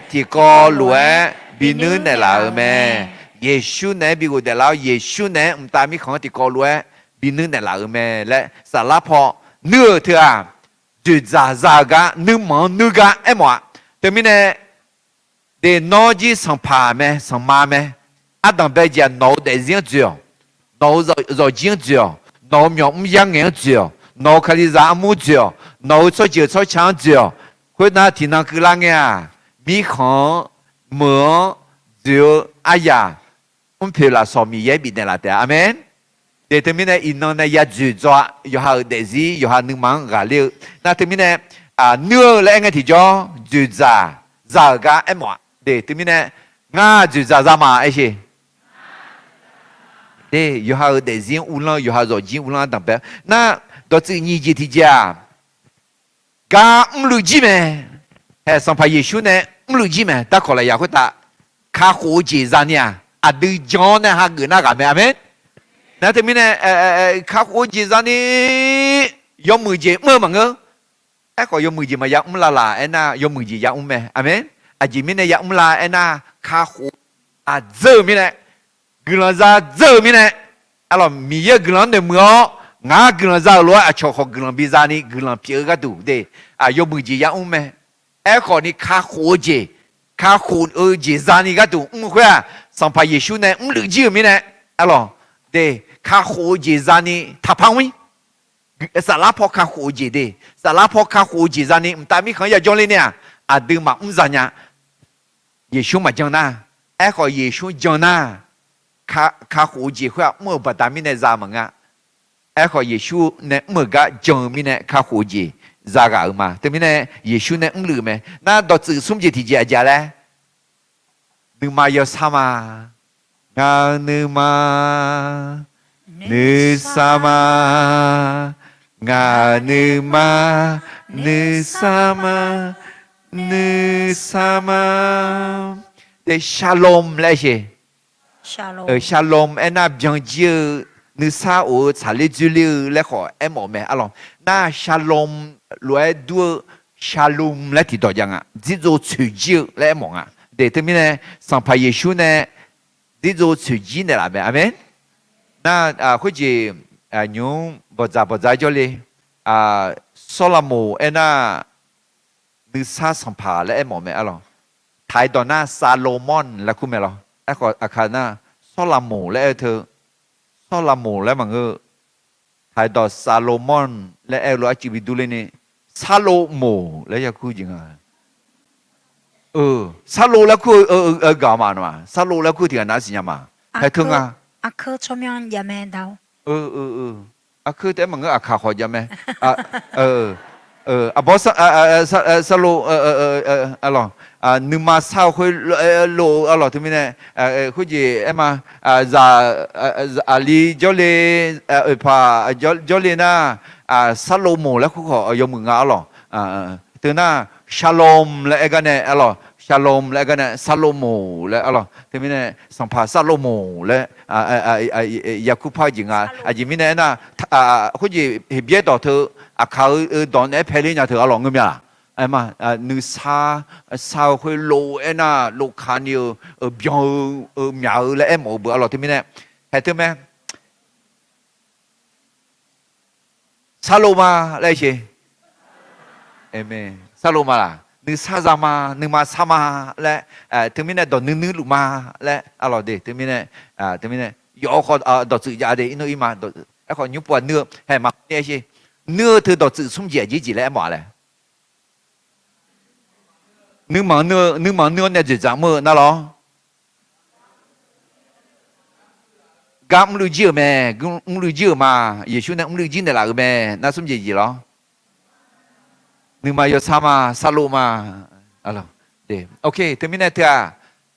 ที่ก็รู้บินุเนลาเมเยซูเนบิโวเดลาวเยซูเนอุตามิของที่ก็รู้บินุเนลาเมและสารพอเนื้อเถอะจุดซากะนึกมองนึกะเอ็มวะแต่มีเนี่ยเดนอจีสัมภาแม่สัมมาแม่อาดัมเบจานอเดเซียนจ่อนอรอจิงจ่อนอมีอมยังเงินจ่อนอคาลิซามูจ่อนอชอเจียวชอช้างจ่อคนนั้นที่นั่งคือลังเงียมีของเหมือจ่ออายาอุ้มเพลาสอมีเยบินเดลาเตอเมนเดทมินเนอินนอนยาจุจ่อยหาเดซียหาหนึ่งมังกาลิวนั่นทมินเนเนื้อและเงินที่จ่อจุจ่าจากะเอ็มวะเดทมินเนงาจุจ่ามาไอ้ชีเดยหาเดซีอุลังยหารอจิอุลังต่างแบบนั่นตัวสิ่งนี้จีที่จ้ากาลูจิเมเฮ้สัมภาเยซูเนี่ยลูจิเมตาขอเลยอยากคุตาข้าหูจีจานเนี่ยดูจอนเนี่ยหาเงินอะไรไหมนั่นที่มีเนี่ยข้าหูจีจานนี่ยอมมือจีเมื่อมั้งเอ้ก็ยอมมือจีมาอยากลาเอ็น่ายอมมือจีอยากไหมอเมนจีมีเนี่ยอยากลาเอ็น่าข้าหูเจอมีเนี่ยกลัวจะเจอมีเนี่ยอะไรมีเยอะกลัวเนี่ยมั้งงากลัวจะรู้ชอบกลัวบิจานี่กลัวเพียงก็ดูเดยอมมือจีอยากไหมคนนี้ข้าหูจีข้าหูจีจานี่ก็ดูคุยสัมภาเยซูเนี่ยลูจิมีเนี่ยอะไรเดข้าหูจีจานี่ทับพังวิสารพัดข้าหูจีเดสารพัดข้าหูจีจานี่แต่มีคนอยากจงเลยเนี่ยดูมาจานี่เยซูมาจังนะคนเยซูจังนะข้าหูจีคุยเมื่อปัตตามีเนี่ยจามังคนเยซูเนี่ยเมื่อก็จังมีเนี่ยข้าหูจีzaka ma temi ne Yesu ne nglu me na do tsu sum ji ti ja ja le nu ma yo sama nga nu ma nu sama nga nu ma nu sama nu sama de shalom le she Shalom shalom ena bien Dieu nu sa o cha le ju le le kho e mo me alors na shalom lối đua shalom là thì đó chẳng ạ, ví dụ chủ jiu là mong ạ, để thế mình này, sang phải Giêsu này, ví dụ chủ jiu này là咩, amen. Na có gì nhung bỏ ra cho đi, Solomon em na, nữ sa sang phải là mong咩alo, thái đó na Salomon là cũng咩lo, có khả na Solomon là thơ, Solomon là mà ngơ, thái đó Salomon là lo chỉ bị đu lên này. ซาโลโมแล้วจะคุยยังไงซาโลแล้วคุยกามาหน่ะซาโลแล้วคุยที่ไหนสิเนี่ยมาให้ถึงอ่ะ아크 초면 야매 다오 คือแต่มันก็อาคาขอยาไหมบอสซาโลอะไรนึกมาเศร้าคุยโลอะไรที่มีเนี่ยคุยจีมาจะอาลีจอลีพาจอลีน่ะซาโลโมแล้วคุยขอยมืองาหรอตัวน่ะชาโลมแล้วกันเนี่ยอะไรชาโลมแล้วกันเนี่ยซาโลโมแล้วอะไรที่มีเนี่ยสัมภาซาโลโมแล้วยาคุพาจิงจิมีเนี่ยน่ะคุยจีเบียดต่อเธอเขาตอนนี้เพลินจะเธออร่อยเงี้ยไอ้มานึกซาคุยโลเอ็น่ะโลคานิโอบิองเหมียวแล้วเอ็มโอเบอร์อร่อยที่มีเนี่ยเห็นไหมซาโลมาอะไรสิเอเมซาโลมาล่ะ นึกซาซามานึกมาซามาและถึงมีเนี่ยดอกนึกลุมาและอะไรเดถึงมีเนี่ยถึงมีเนี่ยยอขอดอกสื่อยาเดอินโนอิมาดอกไอ้ขอยุบปวดเนื้อให้มาเนี่ยสิเนื้อถือดอกสื่อสุ่มเจี๋ยจีแล้วหมดเลยนึกมาเนื้อเนี่ยจะจำมือนั่นหรอกำมือเจี๋ยแม่มือเจี๋ยมาเยซูเนี่ยมือเจี๋ยเนี่ยละแม่น่าสุ่มเจี๋ยหรอนึกมาโยซามาซาโลมาอะไรเดโอเคถึงมีเนี่ยเถอะ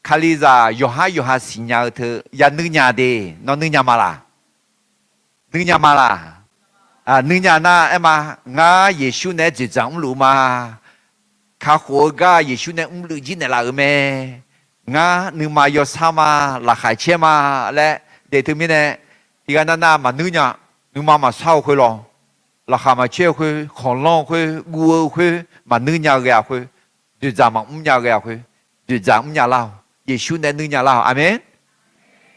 คาลิซาโยฮาสิญญาเถอะอย่านึกญาเดนอนนึกญามาละนึกญามาละนึกญาหน้าเอ็มางาเยซูเนี่ยจะจำรู้มาข้าหัวกาเยซูเนี่ยมือจีเนี่ยละแม่งานึกมาโยซามาละขายเชมาและเดถึงมีเนี่ยที่กันนั่นมานึกญานึกมาเศร้าคุยหรอราคามาเชื่อคุยของล่องคุยกูคุยมานึกญาเกียคุยดูจามาญาเกียคุยดูจาญาเล่าเยซูเนี่ยนึกญาเล่าอาเมน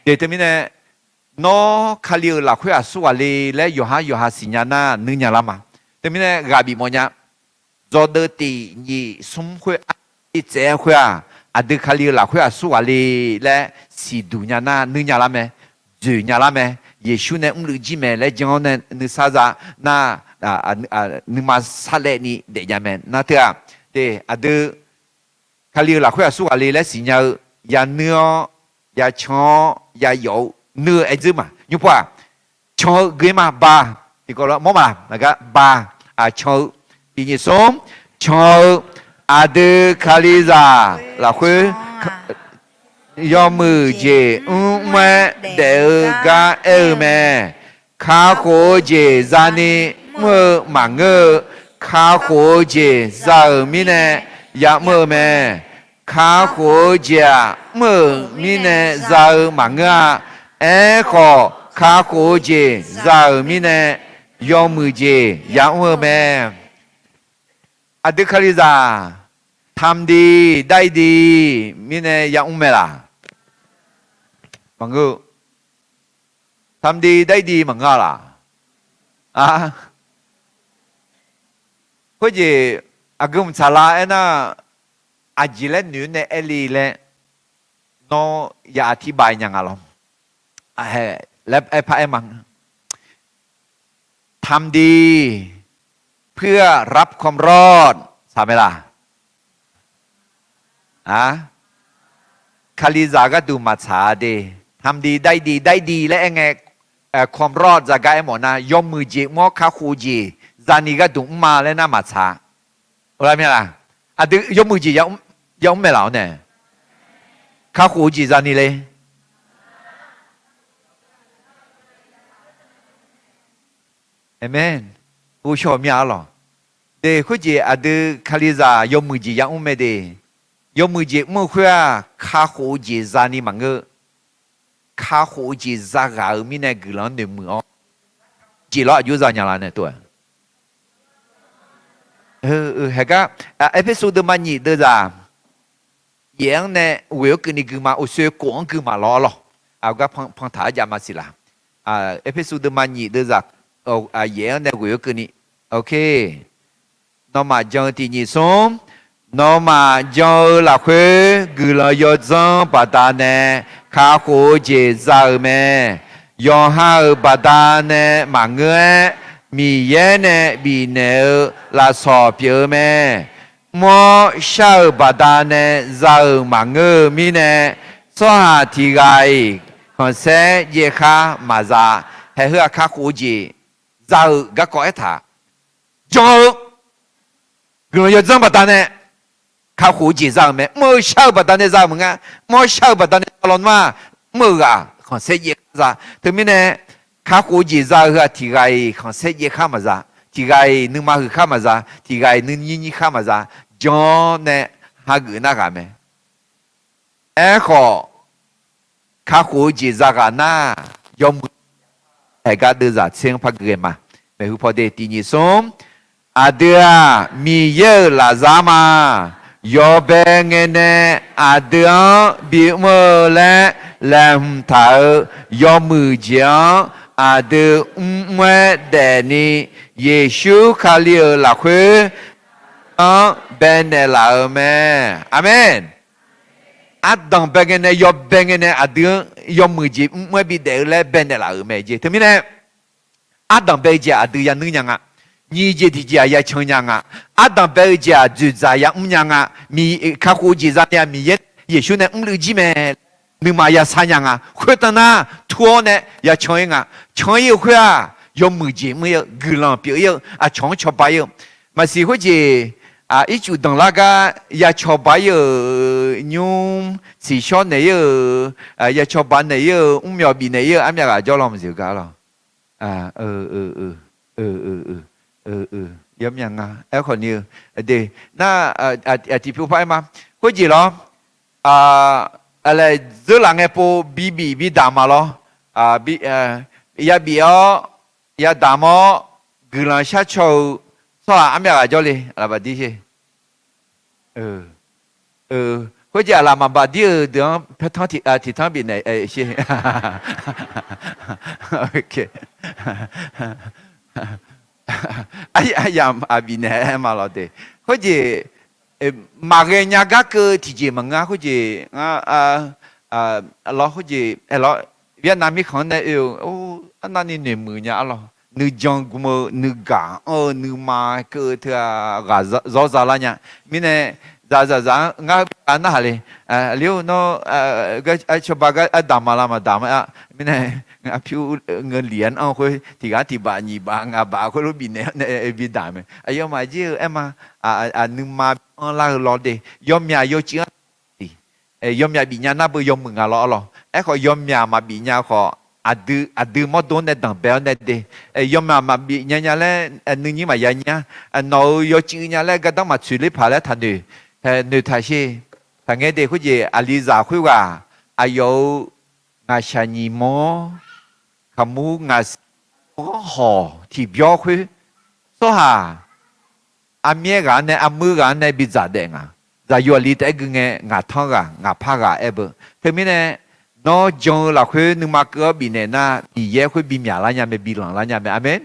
เดถึงมีเนี่ยนอคาลิลาคุยอาสุวาลีและโยฮาสิญญานานึกญาละมาถึงมีเนี่ยกาบิโมญาจอดตีนี่สมคุยอีเจ้าคุยอาดึคาลิลาคุยอาสุวาลีและสีดูญานานึกญาละเมจูญาละเมเยซูเนี่ยมือจีเมและจังเนี่ยนึกซาซาน่านึกมาซาเลนี่เดียามน่าเถอะเดอดึคาลิลาคุยอาสุวาลีและสิญญายาเนื้อยาชอยาโยเนื้อไอ้ซึมายุบว่าชอเกมาบาที่ก็แล้วมอมาแล้วก็บาชอปีนี้สมชออาดึคาลิซาลาคุยยอมือเจแม่เดกาแม่ข้าโคเจซานีเมื่อมังเงข้าโคเจซามิเนยาเมื่อแม่ข้าโคเจเมื่อมิเนซามังเงขอข้าโคเจซามิเนยอมือเจยาเมื่อแม่อดิคาริซาทำดีได้ดีมิเนยาอุ้มเมล่ะมังเงทำดีได้ดีมังเงล่ะเพราะจีอากุมชาลาเอ็น่ะอาจิเลนูเนเอลีเลโนอย่าอธิบายยังไงล่ะแล้วไอ้พระเอ็มังทำดีเพื่อรับความรอดใช่ไหมล่ะคาลิซาก็ดูมาชาดีทำดีได้ดีและไงความรอดจากไอ้หมอนะยอมมือจีมอข้าคูจีจานี่ก็ดูมาแล้วน่ามาชาอะไรไม่ล่ะดึยอมมือจียอมไม่เหล่าเนี่ยข้าคูจีจานี่เลยเอเมนผู้ชมยาหรอเด็กคุจีดึคาลิซายอมมือจียอมไม่ได้ยอมมือจีมือคุยข้าคูจีจานี่มังเกข้าหูจีซากามีเนี่ยกลันเดมือจีละอยู่จานยังไงเนี่ยตัวเฮก็เอพิโซดมันนี่เด้อจ้ายังเนี่ยเวลกินกูมาอุเสกงกูมาล้อล้อเอาก็พังถ่ายจามาสิละเอพิโซดมันนี่เด้อจ้ายังเนี่ยเวลกินโอเคน้องมาจังที่นี่ส่งน้องมาจังละคุยกูละยอดจังปะตาเนี่ยข้าโคเจซาเมยองฮาบาดาเนมังเงมีเยเนบีเนลาสอเปียเมมอชาบาดาเนซามังเงมีเนสหาทีไกคอนเซเยคามาซาเฮเฮข้าโคเจซาก็ก่อเอถาจงกลัวจะจังบาดาเนข้าหูจีจางไหมมอชาวบัดนี้จางมึงอ่ะมอชาวบัดนี้ตลอดมามืออ่ะขอเสียจ้าถึงมีเนี่ยข้าหูจีจางเหรอที่ไงขอเสียข้ามาจ้าที่ไงนึกมาคือข้ามาจ้าที่ไงนึกยี่ข้ามาจ้าจอนเนี่ยหาเงินนักไหมขอข้าหูจีจางน่ะยอมให้กันดูจ้าเสียงพักเกินมาไม่รู้พอได้ที่นี่ส่งเดียมีเยอะละจามายอเบงเนอาเดียบิมเลแลมทายอมือจีอาเดียเดนีเยซูคาลิลาคุ เบนเนลาเมอาเมนอัดดังเบงเนยอบเบงเนอดือยอมมือจีเมื่อบิดเดลเบนเนลาเมจีทำไมเนี่ยอัดดังเบจีอดือยันนึงยังอ่ะนี่จีที่จีอยากชงยังอ่ะอัดดังเบจีอจุดใจยังยังอ่ะมีข้าคูจีจะเนี่ยมีเยชูเนี่ยลือจีเมนึกมาอยากสัญญาคนตั้งน่ะทัวเนี่ยอยากชงยังอ่ะชงยังคุยอ่ะยอมมือจีไม่ยกุลาเปียอ่ะชงชอบไปมาสิคุยจี一主等那个也朝拜有用慈祥的有也朝拜的有5秒比的有，俺们个叫啷么就搞了有咩啊？ไอ้คนนี้เดี๋ยวน่าที่พูดไปมาคุยจี咯อะไรเรื่องหลังไอ้พวกบีดามา咯อย่าบีอ๋อย่าดามอ๋กุลาชาโชสว่า俺们个叫嘞，阿巴地些，或者阿妈巴地等拍汤体汤边的些，OK， 哎呀阿边的嘛老的，或者马个人家个体质嘛啊，或者老或者老越南米可能有哦，那你内蒙人老。นึกจังกูมานึกกานึกมาเกิดเถอะกาจอลาเนี่ยมิเนี่ยจ้างาอันนั้นเลยเลี้ยวโน่ก็ชอบก็ดามาลามาดามามิเนี่ยผิวเงินเหรียญคุยที่กันที่บ้านยี่บ้านบ้านคนรู้บินเนี่ยบินดามไอ้ยอมมาเจอมานึกมาลาหลอดเดยอมยอจียอมยาบิญญาณน่าเบื่อยอมมึงอะไรหรอไอ้ขอยอมยามาบิญญาขอadı mà đón để đằng béo để yếm mà bị nhà lẽ nương như mà nhà nó yo chữ nhà lẽ cái đó mà xử lý phải lẽ thành nữ thay xe thằng nghe để cái gì Aliza khuyênว่าayo ngài cha nhị mô kamu ngài họ thì béo khuyên số hà mẹ gà này mưa gà này bị giả đen giả yo lý tại cái nghe ngà thang gà ngà pa gà ever thế mình này nó trong là khuyên nhưng mà cứ bị này na bị dễ khuyên bị mía lá nhà mẹ bị lằng lá nhà mẹ amen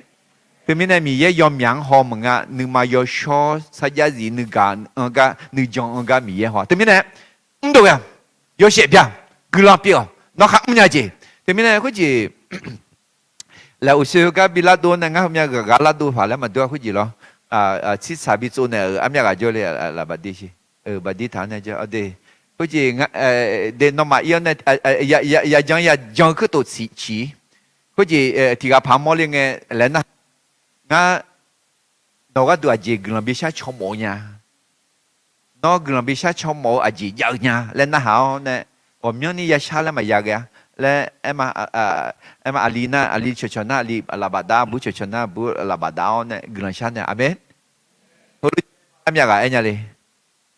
thế mình này bị dễ yom yang họ mừng à nhưng mà yo cho sa gia gì nhưng cả nhưng trong cả bị dễ họ thế mình này đâu ya yo sẽ biết cứ làm biết nó khác nhau gì thế mình này cái gì là ở xưa cái bị lá đua này ngay hôm nay cái lá đua phải là mà đua cái gì đó chỉ sao bị chỗ này ở nhà cái chỗ này là bà đi gì bà đi thằng này cho ở đây好似de no ma yo ne ya jang ko to chi好似ti ga pa mo le nge le na nga no ga du a ji glan bi sha cho mo nya no glan bi sha cho mo a ji ya nya le na ha ne o myo ni ya sha le ma ya ga le ema alina ali chochona ali alabada bu chochona bu alabada ne glan sha ne amen ho am ya ga enya le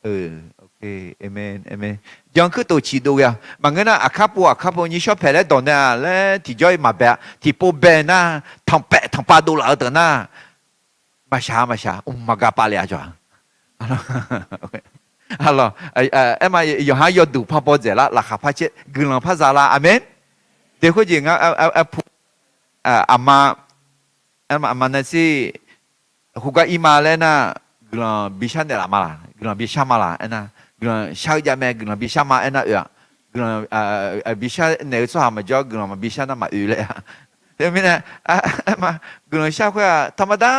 amenยังคือตัวชีดูอ่ะบางเงี้ยนะอาคาปูนี่ชอบแพ้แล้วตอนนี้แล้วที่ย่อยมาแบบที่ปูเบนะทางปาดูแล้วแต่น่ะมาช้มากาปาเลยจ้ะฮัลโหลมาอยู่หายอดูพ่อพ่อเจละราคาพัชกึ่งหลังพัชละอาเมนเดี๋ยวเขาจริงอามาเนี่ยสิหุกอีมาเลยนะกึ่งบิชันเดละมาละกึ่งบิชามาละนะกชาวจะแม่กบิชามาเอ็นกบิชาเนื้อส่วนมาจ่อกบิชาน่ะมาอยู่เลยเดี๋ยวมินะมากชาวเขาธรรมดา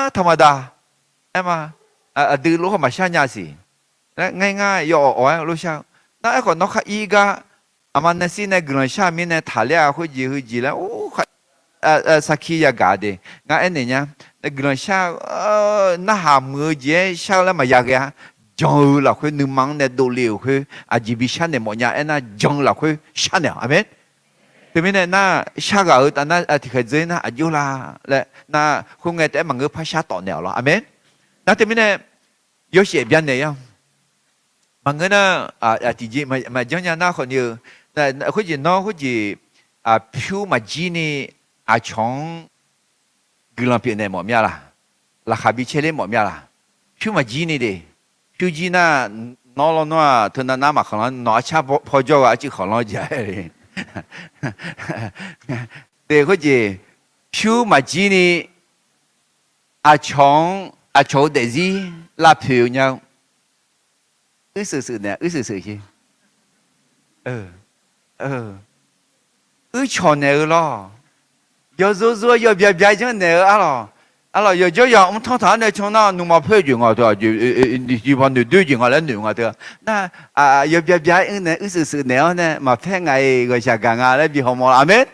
มาดูลูกเขามาชาญาสิง่ายๆย่อลูกชาวนั่นไอ้คนนกขาอีกามันเนี่ยสิเนี่ยชาวมิเนี่ยทะเลเขาจีแล้วโอ้สักขียากาเดงั้นเนี่ยชาวน่าหามือเจ้ชาวแล้วมาอยากเงี้ยจงlà khơi nương măng này đồ liều khơi chỉ bị sát này mọi nhà em na jong là khơi sát này amen thì mình này na sát gạo ta na thì cái gì na ayu là na không nghe tới mà người phải sát tỏ nẻo là amen na thì mình này có sẽ biết này không mà người na thì gì mà trong nhà na còn nhiều là cái gì nó cái gì phiêu mà gì này trong cái làm việc này mọi nhà là khai bị chơi lên mọi nhà là phiêu mà gì này đi phiêu gì na nó thường là mà khả năng nó chả phô cho cái chỉ khả năng vậy để cái gì phiêu mà gì này trong để gì là phiêu nhau sự nè sự gì chọn nè lo giờ giờ bia cho nè giờ giờ ông thằng thằng này chọn nó nung mà phê chuyện ngồi thôi chỉ bằng được đôi chuyện ngồi lên nung ngồi thôi na giờ bia nè sự nè mà phê ngày gọi là càng ngày bị hỏng mà amen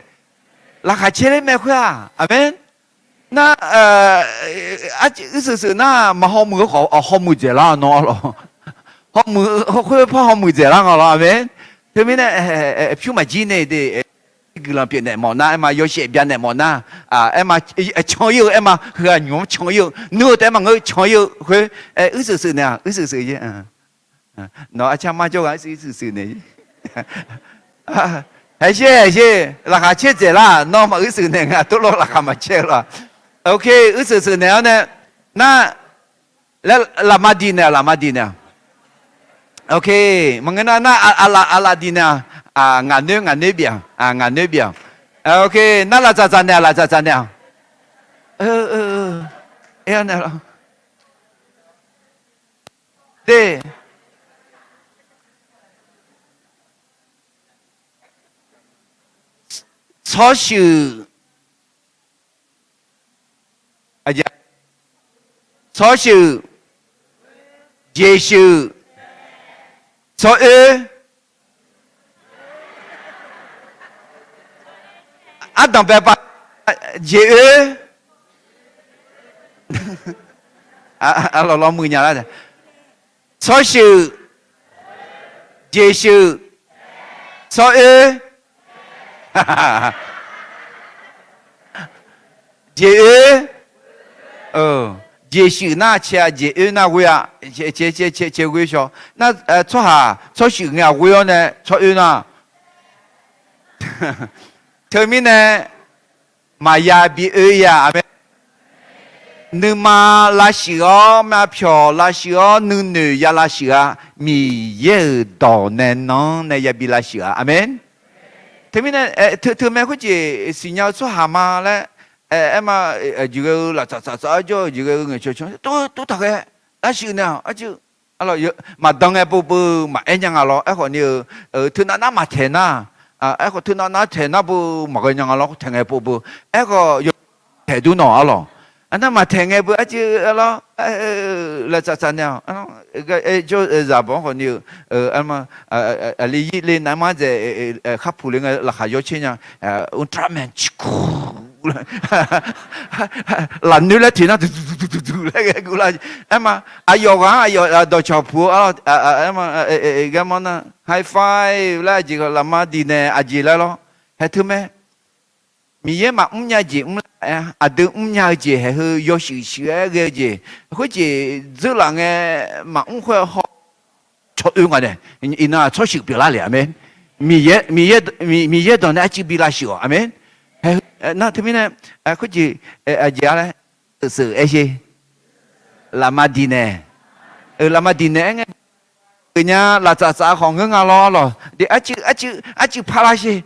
là khai chế lên mẹ khỏe amen na sự na mà hỏng mưa hỏng mưa gì là nó lo hỏng mưa hỏng mưa gì là nó lo amen thế mình nè phiêu mà gì này thì cái làm việc này mà na em mà có sẽ biến này mà na em mà chọn yêu em mà hơi nhóm chọn yêu nửa em mà người chọn yêu hơi sự nè sự gì nó cha má cho cái sự này hay chứ là cả chết rồi là nó mà sự này à tôi lo là cả mà chết rồi ok sự này nè na là Madina ok mà cái na Aladina ngàn nơi biển ngàn nơi biển ok na là za nè em nè đây超修呀，超修，接修，超当白把接老母娘来的，超修，接修，超节节修那切节那位啊，节位说，那做下做修啊位呢，做呢，特别呢，马亚比呀，你妈拉西奥马票拉西奥，女呀拉西啊，米耶到呢也比拉西啊，阿门。thế mình thưa mẹ có gì xin nhau số hà mà là em mà juga là cho juga người chơi tôi thật cái là sự nào à chứ alo mà đăng cái bù mà em nhang alo em còn nhiều thứ nào mà thế na em còn thứ nào thế na bù mà cái nhang alo thành cái bù em còn thế đủ nó alo anh mà thành cái bù à chứ alo là cho nào cái cho giả bộ còn nhiều em mà lý lên nãy mà giờ khắp phụ lên là khai cho nha Ultraman lần nữa là thì nó cái là em mà ayo đồ chọc phụ em mà cái món high five là chỉ có làm mà đi nè gì là lo hay thứ mấy mi mà nhà gì đưa nhà gì hay hư có sự cái gì có gì rất là nghe mà phải học cho người này ina cho sự biểu lại amen mi đó là chỉ biểu lại sự amen na thế mình có gì là sự ấy gì là Madina là Madina nghe người nhà là chaของngười Nga lo để chỉ phá lại gì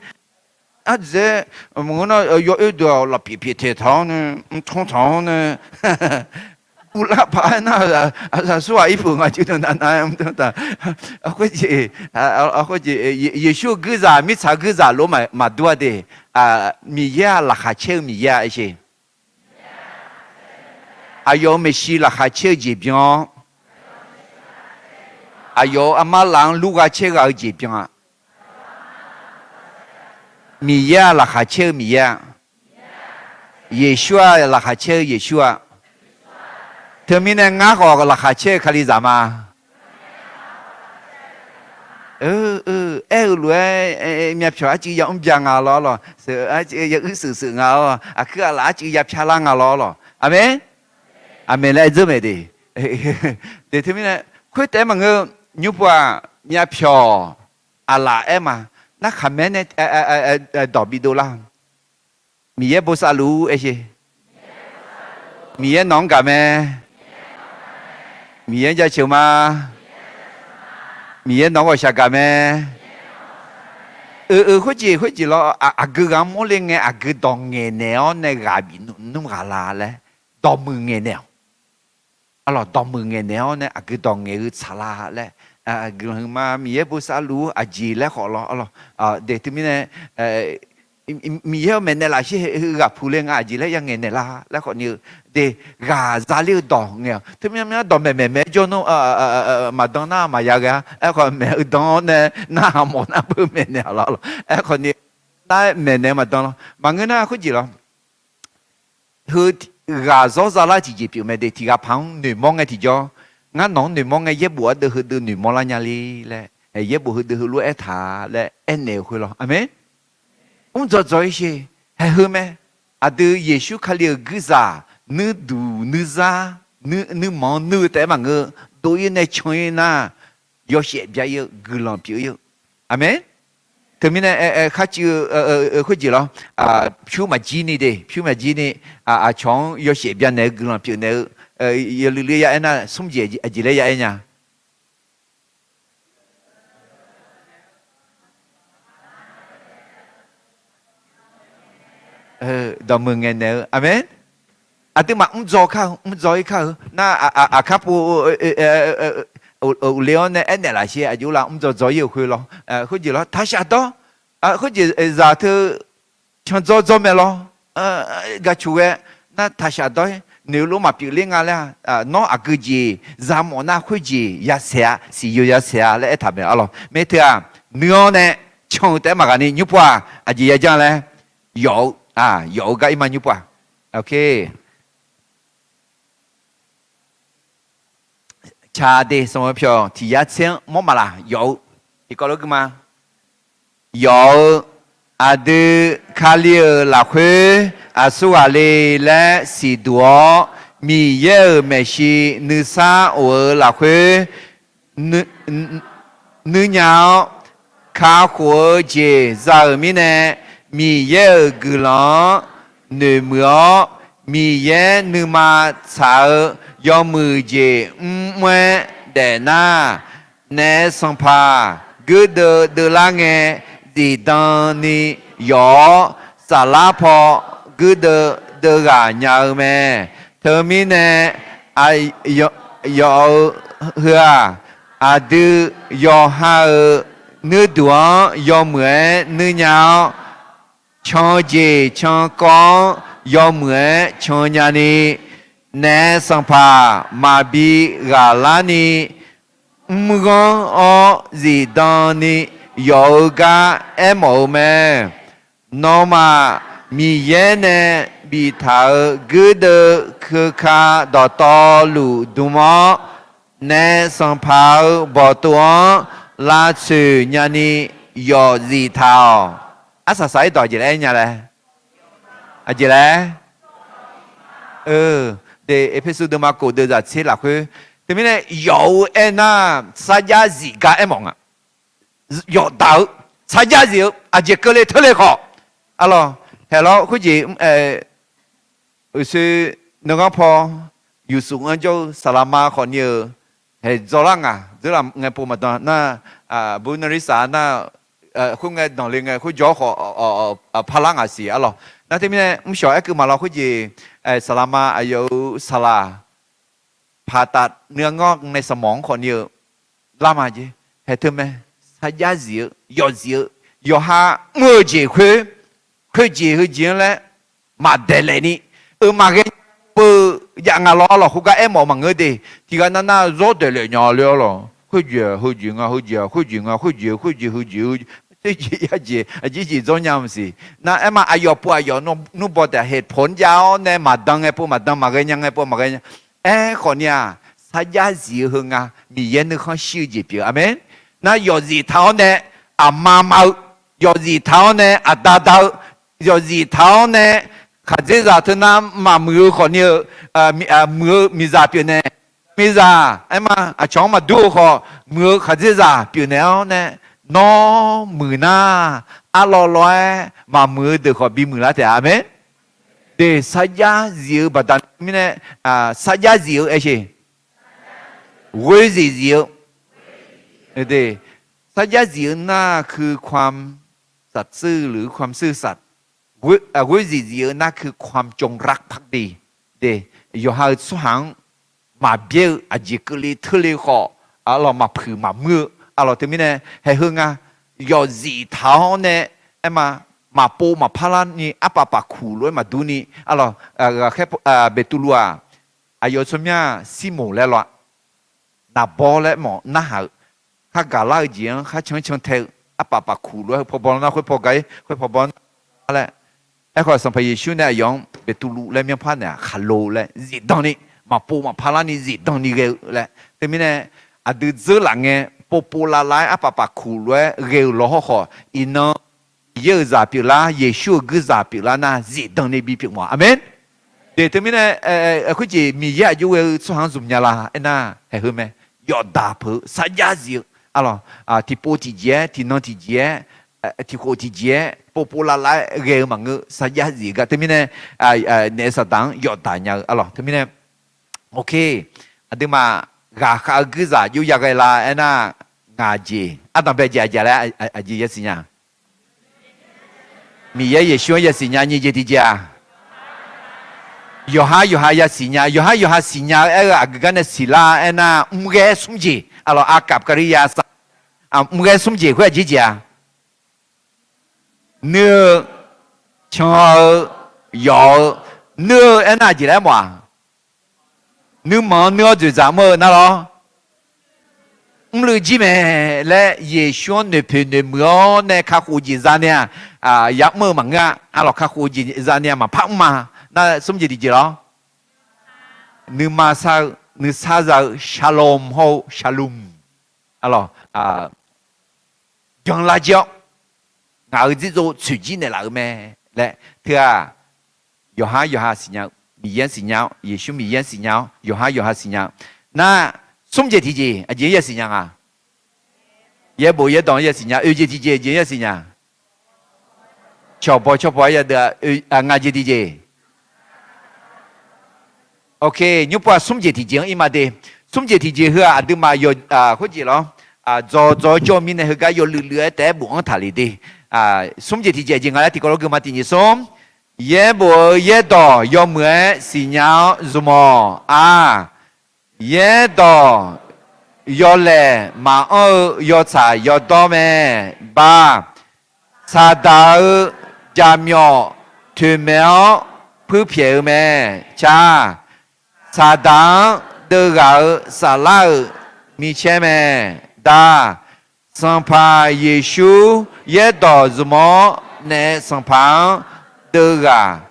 giờ muốn nó có đồ là bị thiệt thòi nữa thông nữa u la phá nó là số ai phụ mà chứ đâu nãy em đâu ta có gì Giêsu cứ ra mi cha cứ ra lỗ mà đua đi mi ya là khai chơi mi ya ấy gì ayo Messi là khai chơi gì bien ayo ama lang lu khai chơi cái gì bien mi ya là khai chơi mi ya Yeshua là khai chơi Yeshua thế mình ngã họ là khai chơi khai gì mà luôn mẹ cháu chỉ giống giang à lo sự sự ngà cứ là chỉ nhập cha lang à lo amen amen lại giúp mày đi để thế mình khuyết thế mà ngơ như vậy mẹ cháu là em mà nó khám mẹ này đỏ bị đô la mi ye bố sa lú ấy chứ mi ye nón cả mẹ mi ye gia chiều mà mi ye nón vào sạc cả mẹ có gì lo cứ gắng muốn lên nghe cứ đòn nghe nẻo này gà bị nung gà la lẽ đòn mừng nghe nẻo alo đòn mừng nghe nẻo này cứ đòn nghe chả la lẽ กลางมามีเยบุษาลูอาจีและขอรอเด็กที่มีเนี่ยมีเยอะเหมือนในหลายที่กับผู้เลี้ยงอาจีและยังเงินในละและขอเนี่ยเด็กกาซาลิดองเนี่ยที่มีเนี่ยดอมแม่จนมาดอนน่ามายากะขอแม่ดอนเนี่ยน่าหมดน่าเบื่อแม่เนี่ยละขอเนี่ยได้แม่เนี่ยมาดอนบางเงินน่าคุยจีละคือกาซอซาลาจีจีพิวแม่เด็กที่กับพังหนึ่งมองไงที่จองั้นน้องหนึ่งมองไงเย็บบัวเดือดหนึ่งมองละญาลีแหละเย็บบัวเดือดรู้ถาและเหนียวคุยละอเมน做一些还好咩？都耶稣看了个啥？你读你啥？你忙你在嘛个？都有那创业呐，要写比较有，个人比较有，阿门。特别呢，看就会记了票嘛几年的，票嘛几年创要写比较那个人比那要留下那送节记来呀呀。ดอมมือเงินเนออาเมนที่มาจอข้าวจอยข้าวน่าครับเลี้ยงเนี่ยเนี่ยหลายเชี่ยอายุละจอยอยู่คุยหรอคุยจีหรอถ้าชาต่อคุยจีจะเธอฉันจอไม่หรอก็ช่วยน่าถ้าชาต่อnếu lúc mà biểu liên là nó à cái gì giảm một na cái gì ya xe si yêu ya xe lại thằng mình alo mấy thứ nữa nè trong cái mà cái này nhúc qua gì vậy chứ này 有个一万六百 ，OK。查的什么票？提一千么嘛啦？有，你搞了个吗？有，的卡里拉回苏瓦里来西多，米耶美西女三我拉回，女鸟卡火节在米呢？มีเยอะกุลองหนึ่งมือมีเยอะหนึ่งมาสาวยอมือเจเมื่อเดน่าเนสัมภากุดเดลังเงดีดานียอสาลาพอกุดเดกาญาเมเธอมีเนยอเหือดูยอหาเนื้อดวงยอเหมือนเนื้อยาวช่างเจช่างกองยอมเหมือนช่างยานีแนสังพามาบีกาลานีมุกงอจีดานีโยกาเอโมเมนอมามีเยเนบีทากุดคือคาดอตอลูดุมอแนสังพาบอตัวลาสืญานีโยจีทาวสาสายต่อจีไรเนี่ยเลยจีไรเดเอพิโซดมาโกเดจะเชื่อหลักคือแต่ไม่เนี่ย有那สัญญาสิกาเอมอง有到สัญญาสิจีก็เลยทะเลขออะไรเฮ้ยเราคุยจีคือนึกว่าพออยู่สูงอันเจ้าสลามาคนเยอะเฮ้ยจรังจะทำไงปุ่มมาตอนน่ะบุญนริสาน่ะคุณไงน้องเลี้ยงไงคุณจ่อขอพลังอาศัยอะไรนั่นที่มีเนี่ยไม่ใช่คือมาเราคุณจีสลามาอายุสลาผ่าตัดเนื้องอกในสมองคนเยอะลามาจีเห็นไหมสัญญาเสียยอดเสียยอดหาเมื่อจีคุยจีแล้วมาเดเลยนี่มาเกปือย่างอะไรหรอคุณก็เอ็มมาเงี้ยดีที่กันนั่นน่ะรอเดเลยเนี่ยเลยหรอคุยจี这一种样子，那哎呦不哎呦，弄不得เหตุผลยาวเนี่ยมาดังไงพวกมาดังมากันยังไงพวกมากันคนเนี่ยสัญญาสีหงมีเย็นนึกเขาชื่อจีบอาเมน那有日头呢妈妈有日头呢大大有日头呢看这日头那妈没有คนเนี่ยมี咋表呢มี咋嘛ช่องมาดูเขามือ看这日表呢น้อมือหน้าลอยมามือเดือดขอบีมือละแต่อาเมนเดสัญญาจิวบัดนั้นมีเนี่ยสัญญาจิวใช่เวจีจิวเดสัญญาจิวน่าคือความสัตย์ซื่อหรือความซื่อสัตย์เวจีจิวน่าคือความจงรักภักดีเดยอหาสุหังมาเบี้ยอจิกลีทะเลขอ alors mà phử mà mưa alors thế mình hay hơn yo gì tháo nè em mà po mà phala ni apa khu lối mà du ni alors cái betulua ayo somya simo le lo na bo le mo na ha ha ga la ji ha chang the apa khu lốiพอบอลนะค่อยพอไกค่อยพอบอลอะไรไอ้ข้อสัมภาระชูเนี่ยยองbetulu le มีพันเนี่ยฮัลโหลเลยจิตตอนนี้มาปูมาพาลานี่จิตตอนนี้เลยแต่มีเนี่ยอะดูเจอหลังเนี่ยปูลาไลapa khu lốiเร็วล้อขออินเยอะจะพิลาเยซูก็จะพิลานะจิตตอนนี้บีพิมพ์อาเมนเดี๋ยวแต่มีเนี่ยคุณจีมีเยอะอยู่สุขสุขเนี่ยละเอ็น่าเห็นไหมยอดดาบสัญญาจิalorsที่ปูที่เจที่นอนที่เจที่โคที่เจปูลาไลเร็วมังสัญญาจิก็แต่มีเนี่ยเนสตังยอดตายเนี่ยalorsแต่มีเนี่ยโอเคอันเดียวมากาข้าก็จะอยู่ยังไงล่ะเอ็น่างาจีอันนั้นเป็นจีแล้วจีเยสิเนี่ยมีเยซูเยสิเนี่ยนี่จีจ้ายูฮาเยสิเนี่ยยูฮาสิเนี่ยกันเนี่ยสิลาเอ็น่ามุเกสุมจีalors อากับกริยาสมุเกสุมจีคือจีจ้าเนื้อชอยอเนื้อเอ็น่าจีแล้วมั้งเนื้อมันเนื้อจุดจามนั่นหรอ唔รู้จีแม่และเยซูเนี่ยเป็นเนื้อเนี่ยข้าคูจีจานเนี่ยยักษ์มือมังงะalorsข้าคูจีจานเนี่ยมาพักมา那什么意思咯？你马上你查着 shalom 好 shalom， alors用辣椒，咬这种随机的辣咩？来，对啊，有下是鸟，米烟是鸟，也许米烟是鸟，有下是鸟。那什么体质？也是鸟啊？也不也当也是鸟，有些体质也是鸟。chop也的ngaji体质。OK， 你把松节体质伊嘛的，松节体质呵对嘛有或者咯做面呢个有略แต่不安塔里的松节体质就我哋个个嘛定义松，也不也多有么是鸟什么也多有嘞嘛有茶有多咩吧，茶道加苗土苗普遍咩茶。茶当的个沙拉米切咩哒，上盘耶稣也到什么呢？上盘的个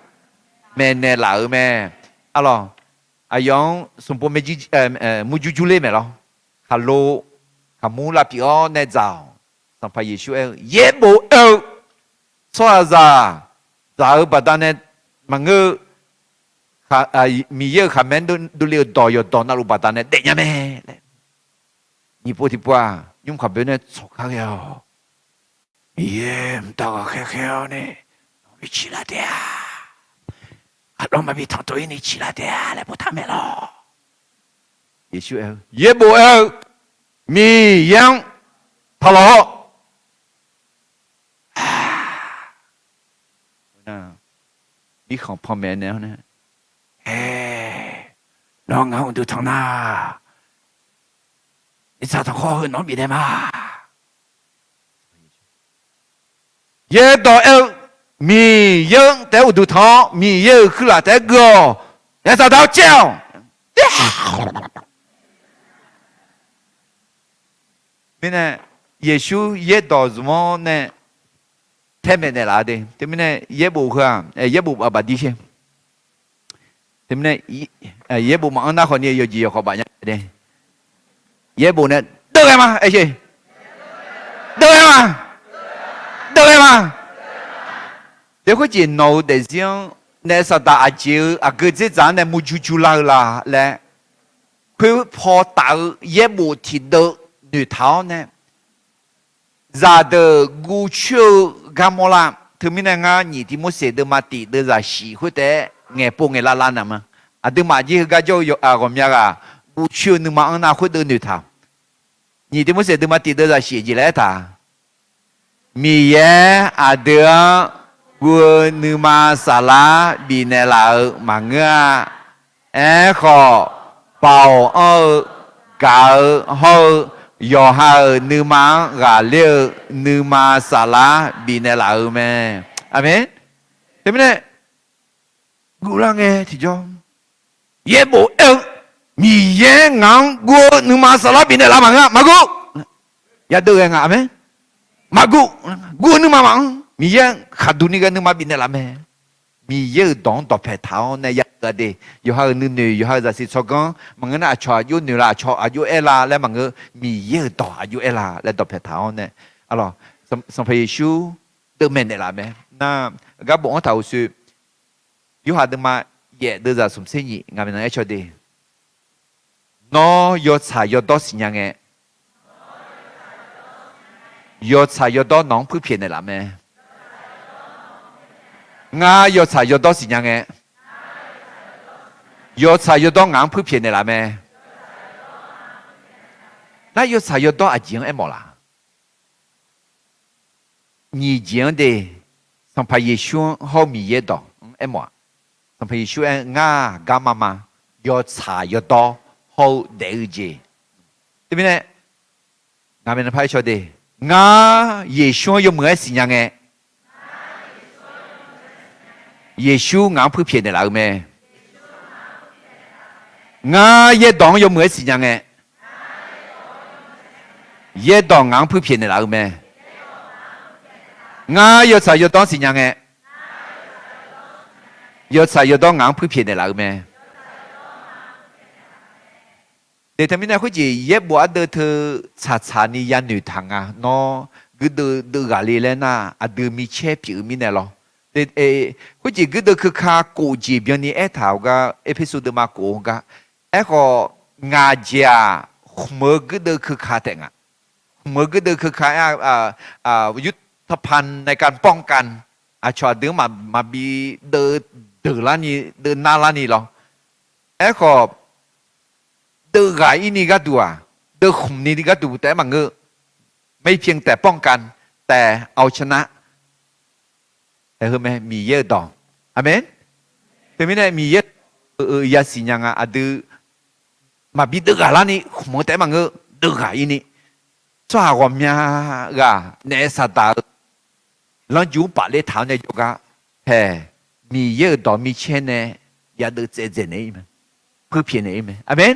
咩呢老咩？啊咯，用上盘咩木珠嘞咩咯？哈罗，哈木拉皮奥呢早，上盘耶稣也不错咋？早把他呢忙个。มีเยอะคำนั้นดูเลี้ยวต่อยต่อนารูปตาเนี่ยเด็กยังไงนี่พูดที่ว่ายุ่งขับเป็นเนี่ยสกัดเยอะมีเยอะต่อแค่เนี่ยวิชิลาเดียเราไม่มีทางตัวนี้ชิลาเดียแล้วพูดทำไมล่ะเยซูเยบูมียังทะเลาะมีของพ่อแม่เนี่ยน้องเอาดูทางหน้า你找到好很容易的嘛也到มีเยอะแต่อุดท้องมีเยอะขึ้นละแต่ก็也找到เจ้าไม่เนี่ยเยซูเยต่อสมองเนี่ยแทบไม่ได้ละเด้แต่ไม่เนี่ยเยบุค่ะเยบุบดีเช่แต่ไม่เนี่ยเยบุมันน่าคนนี้有几有好吧เนี่ยเยบุเนี่ย对吗ไอ้เช่对吗对吗เดี๋ยวเขาจะโน้ตเดี๋ยวเนี่ยสัตว์อาเจียอาเกิดจะจานเนี่ยมุจุลาละและคือพอตาเยบุที่เดหนึ่งเท้าเนี่ยจะเดกูเชื่อกามละถึงมีเนี่ยงานนี่ที่มุสเดมาติเดจะสีหัวแต่เงี้ยปุ่งเงี้ยละล้านนะมั้งอ่ะถึงมาจีก็จะอยู่ก็มีอะไรกูเชื่อหนึ่งมาอันนั้นหัวเดหนึ่งเท้านี่ที่มุสเดมาติเดจะสีจีเลยท่ามีเยอะเดียกูนึกมาสาระบีเนลามังเงาขอเป่า Gà hô yo ha nữ má gà liêu nữ má xà lá bị nè là mẹ. Amen. Thế này, gu la nghe thì cho. Ye bộ eo mi ye ngang gu nữ má xà lá bị nè là mà gu. Ya được nghe amen. Mà gu nữ má mang mi ye khát đu ni cái nữ má bị nè là mẹ. Mi ye đón đọc phải tháo này ya cái đi. Yo ha nữ nữ yo ha ra si cho con mà người nào cho yo nữ là cho yo ela lại mà người mi ye đọc yo ela lại đọc phải tháo này. Alors, son phải Giêsu tự mình này là mẹ. Na các bộ thảo sư yo ha được mà ye đưa ra sum sinh nhị ngay bên này cho đi. Nó yo cha yo đo sinh nhang nghe. Yo cha yo đo nong phước phiền này là mẹ. Nga yo cha yo đo sinh nhang nghe. Yo cha yo đo ngang phước phiền này là mẹ. Na yo cha yo đo à giếng em mò là. Nhị giếng đi, xong phải Giêsu hô mi ye đo em mò. Xong phải Giêsu em nga gà mama yo cha yo đo hô đệ gì. Thế bên này, nga bên này phải cho đi. Nga Giêsu yo mười sinh nhang nghe. Giêsu ngang phước phiền này là mẹ. Nga ye đong yo mười sinh nhang nghe. Ye đong ngang phước phiền này là mẹ. Nga yo cha yo đong sinh nhang nghe. Yo cha yo đong ngang phước phiền này là mẹ. Để thằng mình nói gì, ye bộ ada thơ cha ni ya nữ thằng à, nó cứ đưa gà lì lên na, à đưa mi che biểu mi này lo. Để cái gì cứ đưa cứ khá cổ gì biểu ni thảo ga episode mà cổ ga, có ngà già mở cứ đưa cứ khá thế ngà, mở cứ đưa cứ kháยุทธภัณฑ์ในการป้องกันชอดึงมาบีเดินล้านนี้เดินหน้าล้านนี้หรอก็เดินไงนี่ก็ดูเดินขุมนี้ก็ดูแต่มันไม่เพียงแต่ป้องกันแต่เอาชนะแต่คือไม่มีเยอะดองอเมนแต่ไม่ได้มีเยอะยาสิยังดูมาบีเดินไงล้านนี้ขุมแต่มันเดินไงนี่จ้าว่ามีก็เนสตาแล้วอยู่ป่าเลท้าเนี่ยอยู่ก็เฮ้มีเยอะดองมีเช่นเนี่ยอย่าดูเจ๊ๆเนี่ยเพื่อเพียงเนี่ยอเมน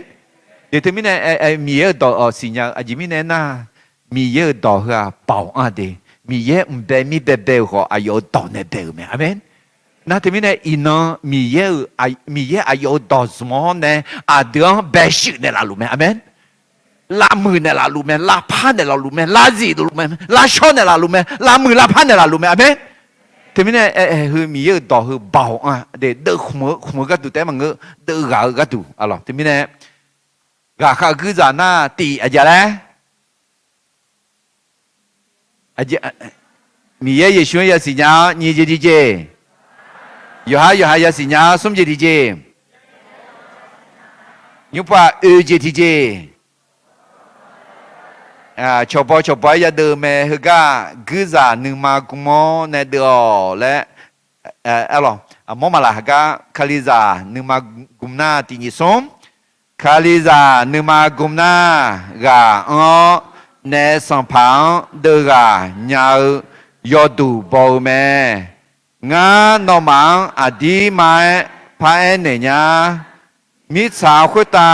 เดี๋ยวที่มีเนี่ยมีเยอะดอกสิญญาอาจจะมีเนี่ยนะมีเยอะดอกก็เป่าอะไรมีเยอะไม่มีเบลก็อายุดอกเนี่ยเบลไหมอเมนนั่นที่มีเนี่ยอีน้องมีเยอะอายุดอกสมองเนี่ยอาเดือนเบสิกเนี่ยละรู้ไหมอเมนลามือเนี่ยละรู้ไหมลาพันเนี่ยละรู้ไหมลาจีรู้ไหมลาช้อนเนี่ยละรู้ไหมลามือลาพันเนี่ยละรู้ไหมอเมนที่มีเนี่ยคือมีเยอะดอกคือเป่าเดี๋ยวเดือดขมือก็ดูแต่มันเดือดกาก็ดูอะไรที่มีเนี่ยกาข้าคือจาน่าตีอะไรเลยมีเยอะช่วยยาสิญานี่เจดีเจอยู่หายยาสิญาสมเจดีเจยุบว่าเจดีเจชอบยาเดิมเฮก้าคือจาหนึ่งมากุมอในเดือและอะไรมอมาลาฮก้าคาลิจาหนึ่งมากุมนาตินิสมคาลิซาเนมากุมนากาเนสัมพังเดกาญายอดูบอเมงานอมังอดีมาพายเนญามิสาขุตา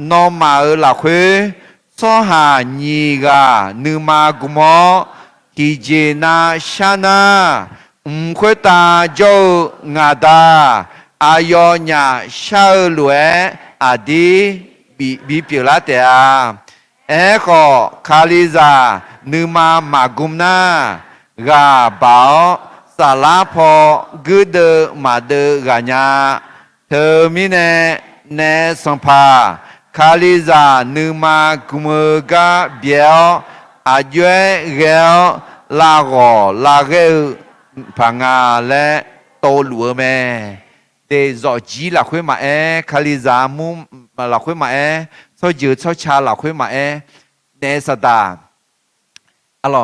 นอมาลาคุสหานีกาเนมากุมอกิเจนาชานาขุตาโจงาดาอายอญาชาลวยอาดีบีเปียละเตะก็คาลิซาเนมากุมนากาบ่าวสาลาพอกุดมาเดกาญาเธอมีเนสัมภาคาลิซาเนมากุมกาเบียวอาจวยเกลลาเกพังาและโตหลัวแม่เดจอจีหลักคุยมาคาลิซามุหลักคุยมาซอยจืดซอยชาหลักคุยมาเนสตาอะไร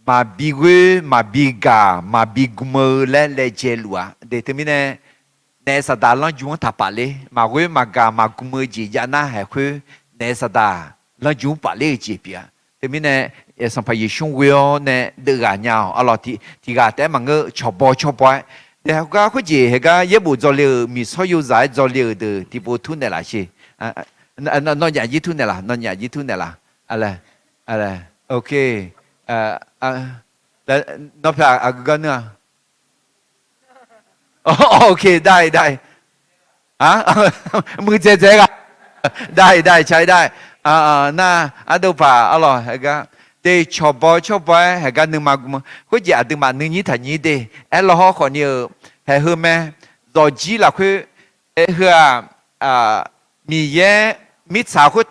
มาบิกมาบิกามาบิกมือและเลเจลัวเดทมิเน nè sa đà lăng dùng thà bà lê mà quê mà gà mà cũng mới chỉ ya na hay quê nè sa đà lăng dùng bà lê chỉ bia thế mình nè xong phải dùng quê nè đưa gà nhau à lo thì gà té mà ngơ cho bò để gà có gì gà yếp bộ cho liều mi so yêu giải cho liều từ thì bộ thu này là gì nó nhà gì thu này là nó nhà gì thu này là à ok nó phải gần nữa okได้มือเจ๊ๆกันได้ใช้ได้น่าดูป่าอร่อยเหรอเดชอบเหรอนึกมาก็จะดึงมานึกนี้ถ่ายนี้เดเราขอเนี่ยเหรอแม่รอจีละคือเหรอมีเยมีสาวคน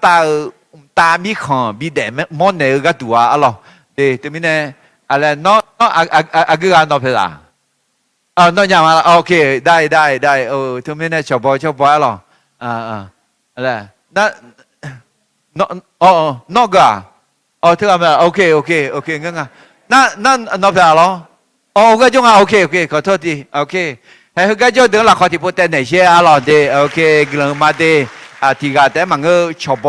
ตามีขันมีแดดมอนเนี่ยก็ตัวอร่อยเดตัวนี้เนี่ยอะไรน้องก็นอเพล่าน้องยามาโอเคได้ทุกคนเนี่ยชอบหรออะไรนั่นน้องก็เธอทำอะไรโอเคงั้นนั่นน้องเพล่าหรอก็จงโอเคขอโทษทีโอเคให้ก็จะเดินหลักขอที่พูดแต่ไหนเชียร์หรอเดโอเคกลังมาเดที่ก็แต่มันก็ชอบ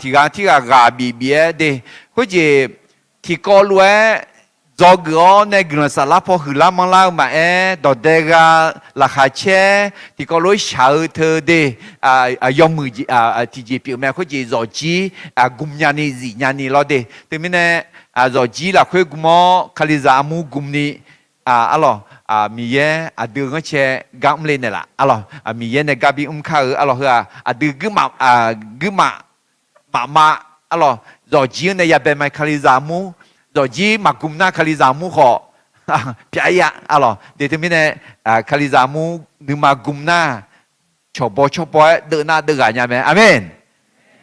ที่ก็กาบีเดก็จะที่ก็รู้จอกือเนี่ยกลุ่มสารพัดหือลามันลามาดอเดการาคาเชที่ก็รู้ชาวเธอเดยอมมือที่จีพิวแม่เขาจะรอจีกุมยานีจียานีเราเดแต่ไม่เนี่ยรอจีละคุยกุมคาลิซามูกุมนี้อะไรมีเยดื้อก็เชกัมเลนเนี่ยละอะไรมีเยเนี่ยกับบีข้าวอะไรเหรอดื้อกึมมาอะไรรอจีเนี่ยอย่าเป็นไม่คาลิซามูรอจีมากุมหน้าคาลิซามูขอพี่ไอ้อะไรเดี๋ยวที่มีเนี่ยคาลิซามูนึกมากุมหน้าชอบเดินหน้าเดินกันยังไงอาเมน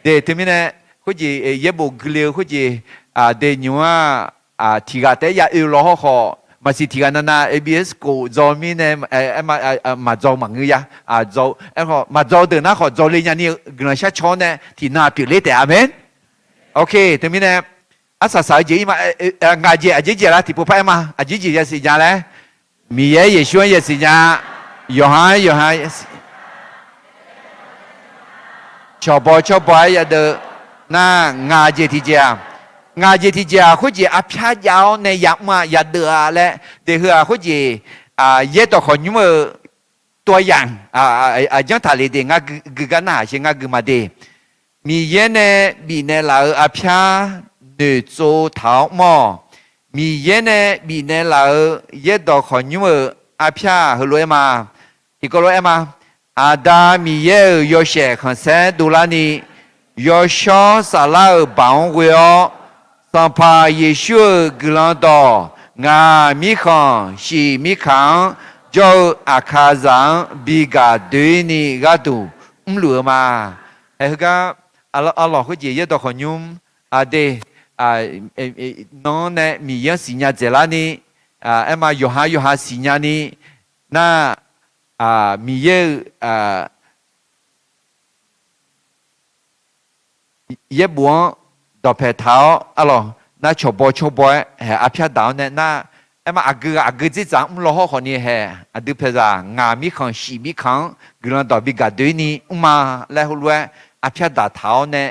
เดี๋ยวที่มีเนี่ยเขาจะเย็บบุกเลี้ยวเขาจะเดี๋ยวนี้ว่าที่กันแต่ยาอื่นรอขอมาสิที่กันนะABS กูจอมีเนี่ยมาจอมังเงียจอมาจอเดินหน้าขอจอเลยยันนี่กระชับชนเนี่ยที่หน้าปิดเลยแต่อาเมนโอเคที่มีเนี่ยสาวจีมางาจีละที่ผู้พ่อมาจีจะสิญาเลยมีเยชวนเยสิญาโยฮันชอบอย่าเดินน่างาจีที่เจ้าคุจีอภิชาญในยักมาอย่าเดือดและเดี๋ยวคุจีเยตัวคนยุ่งตัวอย่างยังทะเลเดงกึกันหน้าเชงกึมาเดมีเยเนี่ยบีเนี่ยเราอภิชาเนื้อโจเท้าหม้อมีเยเนี่ยบีเนี่ยเราเยตัวคนยุ่งอภิชาฮัลโหลมาที่ก็รู้มาดามีเยโยเชขันเซดูลานีโยชอสาลาบางเวอสัมภาเยชูกลันดองามิขังชีมิขังเจ้าอาคาซังบิกาดุยนีกาดูหลัวมาเฮ้ยก็อัลลอฮ์เขาจะเยตัวคนยุ่งเดน้องเนี่ยมีเยอะสิญญาเจลานีมาโยฮาสิญญานีน่ามีเยอะเย็บบัวดอกเพเท้าอะไรน่าชอบอาพิจารณาเนี่ยน่ามาอากูจิจังเราหอนี่เหรอดูเพจางามิขังชีมิขังกลันดอกบิกาด้วยนี่มาแล้วหัวอาพิจารณาเท้าเนี่ย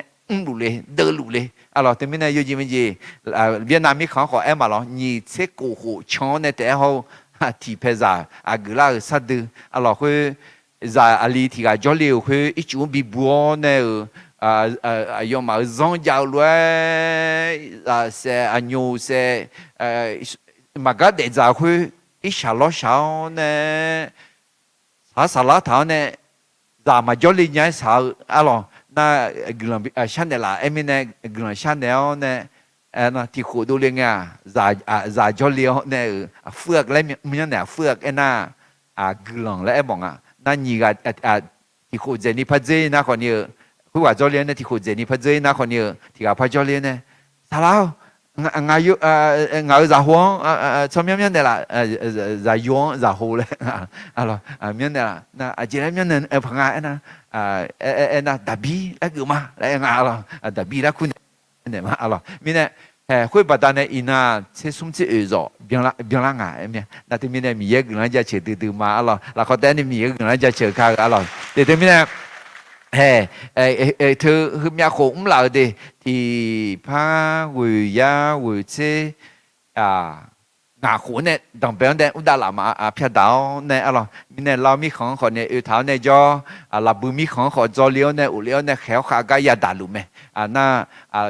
รู้เลยเดินรู้เลยอะไรแต่ไม่เนี่ยยูจีไม่จีเวียดนามิขังขอมาหรอนี่เช็คกูหูช่องเนี่ยแต่เขาที่เพจอากูล่าสัตว์อะไรคือจะอะไรที่ก็จอลีคืออีจูบิบัวเนี่ย用嘛种药来是牛是嘛个地方去一小老小呢，啥拉头呢，咱嘛叫你伢啥啊咯，那个人香的啦，哎咪呢，个人香的呢，那ที่ขูดูเลยไงจะ叫你呢，เฟือกแล้วมันเนี่ยเฟือกไอ้น่ะกลองแล้วไอ้บอกนั่นยี่ก็ที่ขูเจนี่พัดเจนะคนนี้ผู้ว่าจอเลียนเนี่ยที่ขุดเจนี่พัดเจนะคนนี้ที่กับพัดจอเลียนเนี่ยสาวงายุจะห่วงชอบยังเนี่ยล่ะจะย้อนจะหูเลยอะไรยังเนี่ยล่ะนะอาจจะยังเนี่ยพังงานะนะดับบี้แล้วกูมาแล้วงาอะไรดับบี้แล้วคุณเนี่ยมาอะไรมีเนี่ย会把他呢，伊那才送去二着，别人啊，咩？那对面呢，米也跟人家吃对嘛，阿拉，那好歹呢，米也跟人家吃卡阿拉，对面呢，他面好老的，ที่พาวิยาวิเชงาหัวเนี่ยต้องเป็นเนี่ยอุดาลามาเพียดาวเนี่ยอะไรมีเนี่ยเรามีของคนเนี่ยอุทาวเนี่ยจอเราบุมีของขอจอเลี้ยวเนี่ยอุเลี้ยวเนี่ยแขวขากายาดาลุไหมน่า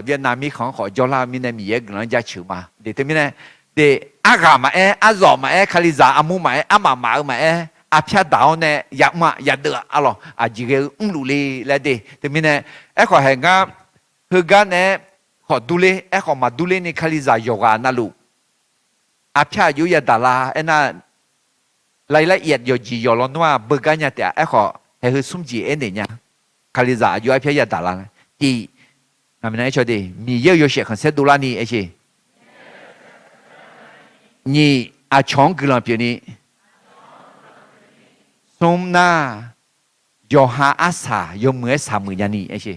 เวียดนามมีของขอจอลามีเนี่ยมีเยอะกำลังจะชิวมาเดี๋ยวมีเนี่ยเดี๋ยวอากามาอาจอมาคาลิซาอามูมาอามามาอาเพียดาวเนี่ยอยากมาอยากเดืออะไรจีเกลุลีแล้วเดี๋ยวมีเนี่ยขอเห็นก็คือกันเนี่ยขอดูเลยขอมาดูเลยในคาลิซาโยกานั่นลูอาพยายุยดาลาน่ารายละเอียดอยู่จีอยู่ล้วนว่าเบิกกันเนี่ยแต่ขอให้คือสุ่มจีเนี่ยคาลิซาอยู่อาพยาดาลาที่นั่นเป็นไอ้ชอดีมีเยอะอยู่เสียคนเสดูลานี่ไอ้ชีนี่อาช่องกลังเปียนี่สุ่มน่าโยหาอาสาโยเมื่อสามมือยันนี่ไอ้ชี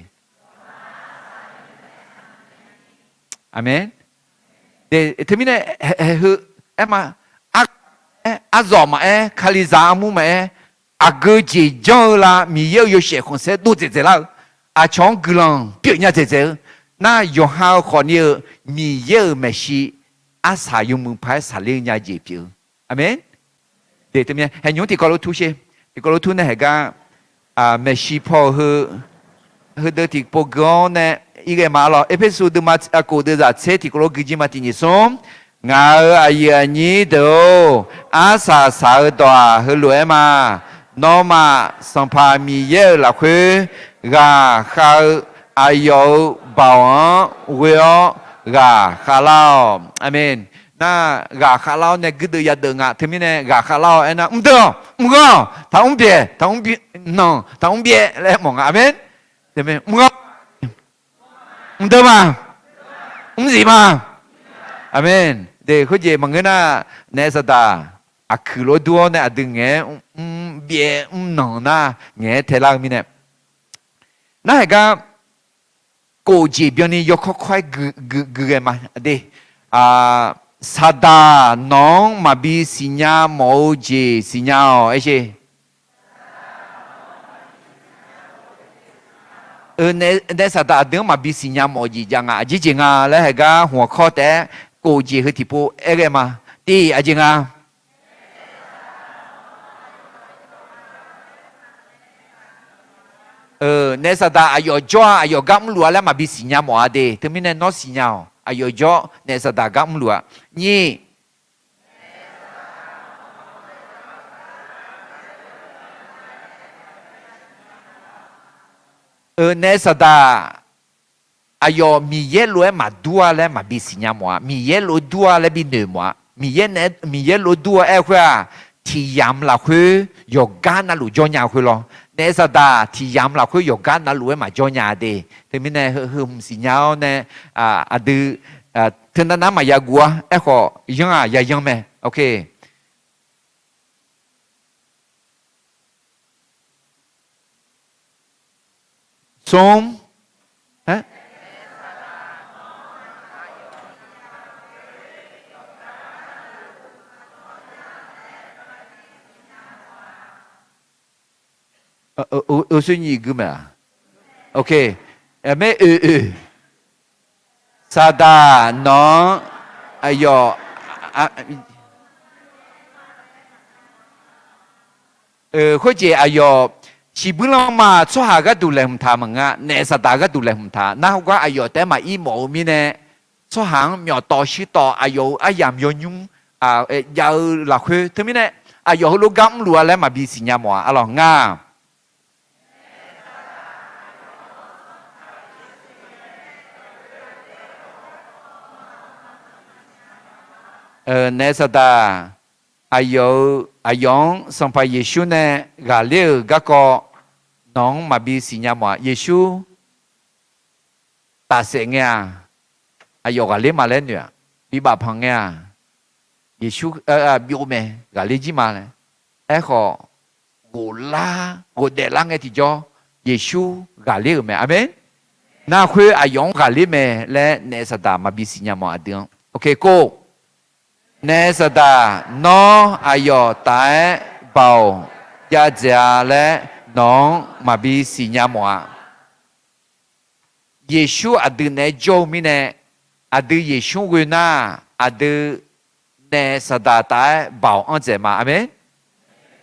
อาเมนเดี๋ยวทีนี้เนี่ยคือมาอาจอมาคาลิซามูมาอาเกจิจอลามีเยอะอยู่เสียคนเสดูเจ๋อแล้วอาช่องกลังเปียเนี่ยเจ๋อน่าโยหาคนเยอะมีเยอะไม่ใช่อาสาอยู่มือพายสาเลียงยาเจ็บอยู่อาเมนเดี๋ยวทีนี้เห็นยุติกอลุทุเชติกอลุทุเนี่ยเหรอไม่ใช่พอคือเดี๋ยวที่โปรแกรมเนี่ยอีกมาแล้วเอพิโซดมาโคเดจะเซติกโลกิจิมาตินิสมงาอาเยนีโดอาสาสาวตัวฮือรวยมาโนมาสัมภามีเยอะละคือกาเขาอายุบ่าวเวียกาข้าเล่าอาเมนน่ากาข้าเล่าเนี่ยก็ดูยาดึงอ่ะทีนี้เนี่ยกาข้าเล่าน่ะเด้อก็ถ้าเบียน้องถ้าเบียแล้วมองอาเมนทีนี้对吗？是吗？阿门。对，或者问个那那是的，去了多呢，对眼，别能那眼太拉米呢。那个国际表呢要快个嘛？对萨达农嘛比新加坡节新加坡一些。ในสัปดาห์เดือนมาบิสิญญาโมจิจังอ่ะจริงๆอ่ะแล้วให้ก็หัวข้อแต่กูจีคือที่พูเอะไรมาที่จริงอ่ะในสัปดาห์อายุจ่ออายุกำลัวแล้วมาบิสิญญาโมอะไรถึงมีในนอสิญญาอายุจ่อในสัปดาห์กำลัวนี่ในสัปดาห์อายุมีเยอะเลยมาดัวแล้วมาบิสิญญามัวมีเยอะเลยดัวแล้วบิเนื้อมัวมีเยอะเลยดัวว่าที่ยามละคือยกการนั่นหลุดจอยาคือหรอในสัปดาห์ที่ยามละคือยกการนั่นหลุดมาจอยาเดแต่ไม่แน่คือสิญญาเนี่ยดูถึงนั้นมายากัวก็ยังยังไหมโอเคส้มฮะ是你个嘛 ？OK， 没萨达农，哎呦或者哎呦。ชีบุลมาช่วยหาก็ดูแลหุ่นทามังอ่ะในสัตว์ก็ดูแลหุ่นทาน่าว่าอายุแต่มาอีโมมีเนี่ยช่วยหางมีต่อชีต่ออายุอายามยยุ่งยาวหลักคือทั้งนี้เนี่ยอายุลูกกำลัวแล้วมาบีสิญญาหมออร่อยง่าในสัตว์อายุสัมภาเยซูเนี่ยกาเลี้ยก็น้องมาบีสิญญาหมอเยซูตาเสียงอายุกาเลี้ยมาแล้วเนี่ยบีบาพังเยซูบิวเมกาเลี้ยจีมาเลยขอกูลากูเดลังที่จอเยซูกาเลี้ยเมอเมน na khue ayong kali me le ne sada ma bi sinya mo adung okay ko ne sada no ayo tai bao ya ja le nong ma bi sinya mo Yeshu adu ne jo mi ne adu Yeshu gue na adu ne sada tai bao an je ma amen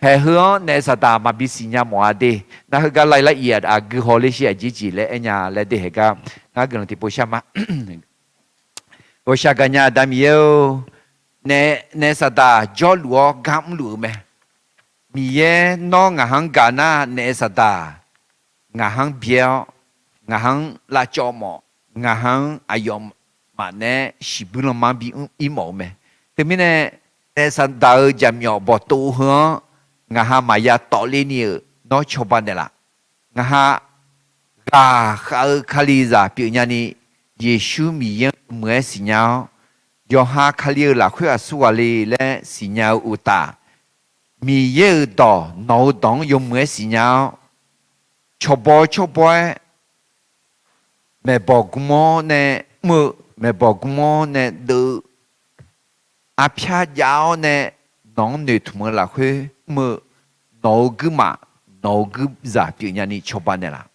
hệ hướng nè sa ta mà bị sinh nhà mua đi, na cái lại lại yết à cứ hồ lý sĩ chỉ chỉ lệ nhà lệ đi hệ cái ngã gần thì bố xem mà bố xem cái nhà đam yêu nè sa ta cho lúa gam lúa mẹ mía nó ngã hàng cả na nè sa ta ngã hàng béo ngã hàng lá cho mỏ ngã hàng ayom mà nè chỉ bữa nào mà bị im mỏ mẹ thế mình nè sa ta ở jam nhỏ bỏ tu hướng ngã ha maya tỏ lên nhiều nó cho bạn này là ngã ha gà khali ra biểu nhà ni Giêsu mi yên mới xin nhau do ha khali là khuyên suali lẽ xin nhau uta mi yên đó nấu đón dùng mới xin nhau cho bò mẹ bỏ gmo nè mơ mẹ bỏ gmo nè đỡ áp cha giáo nè nón nữ thùng là khuyên mơ nấu cứ mà nấu cứ giả biểu nhà ni cho bạn này là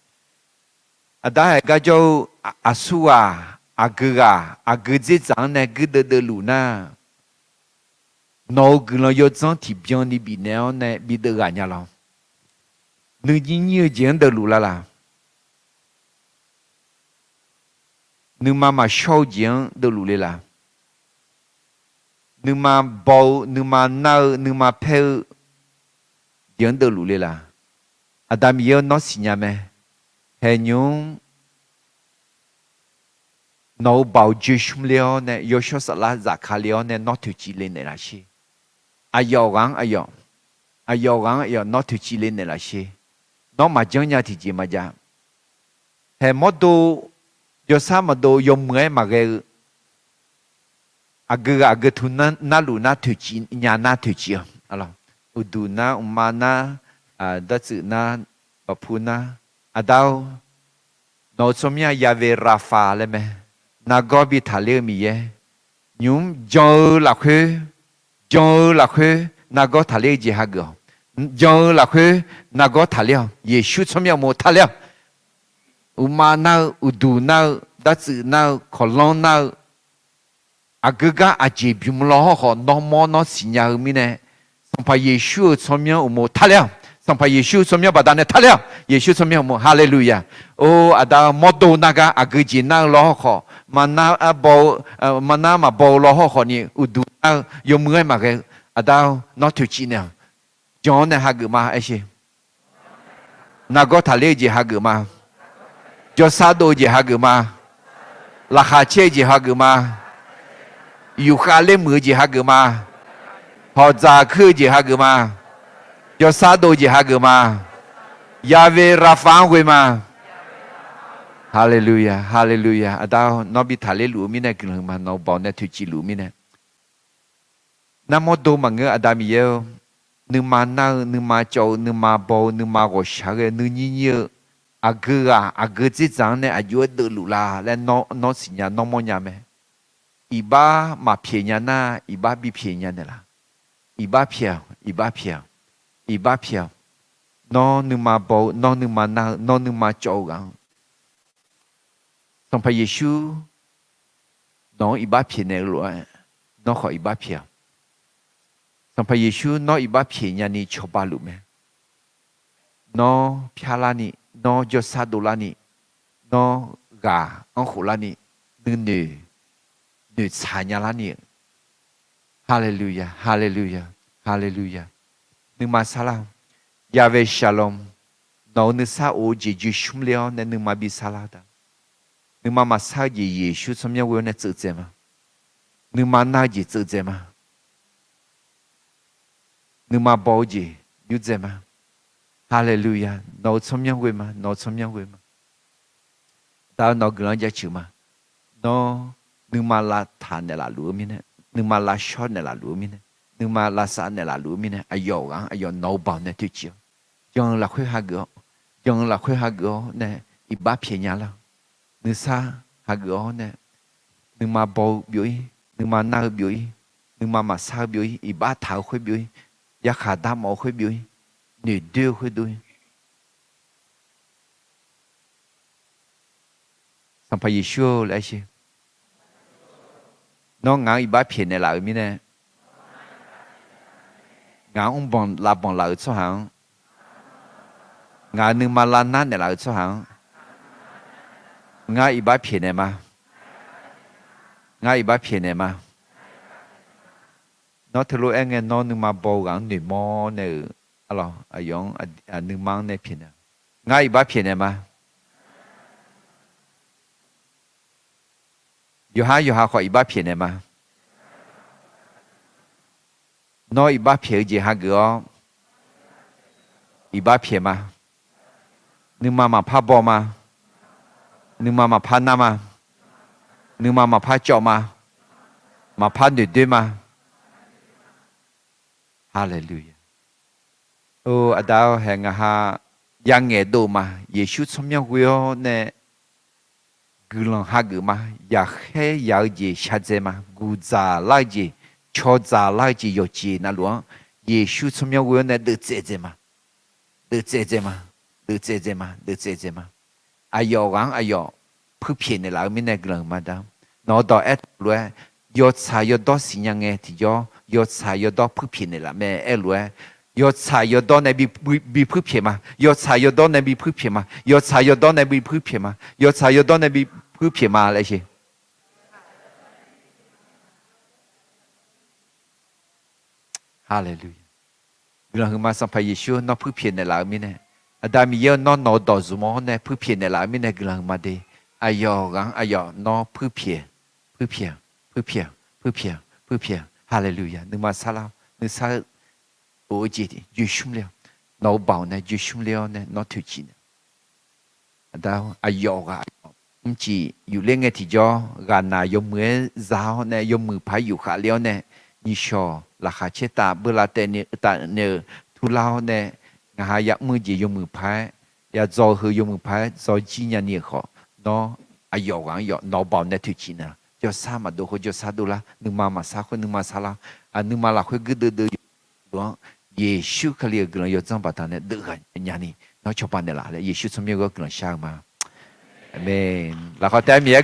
à đó là cái chỗ asua agư dễ dàng này cứ đỡ lù na nấu cứ nó yêu dáng thì biếng đi bị néo này bị đỡ gà nhà lòng nữ nhân nhiều chuyện đỡ lù là nữ mà sâu chuyện đỡ lù là nữ mà bầu nữ mà nâu nữ mà phèo chuyện đỡ lù là Adam yêu nó xin nhà mẹ hệ nhung nấu bảo chưa xung liao nè yêu cho sợ là giả khá liao nè nó thực chỉ lên này là gì ayo gang nó thực chỉ lên này là gì nó mà chẳng nhà thì chỉ mà ra hệ mót đồ yêu sao mà đồ dùng người mà cái agư thu na lù na thực chỉ nhà na thực chỉ alo udu na umana đất sự na bà phu na đâu nó xóm nhà Yahweh Rapha lên mẹ na go bị thả lê mi ye nhúng giờ là khuê na go thả lê gì ha gờ giờ là khuê na go thả lê Giêsu xóm nhà một thả lê umana udu na đất sự na kolon na agaga ajibim lo ho no mo no sinya mi ne sampai Yesus somnya umo thalia sampai Yesus somnya badane thalia Yesus somnya umo haleluya o ada modo naga agji na lo ho mana abo mana ma bo lo ho ni udu na yo mwe ma ge ada no tu chi ne John ne hagma ai na go thalia ji hagma Josado ji hagma la kha che ji hagma yu kha le mu ji hagma họ già khư gì ha gửi mà cho sa đồ gì ha gửi mà Yahweh Rapha gửi mà Hallelujah Hallelujah ở đâu nó bị thả lê lũ mi này gửi mà nó bỏ này thủy chỉ lũ mi này nam mô đồ mà ngỡ ở đây mi yêu nữ mà na nữ mà châu nữ mà bầu nữ mà gõ sáng cái nữ nhị nhớ agư chỉ rằng này ayu đỡ lũ la lên nó xin nhà nó mua nhà mẹ iba mà phiền nhà na iba bị phiền nhà này là iba phiền nó nương mà bầu nó nương mà na nó nương mà châu gang xong phải Giêsu nó iba phiền này rồi nó khỏi iba phiền xong phải Giêsu nó iba phiền nhà ni cho ba lũ mẹ nó phiền la ni nó cho sa đô la ni nó gà nó khổ la ni nữ xài nhà la ni Hallelujah, Hallelujah, Hallelujah. Nương mà salam, Yahweh Shalom. Nó nương sa ô chỉ chỉ xung liao nên nương mà bị salada. Nương mà sa gì Giêsu xóm nhau quên tự chế mà. Nương mà na gì tự chế mà. Nương mà bảo gì như chế mà. Hallelujah. Nó xóm nhau quên mà, nó xóm nhau quên mà. Tao nó gần ra chữ mà. Nó nương mà là thàn để là lúa mi nè. Nhưng mà là short này là lúa mi nè, nhưng mà là sa này là lúa mi nè, ayo nấu bao nè tiêu chiều, dòng là khuya ha gỡ nè, iba phiền nhà là, นึกซาหากอ๋อเนี่ยนึกมาบอบิวนึกมาหน้าบิวนึกมาซาบิวอีบ้าเท้าค่อยบิวยาขาดามอค่อยบิวหนึ่งเดียวค่อยดูสัมภาระชัวเลยสิน้องงานอีบ้าเพียนในหลังมีเนี่ยงานองค์บอลลาบอลหลังชั่วหางงานนึงมาลานั่นในหลังชั่วหางงานอีบ้าเพียนในมางานอีบ้าเพียนในมาน้องทะลุเองน้องนึงมาโบกังหนึ่งมอเนี่ยอะไรอายองหนึ่งมังเนี่ยเพียนงานอีบ้าเพียนในมาอยู่หาขออีบ้าเพียนในมาน้องอีบ้าเพียจีหาเกออีบ้าเพียมานึงมาพาบอมานึงมาพานามานึงมาพาจอมาพาหนึ่งด้วยมาฮาเลลูยาโอ้อาดาวแห่งฮายังเงดูมาเยซูสมยังวิโอเนี่ยกุลังฮักมาอยากให้อยากจีชัดเจมากูจ่าไล่จีชอจ่าไล่จีโยจีนั่นหลวงเยซูสมยังวิโอเนี่ยดื้อเจมาดื้อเจมาดื้อเจมาดื้อเจมาอายอกังอายอผู้เพียรในหลังมินในกลังมาดามนอดอเอ็ดเลยยอดสายยอดสิ่งยังไงที่ยอดสายยอดผู้เพียรในหลังแม่เอ็ดเลยยอดสายยอดในบีผู้เพียรมายอดสายยอดในบีผู้เพียรมายอดสายยอดในบีผู้เพียรมายอดสายยอดในบีผู้เพียรมาอะไรสิฮาเลลูยาเราคือมาสัมภาระเยซูนอผู้เพียรในหลังมินเนี่ยอาดามีเยอะนอนอดอซุมอเนี่ยผู้เพียรในหลังมินเนี่ยกำลังมาดีอายอกังอายอนอผู้เพียรฮาเลลูยานึกมาซาลานึกซาโอจีดียูชุมเลียวนอเบาเนี่ยยูชุมเลียวเนี่ยนอทุจีเนี่ยดาวอายอกะจีอยู่เล่นไงที่จอกานาโยมือจ้าเนี่ยโยมือพาอยู่ขาเลี้ยวเนี่ยนิชอราคาเชตาเบลาเตเนตาเนทุลาวเนี่ยงาอยากมือจีโยมือพายอยากจอคือโยมือพายจอจีเนี่ยเนี่ยขอนออายอกังยอนอเบาเนี่ยทุจีเนี่ยจะสามาดูเขาจะสาดูละนึกมาสาคนนึกมาสาละนึกมาละเขากึดดื้อหลวงเยซูเขาเรียกกันยอดจังปะทานเนี่ยดื้อกันอย่างนี้น้องชอบปานเนี่ยละเยซูสมัยก็กำลังช่างมาอาเมนแล้วเขาแต่เมีย